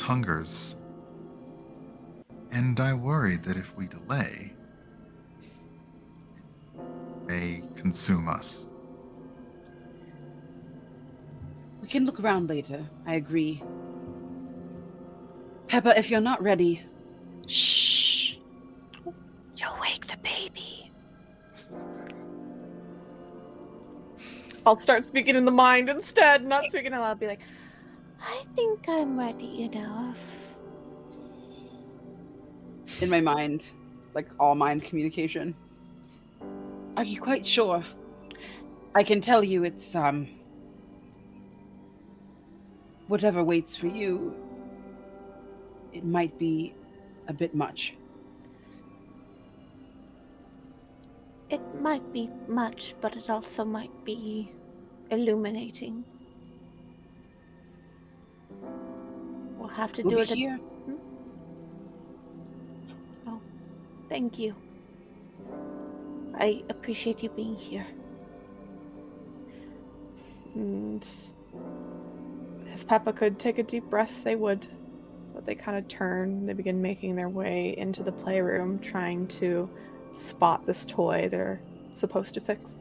[SPEAKER 5] hungers. And I worry that if we delay, it may consume us.
[SPEAKER 3] We can look around later, I agree. Pepa, if you're not ready...
[SPEAKER 1] Shh. You'll wake the baby.
[SPEAKER 4] I'll start speaking in the mind instead, not speaking out loud. Be like,
[SPEAKER 6] I think I'm ready enough.
[SPEAKER 3] In my mind, like all mind communication. Are you quite sure? I can tell you it's, whatever waits for you, it might be a bit much.
[SPEAKER 6] It might be much, but it also might be illuminating. We'll have to do
[SPEAKER 3] We'll
[SPEAKER 6] it.
[SPEAKER 3] be here.
[SPEAKER 6] Oh, thank you. I appreciate you being here.
[SPEAKER 4] and if Pepa could take a deep breath, they would. But they kind of turn. They begin making their way into the playroom, trying to spot this toy they're supposed to fix.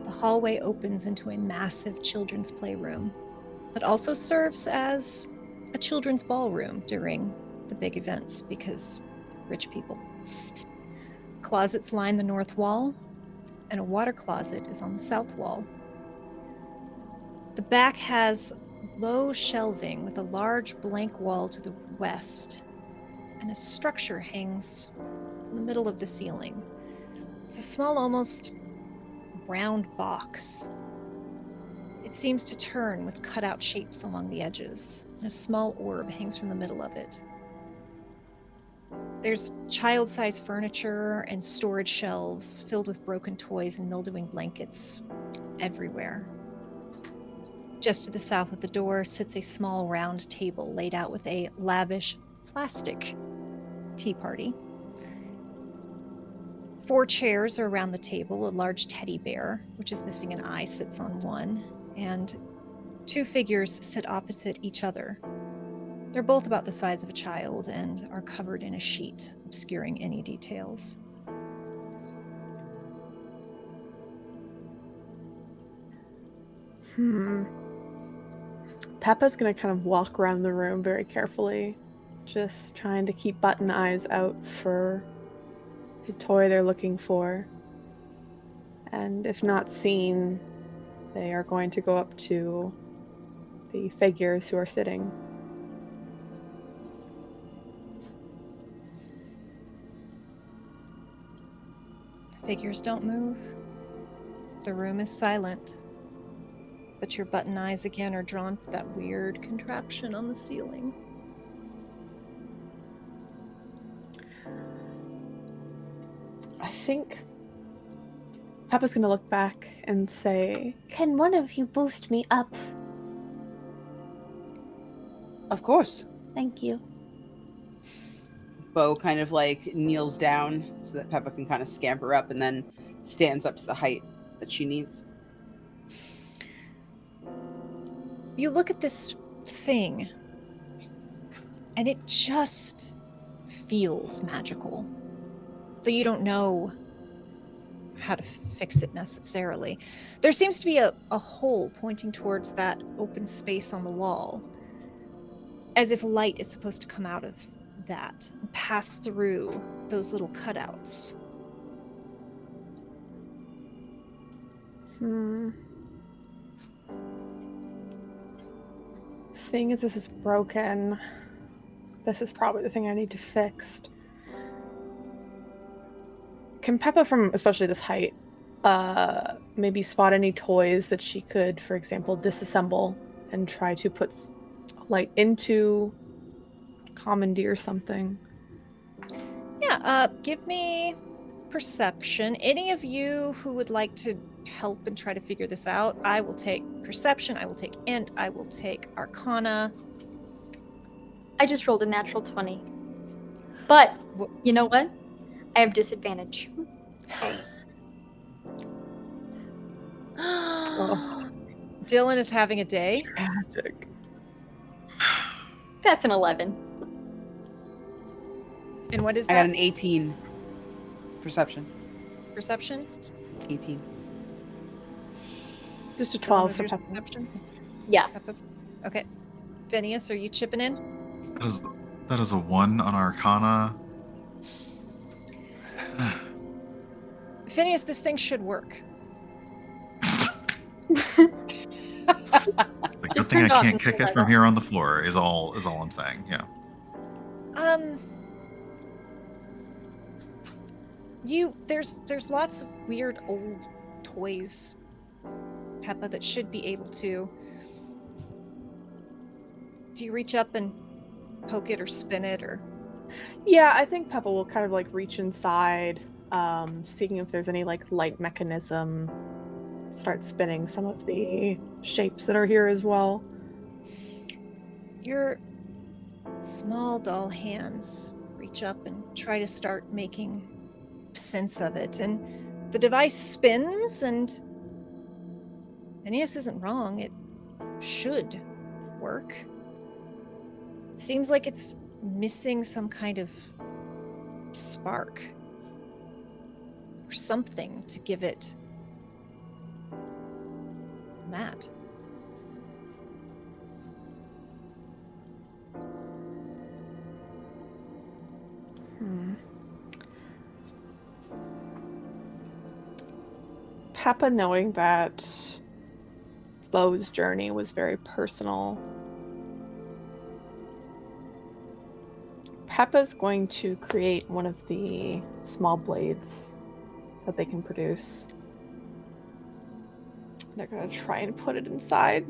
[SPEAKER 1] The hallway opens into a massive children's playroom that also serves as a children's ballroom during the big events because rich people. Closets line the north wall, and a water closet is on the south wall. The back has low shelving with a large blank wall to the west, and a structure hangs in the middle of the ceiling. It's a small, almost round box. It seems to turn with cutout shapes along the edges, and a small orb hangs from the middle of it. There's child-sized furniture and storage shelves filled with broken toys and mildewing blankets everywhere. Just to the south of the door sits a small round table laid out with a lavish plastic tea party. 4 chairs are around the table. A large teddy bear, which is missing an eye, sits on one, and 2 figures sit opposite each other. They're both about the size of a child and are covered in a sheet, obscuring any details.
[SPEAKER 4] Pepa's gonna kind of walk around the room very carefully, just trying to keep button eyes out for the toy they're looking for. And if not seen, they are going to go up to the figures who are sitting.
[SPEAKER 1] The figures don't move. The room is silent. But your button eyes again are drawn to that weird contraption on the ceiling.
[SPEAKER 4] I think Pepa's gonna look back and say,
[SPEAKER 6] Can one of you boost me up?
[SPEAKER 3] Of course.
[SPEAKER 6] Thank you.
[SPEAKER 3] Bo kind of like kneels down so that Pepa can kind of scamper up and then stands up to the height that she needs.
[SPEAKER 1] You look at this thing, and it just feels magical. So you don't know how to fix it necessarily. There seems to be a hole pointing towards that open space on the wall, as if light is supposed to come out of that and pass through those little cutouts.
[SPEAKER 4] Seeing as this is broken, this is probably the thing I need to fix. Can Pepa, from especially this height, maybe spot any toys that she could, for example, disassemble and try to put light into, commandeer something?
[SPEAKER 1] Yeah, give me perception. Any of you who would like to help and try to figure this out, I will take perception, I will take int, I will take arcana.
[SPEAKER 2] I just rolled a natural 20. But, you know what? I have disadvantage. Okay.
[SPEAKER 1] Dillon is having a day.
[SPEAKER 4] Tragic.
[SPEAKER 2] That's an 11.
[SPEAKER 1] And what is
[SPEAKER 3] I
[SPEAKER 1] that?
[SPEAKER 3] got an 18 perception.
[SPEAKER 1] Perception?
[SPEAKER 3] 18.
[SPEAKER 4] Just a
[SPEAKER 1] Dillon,
[SPEAKER 4] 12
[SPEAKER 1] was
[SPEAKER 4] for
[SPEAKER 1] yours
[SPEAKER 4] Pepa.
[SPEAKER 1] perception?
[SPEAKER 2] Yeah.
[SPEAKER 1] Pepa? Okay. Phineas, are you chipping in?
[SPEAKER 5] That is a 1 on Arcana.
[SPEAKER 1] Phineas, this thing should work.
[SPEAKER 5] The good
[SPEAKER 2] Just
[SPEAKER 5] thing I
[SPEAKER 2] turn it on
[SPEAKER 5] can't
[SPEAKER 2] and
[SPEAKER 5] kick
[SPEAKER 2] turn
[SPEAKER 5] it
[SPEAKER 2] it
[SPEAKER 5] from
[SPEAKER 2] on.
[SPEAKER 5] here on the floor is all I'm saying. Yeah.
[SPEAKER 1] There's lots of weird old toys, Pepa, that should be able to. Do you reach up and poke it or spin it or?
[SPEAKER 4] Yeah, I think Pepa will kind of like reach inside, seeing if there's any like light mechanism, start spinning some of the shapes that are here as well.
[SPEAKER 1] Your small doll hands reach up and try to start making sense of it, and the device spins, and Phineas isn't wrong. It should work. It seems like it's missing some kind of spark or something to give it that.
[SPEAKER 4] Pepa, knowing that Bo's journey was very personal, Pepa's going to create one of the small blades that they can produce. They're going to try and put it inside.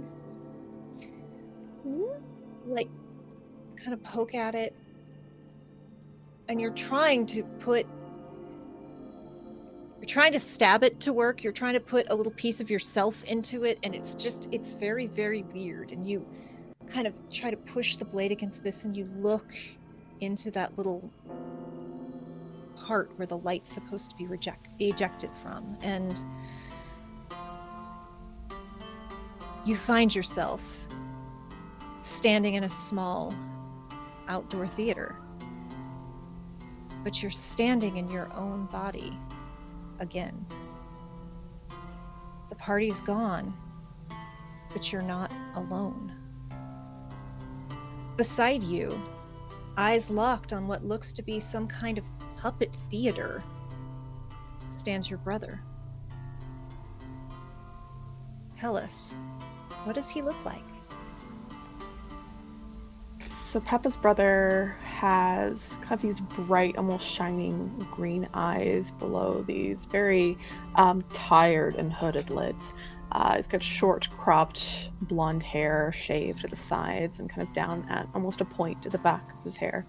[SPEAKER 1] Like, kind of poke at it, and you're trying to stab it to work. You're trying to put a little piece of yourself into it, and it's very, very weird. And you kind of try to push the blade against this, and you look into that little part where the light's supposed to be ejected from, and you find yourself standing in a small outdoor theater. But you're standing in your own body again. The party's gone, but you're not alone. Beside you, eyes locked on what looks to be some kind of puppet theater, stands your brother. Tell us, what does he look like?
[SPEAKER 4] So Pepa's brother has kind of these bright, almost shining green eyes below these very tired and hooded lids. He's got short, cropped, blonde hair shaved at the sides and kind of down at almost a point at the back of his hair.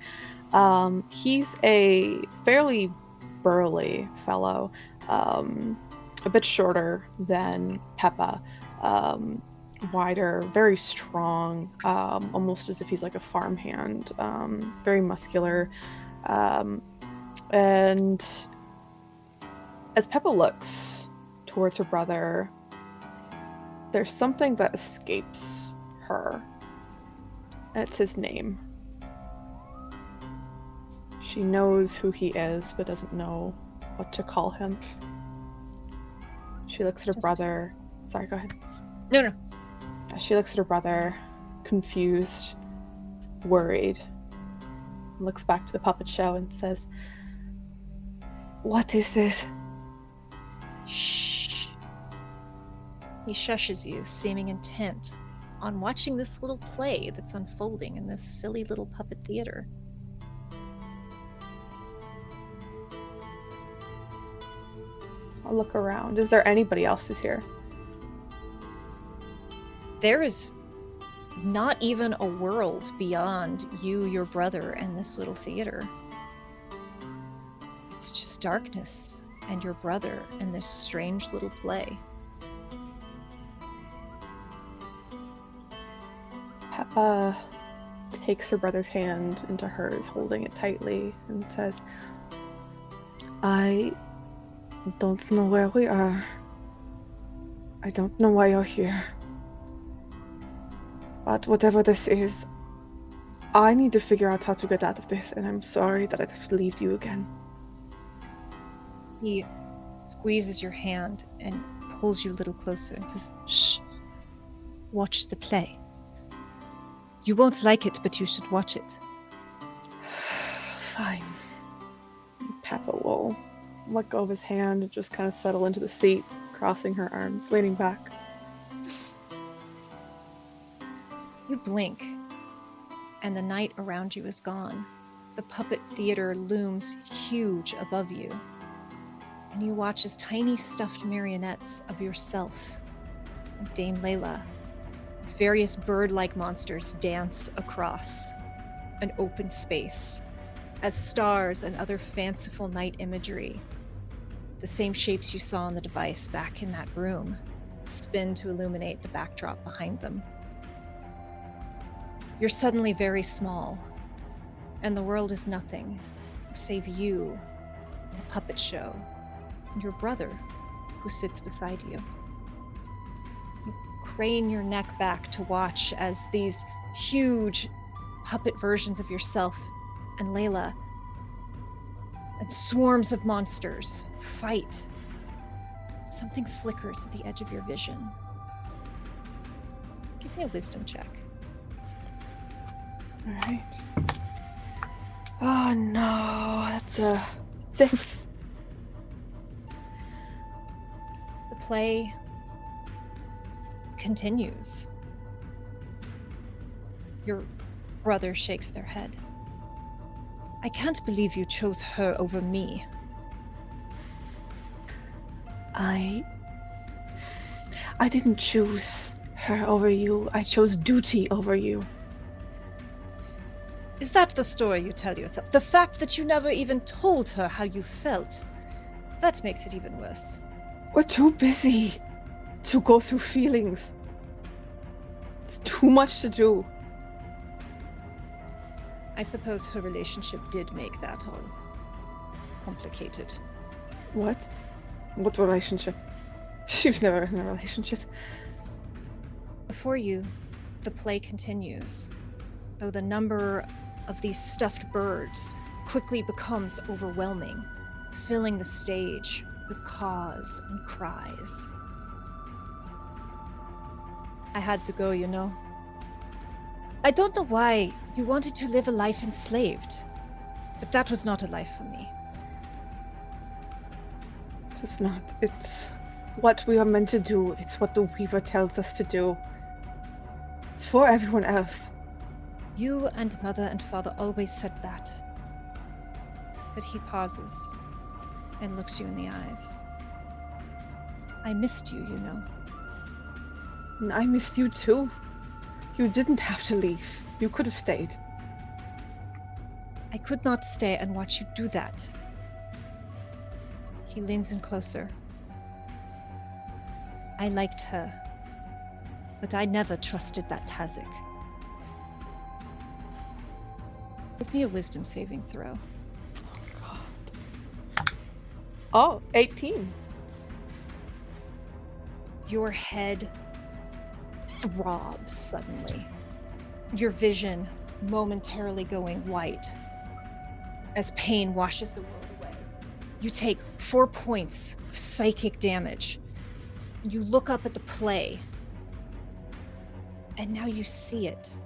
[SPEAKER 4] He's a fairly burly fellow, a bit shorter than Pepa. Wider, very strong, almost as if he's like a farmhand, very muscular. And as Pepa looks towards her brother, there's something that escapes her. And it's his name. She knows who he is, but doesn't know what to call him. She looks at her brother. Sorry, go ahead.
[SPEAKER 1] No.
[SPEAKER 4] She looks at her brother, confused, worried, looks back to the puppet show and says, "What is this?"
[SPEAKER 1] Shh. He shushes you, seeming intent on watching this little play that's unfolding in this silly little puppet theater.
[SPEAKER 4] I'll look around. Is there anybody else who's here?
[SPEAKER 1] There is not even a world beyond you, your brother, and this little theater. It's just darkness and your brother and this strange little play.
[SPEAKER 4] Pepa takes her brother's hand into hers, holding it tightly, and says, "I don't know where we are. I don't know why you're here. But whatever this is, I need to figure out how to get out of this, and I'm sorry that I've left you again."
[SPEAKER 1] He squeezes your hand and pulls you a little closer and says, "Shh, watch the play. You won't like it, but you should watch it."
[SPEAKER 4] Fine. Pepa will let go of his hand and just kind of settle into the seat, crossing her arms, leaning back.
[SPEAKER 1] You blink, and the night around you is gone. The puppet theater looms huge above you, and you watch as tiny stuffed marionettes of yourself and Dame Layla, various bird-like monsters dance across an open space as stars and other fanciful night imagery, the same shapes you saw on the device back in that room, spin to illuminate the backdrop behind them. You're suddenly very small, and the world is nothing save you, the puppet show, and your brother who sits beside you. You crane your neck back to watch as these huge puppet versions of yourself and Layla and swarms of monsters fight. Something flickers at the edge of your vision. Give me a wisdom check.
[SPEAKER 4] Alright. Oh no, that's a 6.
[SPEAKER 1] The play continues. Your brother shakes their head. "I can't believe you chose her over me."
[SPEAKER 4] I didn't choose her over you. I chose duty over you.
[SPEAKER 1] Is that the story you tell yourself? The fact that you never even told her how you felt, that makes it even worse.
[SPEAKER 4] We're too busy to go through feelings. It's too much to do.
[SPEAKER 1] I suppose her relationship did make that all complicated.
[SPEAKER 4] What? What relationship? She was never in a relationship.
[SPEAKER 1] Before you, the play continues, though the number of these stuffed birds quickly becomes overwhelming, filling the stage with caws and cries. I had to go, you know. I don't know why you wanted to live a life enslaved, but that was not a life for me.
[SPEAKER 4] It's not. It's what we are meant to do. It's what the Weaver tells us to do. It's for everyone else.
[SPEAKER 1] You and Mother and Father always said that. But he pauses and looks you in the eyes. I missed you, you know.
[SPEAKER 4] And I missed you too. You didn't have to leave. You could have stayed.
[SPEAKER 1] I could not stay and watch you do that. He leans in closer. I liked her, but I never trusted that Tazik. Give me a wisdom saving throw.
[SPEAKER 4] Oh, 18.
[SPEAKER 1] Your head throbs suddenly. Your vision momentarily going white as pain washes the world away. You take 4 points of psychic damage. You look up at the play, and now you see it.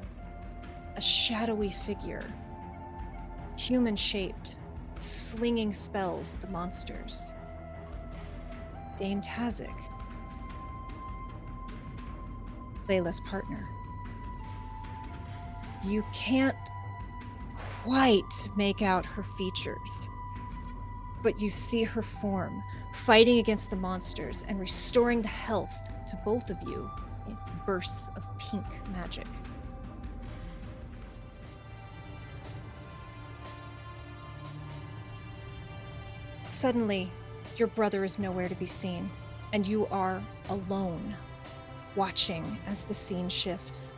[SPEAKER 1] A shadowy figure, human-shaped, slinging spells at the monsters. Dame Tazik, Layla's partner. You can't quite make out her features, but you see her form, fighting against the monsters and restoring the health to both of you in bursts of pink magic. Suddenly, your brother is nowhere to be seen, and you are alone, watching as the scene shifts.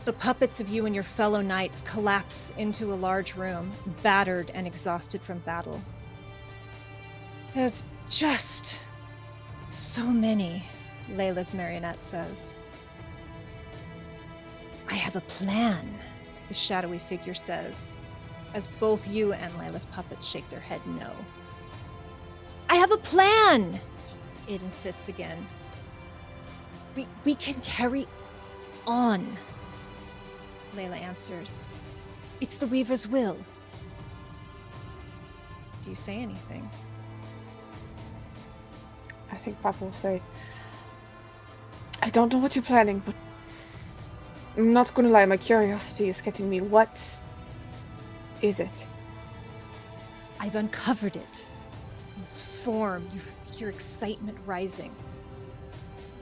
[SPEAKER 1] The puppets of you and your fellow knights collapse into a large room, battered and exhausted from battle. There's just so many, Layla's marionette says. I have a plan, the shadowy figure says, as both you and Layla's puppets shake their head no. I have a plan, it insists again. We can carry on, Layla answers. It's the Weaver's will. Do you say anything?
[SPEAKER 4] I think Papa will say, I don't know what you're planning, but I'm not gonna lie, my curiosity is getting me. What is it?
[SPEAKER 1] I've uncovered it. In this form, you hear excitement rising.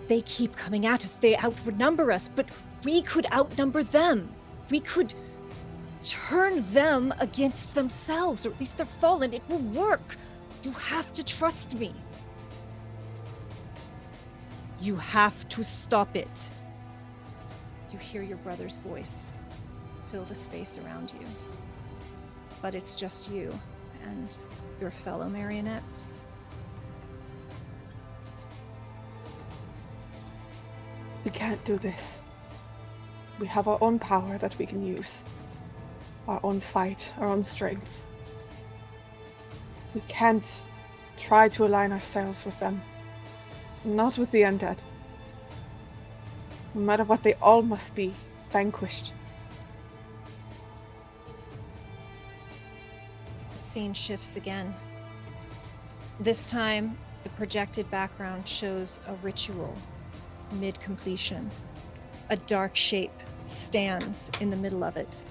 [SPEAKER 1] They keep coming at us. They outnumber us, but we could outnumber them. We could turn them against themselves, or at least they're fallen. It will work. You have to trust me. You have to stop it. You hear your brother's voice fill the space around you. But it's just you and your fellow marionettes.
[SPEAKER 4] We can't do this. We have our own power that we can use. Our own fight, our own strengths. We can't try to align ourselves with them. Not with the undead. No matter what, they all must be vanquished.
[SPEAKER 1] The scene shifts again. This time, the projected background shows a ritual mid-completion. A dark shape stands in the middle of it.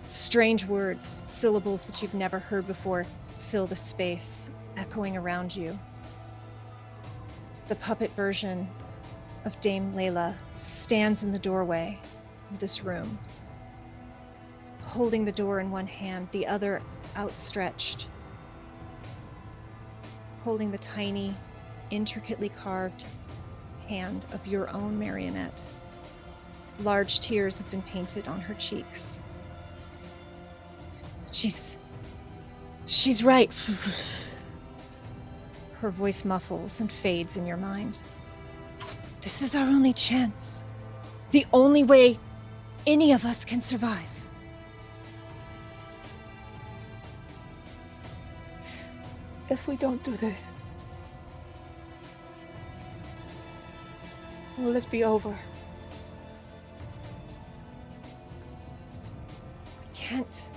[SPEAKER 1] Strange words, syllables that you've never heard before, fill the space, echoing around you. The puppet version of Dame Layla stands in the doorway of this room, holding the door in one hand, the other outstretched, holding the tiny, intricately carved hand of your own marionette. Large tears have been painted on her cheeks. She's She's right. Her voice muffles and fades in your mind. This is our only chance. The only way any of us can survive.
[SPEAKER 4] If we don't do this, will it be over?
[SPEAKER 1] We can't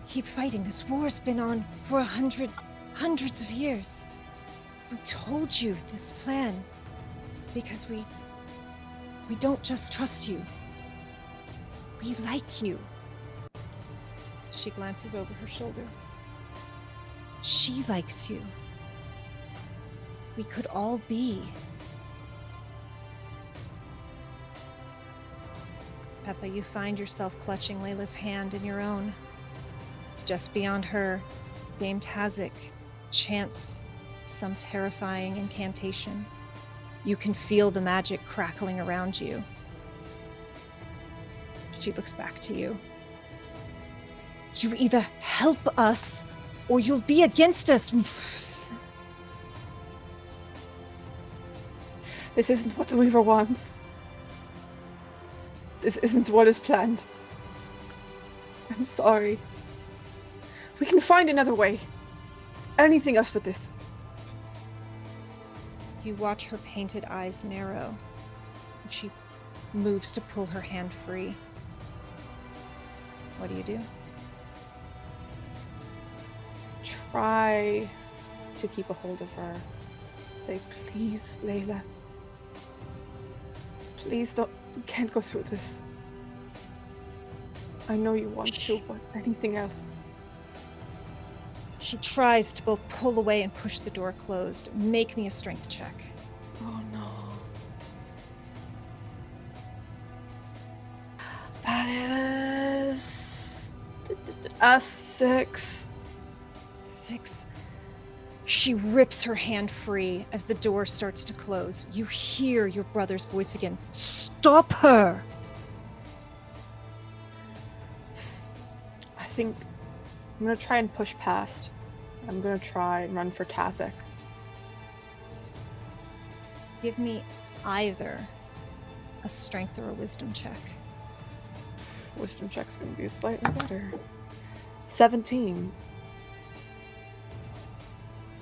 [SPEAKER 1] keep fighting. This war's been on for hundreds of years. We told you this plan because we don't just trust you. We like you. She glances over her shoulder. She likes you. We could all be. Pepa, you find yourself clutching Layla's hand in your own. Just beyond her, Dame Tazik chants some terrifying incantation. You can feel the magic crackling around you. She looks back to you. You either help us or you'll be against us.
[SPEAKER 4] This isn't what the Weaver wants. This isn't what is planned. I'm sorry. We can find another way. Anything else but this.
[SPEAKER 1] You watch her painted eyes narrow. She moves to pull her hand free. What do?
[SPEAKER 4] Try to keep a hold of her. Say, please, Layla. Please don't. You can't go through this. I know you want to, but anything else.
[SPEAKER 1] She tries to both pull away and push the door closed. Make me a strength check.
[SPEAKER 4] Oh no. That is a 6.
[SPEAKER 1] 6. She rips her hand free as the door starts to close. You hear your brother's voice again. Stop her!
[SPEAKER 4] I think I'm gonna try and push past. I'm gonna try and run for Tazik.
[SPEAKER 1] Give me either a strength or a wisdom check.
[SPEAKER 4] Wisdom check's gonna be slightly better. 17.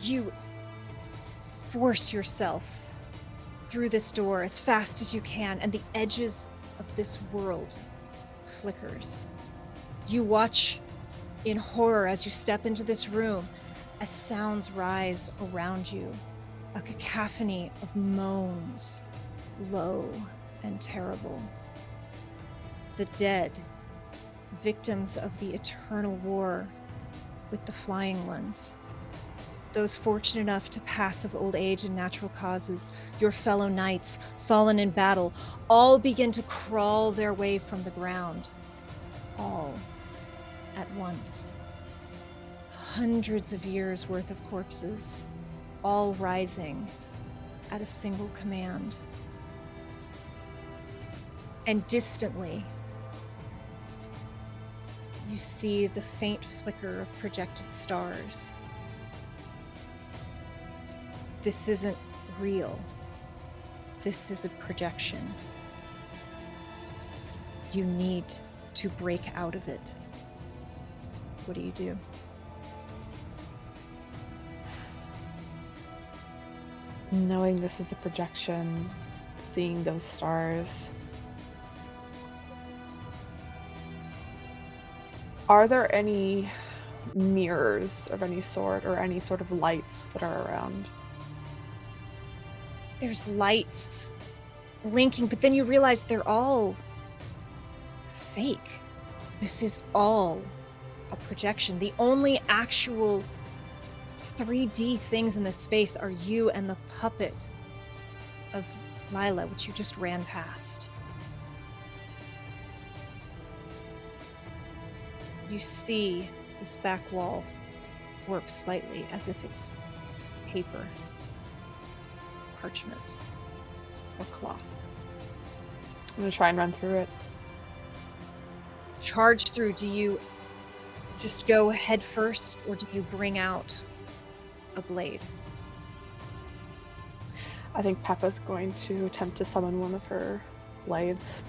[SPEAKER 1] You force yourself through this door as fast as you can, and the edges of this world flickers. You watch in horror as you step into this room, as sounds rise around you, a cacophony of moans, low and terrible. The dead, victims of the eternal war with the Flying Ones. Those fortunate enough to pass of old age and natural causes, your fellow knights, fallen in battle, all begin to crawl their way from the ground. All at once. Hundreds of years worth of corpses, all rising at a single command. And distantly, you see the faint flicker of projected stars. This isn't real. This is a projection. You need to break out of it. What do?
[SPEAKER 4] Knowing this is a projection, seeing those stars. Are there any mirrors of any sort or any sort of lights that are around?
[SPEAKER 1] There's lights blinking, but then you realize they're all fake. This is all a projection. The only actual 3D things in this space are you and the puppet of Lila, which you just ran past. You see this back wall warp slightly as if it's paper, parchment, or cloth.
[SPEAKER 4] I'm gonna try and run through it.
[SPEAKER 1] Charge through. Do you just go head first, or do you bring out a blade?
[SPEAKER 4] I think Pepa's going to attempt to summon one of her blades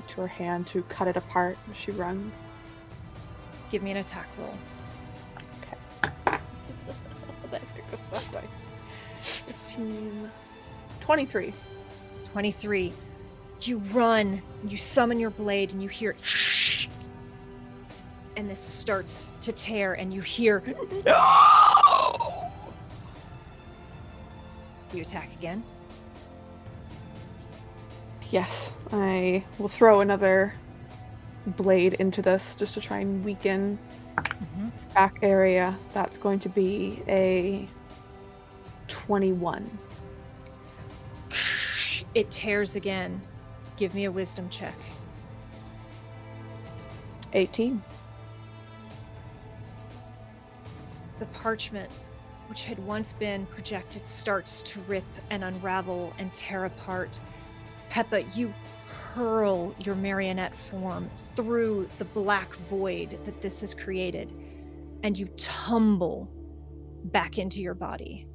[SPEAKER 4] to her hand to cut it apart as she runs.
[SPEAKER 1] Give me an attack roll.
[SPEAKER 4] Okay. There goes that dice. 15. 23.
[SPEAKER 1] 23. You run, you summon your blade, and you hear and this starts to tear, and you hear no! Do you attack again?
[SPEAKER 4] Yes, I will throw another blade into this just to try and weaken this back area. That's going to be a 21.
[SPEAKER 1] It tears again. Give me a wisdom check.
[SPEAKER 4] 18.
[SPEAKER 1] The parchment, which had once been projected, starts to rip and unravel and tear apart. Pepa, you hurl your marionette form through the black void that this has created, and you tumble back into your body.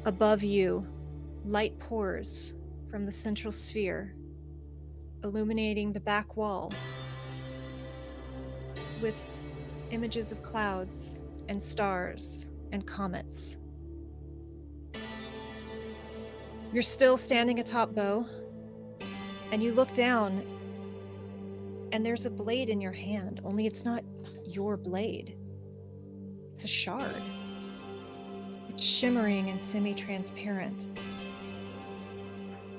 [SPEAKER 1] Above you, light pours from the central sphere, illuminating the back wall with images of clouds and stars and comets. You're still standing atop Bo, and you look down, and there's a blade in your hand, only it's not your blade. It's a shard. It's shimmering and semi-transparent.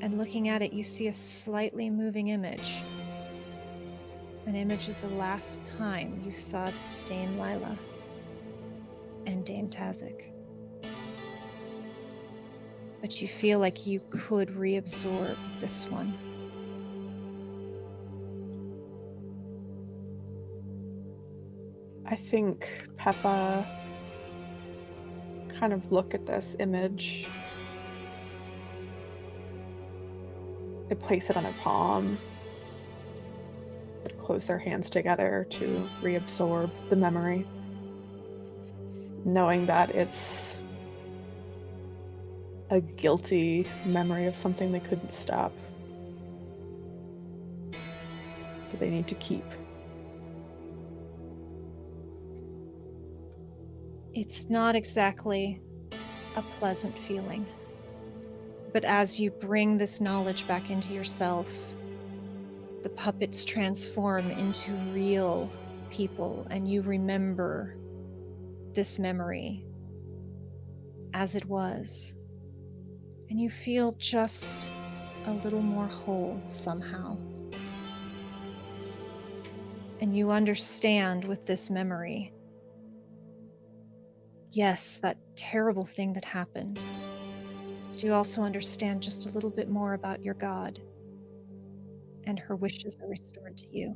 [SPEAKER 1] And looking at it, you see a slightly moving image. An image of the last time you saw Dame Lila and Dame Tazik. But you feel like you could reabsorb this one.
[SPEAKER 4] I think Pepa kind of look at this image. They place it on their palm. Close their hands together to reabsorb the memory, knowing that it's a guilty memory of something they couldn't stop, but they need to keep.
[SPEAKER 1] It's not exactly a pleasant feeling, but as you bring this knowledge back into yourself, the puppets transform into real people, and you remember this memory as it was. And you feel just a little more whole somehow. And you understand with this memory, yes, that terrible thing that happened. But you also understand just a little bit more about your God. And her wishes are restored to you.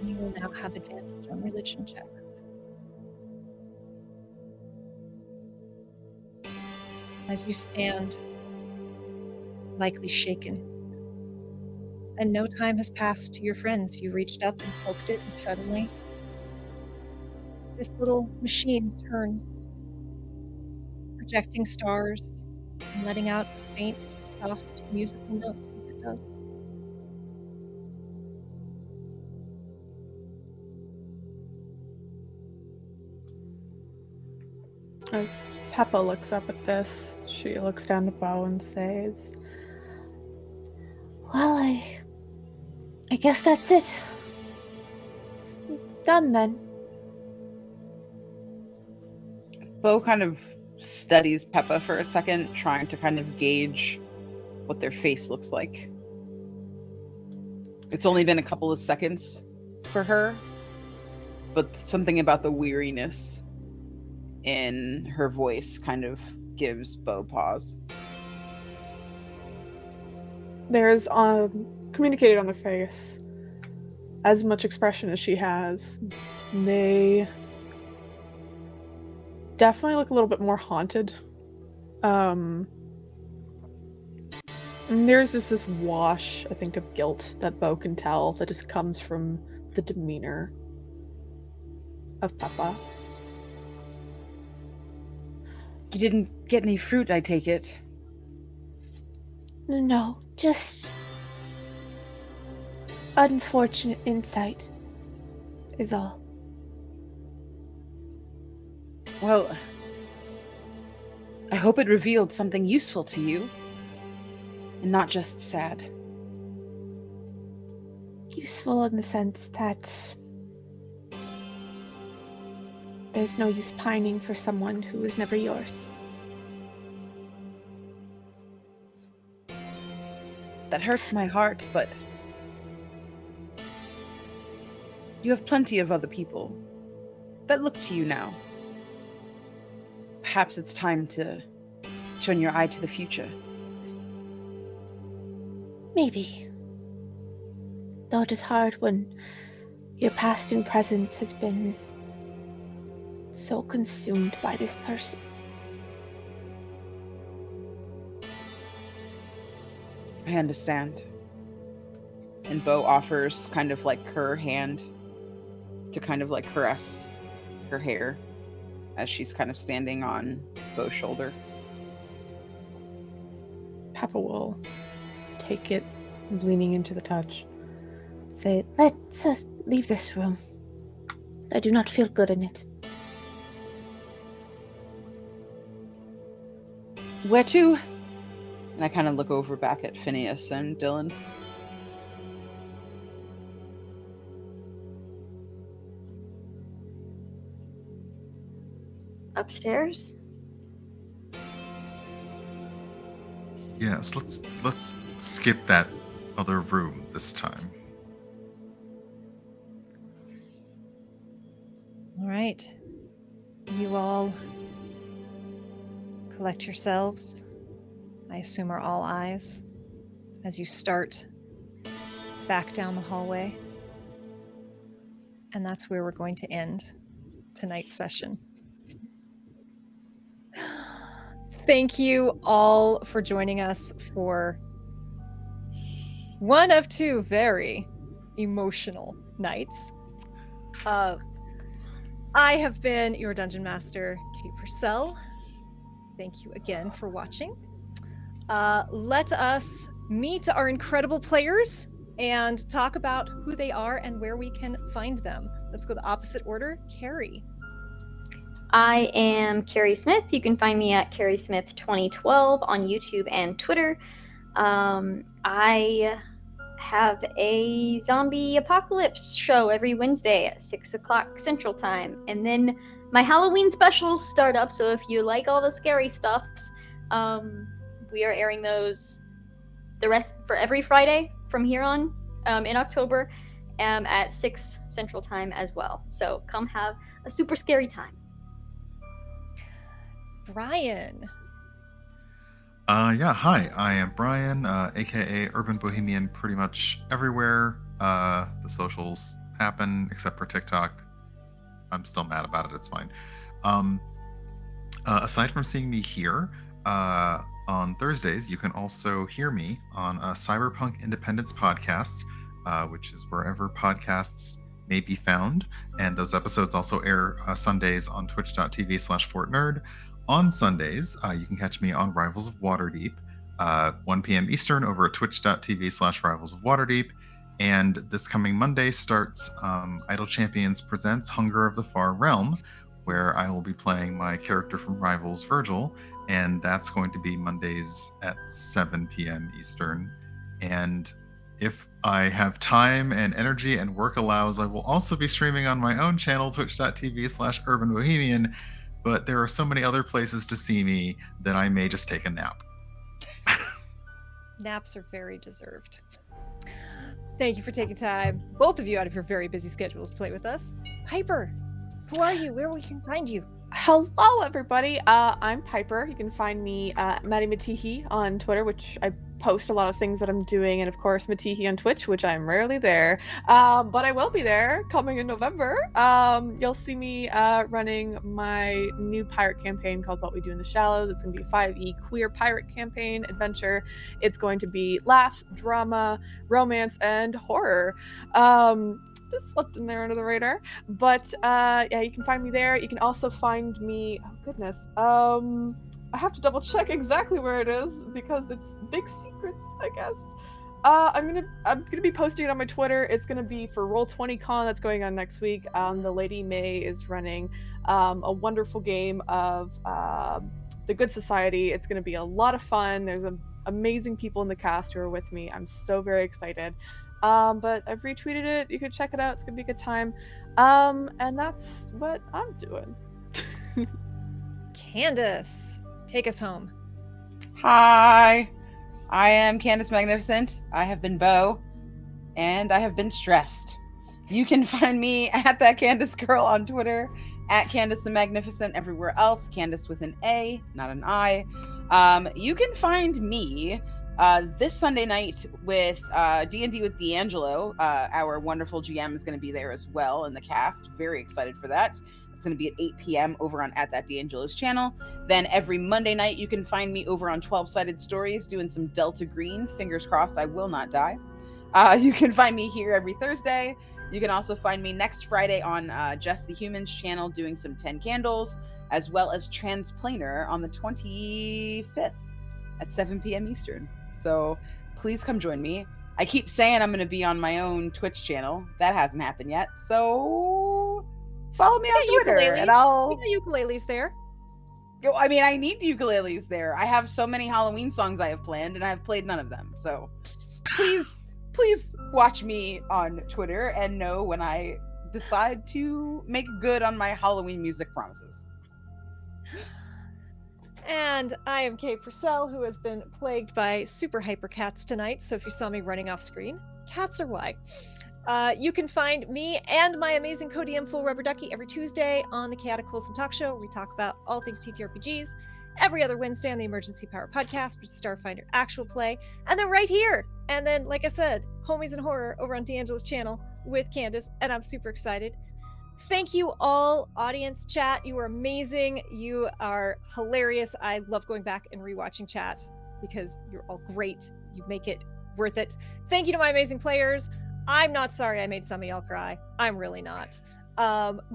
[SPEAKER 1] And you will now have advantage on religion checks. As you stand, likely shaken, and no time has passed to your friends. You reached up and poked it, and suddenly, this little machine turns, projecting stars and letting out a faint, soft musical note as it does.
[SPEAKER 4] As Pepa looks up at this, she looks down at Bo and says,
[SPEAKER 6] Well, I guess that's it. It's done then.
[SPEAKER 3] Bo kind of studies Pepa for a second, trying to kind of gauge what their face looks like. It's only been a couple of seconds for her, but something about the weariness in her voice kind of gives Bo pause.
[SPEAKER 4] There's communicated on their face as much expression as she has. They definitely look a little bit more haunted. And there's just this wash, I think, of guilt that Bo can tell that just comes from the demeanor of Pepa.
[SPEAKER 3] You didn't get any fruit, I take it.
[SPEAKER 6] No, just unfortunate insight is all.
[SPEAKER 3] Well, I hope it revealed something useful to you, and not just sad.
[SPEAKER 6] Useful in the sense that there's no use pining for someone who was never yours.
[SPEAKER 3] That hurts my heart, but you have plenty of other people that look to you now. Perhaps it's time to turn your eye to the future.
[SPEAKER 6] Maybe. Though it is hard when your past and present has been so consumed by this person.
[SPEAKER 3] I understand. And Bo offers kind of like her hand to kind of like caress her hair as she's kind of standing on Bo's shoulder.
[SPEAKER 4] Pepa will take it, leaning into the touch.
[SPEAKER 6] Say, let's leave this room. I do not feel good in it.
[SPEAKER 3] Where to? And I kind of look over back at Phineas and Dillon.
[SPEAKER 2] Upstairs?
[SPEAKER 5] Yes, let's skip that other room this time.
[SPEAKER 1] All right. You all collect yourselves. I assume are all eyes as you start back down the hallway. And that's where we're going to end tonight's session. Thank you all for joining us for one of two very emotional nights. I have been your Dungeon Master, Kate Purcell. Thank you again for watching. Let us meet our incredible players and talk about who they are and where we can find them. Let's go the opposite order. Kerri.
[SPEAKER 2] I am Kerri Smith. You can find me at Kerri Smith 2012 on YouTube and Twitter. I have a zombie apocalypse show every Wednesday at 6 o'clock Central Time. And then my Halloween specials start up, so if you like all the scary stuffs, we are airing those the rest for every Friday from here on in October at 6 Central Time as well. So come have a super scary time.
[SPEAKER 1] Brian.
[SPEAKER 5] Hi, I am Brian, aka Urban Bohemian, pretty much everywhere the socials happen, except for TikTok. I'm still mad about it, it's fine. Aside from seeing me here, on Thursdays, you can also hear me on a Cyberpunk Independence podcast, which is wherever podcasts may be found. And those episodes also air Sundays on twitch.tv/FortNerd. On Sundays, you can catch me on Rivals of Waterdeep, 1 p.m. Eastern over at twitch.tv/Rivals of Waterdeep. And this coming Monday starts Idle Champions Presents Hunger of the Far Realm, where I will be playing my character from Rivals, Virgil, and that's going to be Mondays at 7 p.m. Eastern. And if I have time and energy and work allows, I will also be streaming on my own channel, twitch.tv/UrbanBohemian, but there are so many other places to see me that I may just take a nap.
[SPEAKER 1] Naps are very deserved. Thank you for taking time, both of you, out of your very busy schedules to play with us. Piper, who are you? Where we can find you?
[SPEAKER 4] Hello, everybody. I'm Piper. You can find me at Maddie Matihi on Twitter, which I post a lot of things that I'm doing, and of course Matihi on Twitch, which I'm rarely there, but I will be there coming in November. You'll see me running my new pirate campaign called What We Do in the Shallows. It's going to be a 5e queer pirate campaign adventure. It's going to be laugh, drama, romance, and horror. Just slipped in there under the radar, but yeah, you can find me there. You can also find me, oh goodness, I have to double check exactly where it is because it's big secrets, I guess. I'm gonna be posting it on my Twitter. It's gonna be for Roll20Con that's going on next week. The Lady May is running a wonderful game of the Good Society. It's gonna be a lot of fun. There's amazing people in the cast who are with me. I'm so very excited. But I've retweeted it. You can check it out. It's gonna be a good time. And that's what I'm doing.
[SPEAKER 1] Candace, take us home.
[SPEAKER 3] Hi, I am Candace Magnificent. I have been Beau, and I have been stressed. You can find me at that Candace Girl on Twitter, at Candace the Magnificent everywhere else. Candace with an A, not an I. You can find me this Sunday night with D&D with D'Angelo. Our wonderful GM is going to be there as well in the cast. Very excited for that. It's going to be at 8 p.m. over on at that D'Angelo's channel. Then every Monday night, you can find me over on 12-Sided Stories doing some Delta Green. Fingers crossed I will not die. You can find me here every Thursday. You can also find me next Friday on Just the Humans channel doing some 10 Candles, as well as Transplaner on the 25th at 7 p.m. Eastern. So please come join me. I keep saying I'm going to be on my own Twitch channel. That hasn't happened yet. So follow me on Twitter and I'll...
[SPEAKER 1] We got ukuleles there.
[SPEAKER 3] I mean, I need ukuleles there. I have so many Halloween songs I have planned and I have played none of them. So please watch me on Twitter and know when I decide to make good on my Halloween music promises.
[SPEAKER 1] And I am Kay Purcell, who has been plagued by super hyper cats tonight. So if you saw me running off screen, cats are why. You can find me and my amazing co-DM Full Rubber Ducky every Tuesday on the Chaotic Wholesome Talk Show, where we talk about all things TTRPGs. Every other Wednesday on the Emergency Power Podcast, which is Starfinder Actual Play. And then right here. And then, like I said, Homies in Horror over on D'Angelo's channel with Candace. And I'm super excited. Thank you all, audience, chat. You are amazing. You are hilarious. I love going back and rewatching chat because you're all great. You make it worth it. Thank you to my amazing players. I'm not sorry I made some of y'all cry. I'm really not.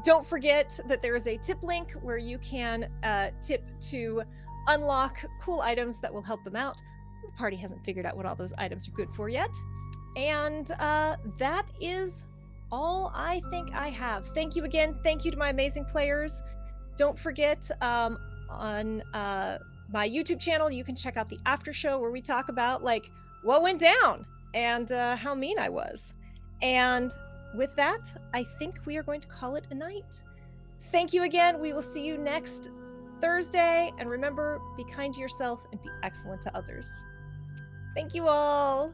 [SPEAKER 1] Don't forget that there is a tip link where you can tip to unlock cool items that will help them out. The party hasn't figured out what all those items are good for yet. And that is all I think I have. Thank you again. Thank you to my amazing players. Don't forget on my YouTube channel, you can check out the after show where we talk about like what went down and how mean I was. And with that, I think we are going to call it a night. Thank you again. We will see you next Thursday. And remember, be kind to yourself and be excellent to others. Thank you all.